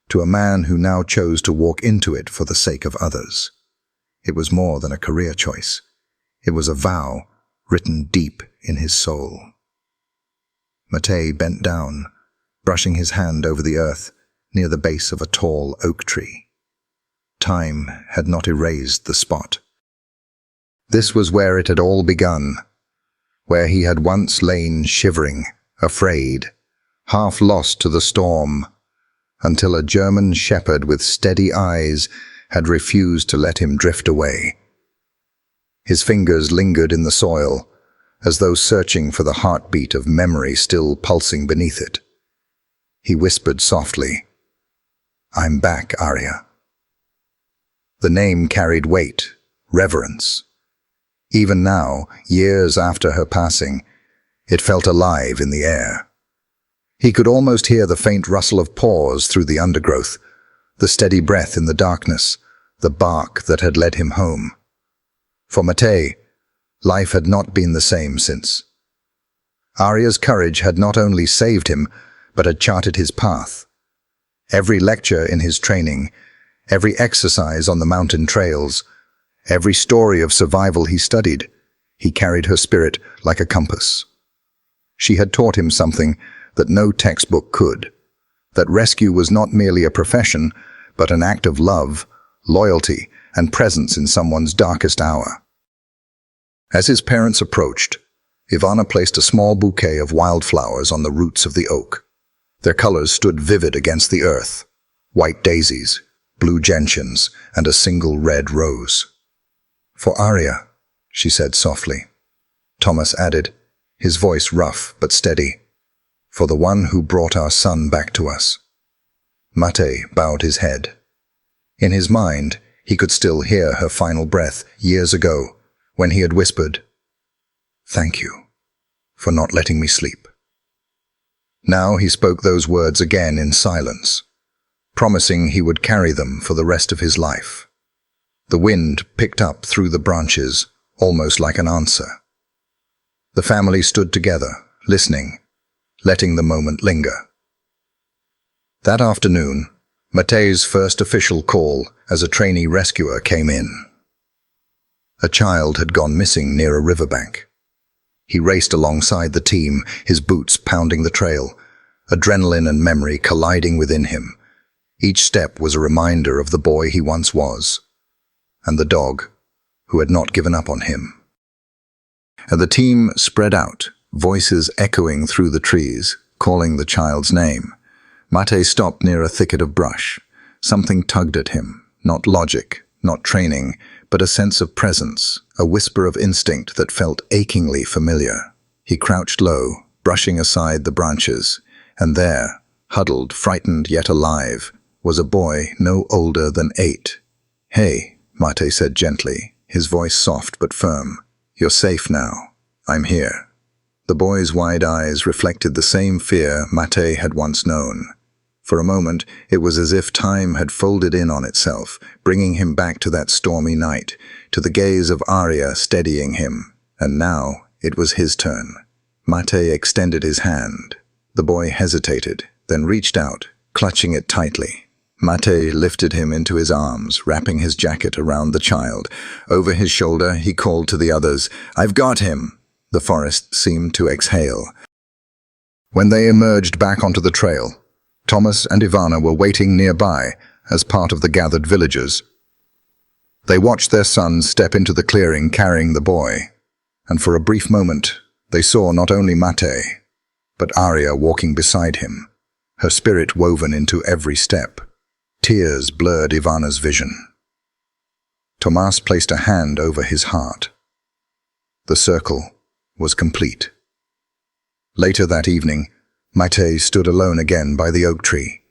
to a man who now chose to walk into it for the sake of others. It was more than a career choice. It was a vow written deep in his soul. Matej bent down, brushing his hand over the earth near the base of a tall oak tree. Time had not erased the spot. This was where it had all begun, where he had once lain shivering, afraid, half lost to the storm, until a German shepherd with steady eyes had refused to let him drift away. His fingers lingered in the soil, as though searching for the heartbeat of memory still pulsing beneath it. He whispered softly, "I'm back, Arya." The name carried weight, reverence. Even now, years after her passing, it felt alive in the air. He could almost hear the faint rustle of paws through the undergrowth, the steady breath in the darkness, the bark that had led him home. For Matej, life had not been the same since. Arya's courage had not only saved him, but had charted his path. Every lecture in his training, every exercise on the mountain trails, every story of survival he studied, he carried her spirit like a compass. She had taught him something that no textbook could, that rescue was not merely a profession, but an act of love, loyalty, and presence in someone's darkest hour. As his parents approached, Ivana placed a small bouquet of wildflowers on the roots of the oak. Their colors stood vivid against the earth, white daisies, blue gentians, and a single red rose. "For Arya," she said softly. Thomas added, his voice rough but steady, "For the one who brought our son back to us." Matej bowed his head. In his mind, he could still hear her final breath years ago, when he had whispered, "Thank you for not letting me sleep." Now he spoke those words again in silence, promising he would carry them for the rest of his life. The wind picked up through the branches, almost like an answer. The family stood together, listening, letting the moment linger. That afternoon, Matej's first official call as a trainee rescuer came in. A child had gone missing near a riverbank. He raced alongside the team, his boots pounding the trail, adrenaline and memory colliding within him. Each step was a reminder of the boy he once was, and the dog who had not given up on him. And the team spread out, voices echoing through the trees, calling the child's name. Matej stopped near a thicket of brush. Something tugged at him, not logic, not training, but a sense of presence, a whisper of instinct that felt achingly familiar. He crouched low, brushing aside the branches, and there, huddled, frightened yet alive, was a boy no older than 8. "Hey," Matej said gently, his voice soft but firm. "You're safe now. I'm here." The boy's wide eyes reflected the same fear Matej had once known. For a moment, it was as if time had folded in on itself, bringing him back to that stormy night, to the gaze of Arya steadying him. And now it was his turn. Mate extended his hand. The boy hesitated, then reached out, clutching it tightly. Mate lifted him into his arms, wrapping his jacket around the child. Over his shoulder, he called to the others, "I've got him!" The forest seemed to exhale. When they emerged back onto the trail, Thomas and Ivana were waiting nearby as part of the gathered villagers. They watched their son step into the clearing carrying the boy, and for a brief moment they saw not only Mate, but Arya walking beside him, her spirit woven into every step. Tears blurred Ivana's vision. Tomas placed a hand over his heart. The circle was complete. Later that evening, Mate stood alone again by the oak tree.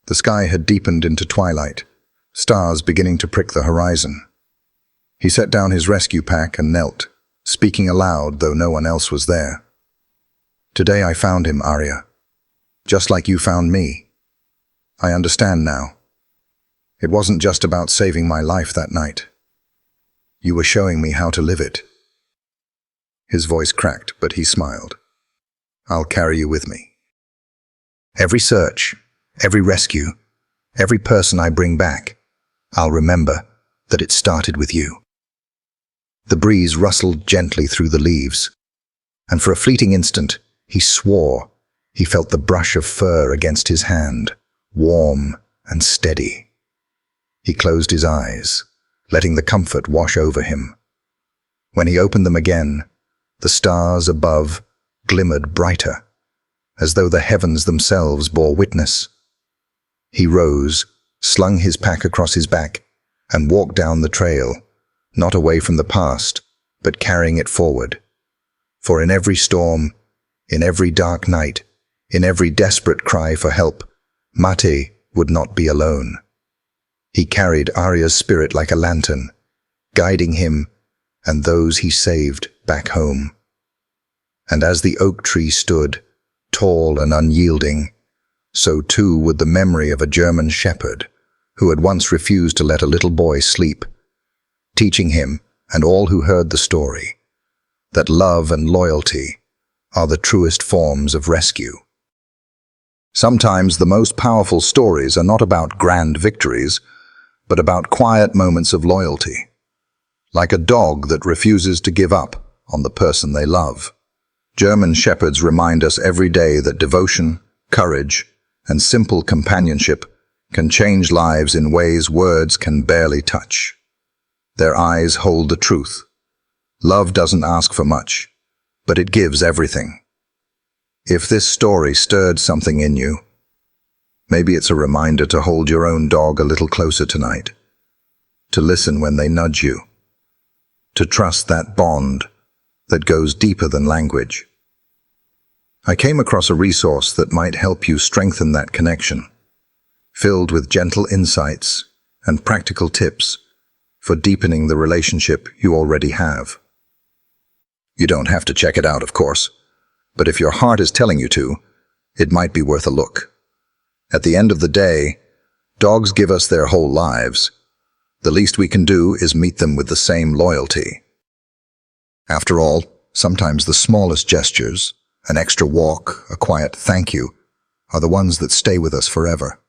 The sky had deepened into twilight, stars beginning to prick the horizon. He set down his rescue pack and knelt, speaking aloud though no one else was there. "Today I found him, Arya. Just like you found me. I understand now. It wasn't just about saving my life that night. You were showing me how to live it." His voice cracked, but he smiled. "I'll carry you with me. Every search, every rescue, every person I bring back, I'll remember that it started with you." The breeze rustled gently through the leaves, and for a fleeting instant, he swore he felt the brush of fur against his hand, warm and steady. He closed his eyes, letting the comfort wash over him. When he opened them again, the stars above glimmered brighter, as though the heavens themselves bore witness. He rose, slung his pack across his back, and walked down the trail, not away from the past, but carrying it forward. For in every storm, in every dark night, in every desperate cry for help, Mate would not be alone. He carried Arya's spirit like a lantern, guiding him and those he saved back home. And as the oak tree stood, tall and unyielding, so too would the memory of a German shepherd who had once refused to let a little boy sleep, teaching him and all who heard the story that love and loyalty are the truest forms of rescue. Sometimes the most powerful stories are not about grand victories, but about quiet moments of loyalty, like a dog that refuses to give up on the person they love. German shepherds remind us every day that devotion, courage, and simple companionship can change lives in ways words can barely touch. Their eyes hold the truth. Love doesn't ask for much, but it gives everything. If this story stirred something in you, maybe it's a reminder to hold your own dog a little closer tonight, to listen when they nudge you, to trust that bond that goes deeper than language. I came across a resource that might help you strengthen that connection, filled with gentle insights and practical tips for deepening the relationship you already have. You don't have to check it out, of course, but if your heart is telling you to, it might be worth a look. At the end of the day, dogs give us their whole lives. The least we can do is meet them with the same loyalty. After all, sometimes the smallest gestures, an extra walk, a quiet thank you, are the ones that stay with us forever.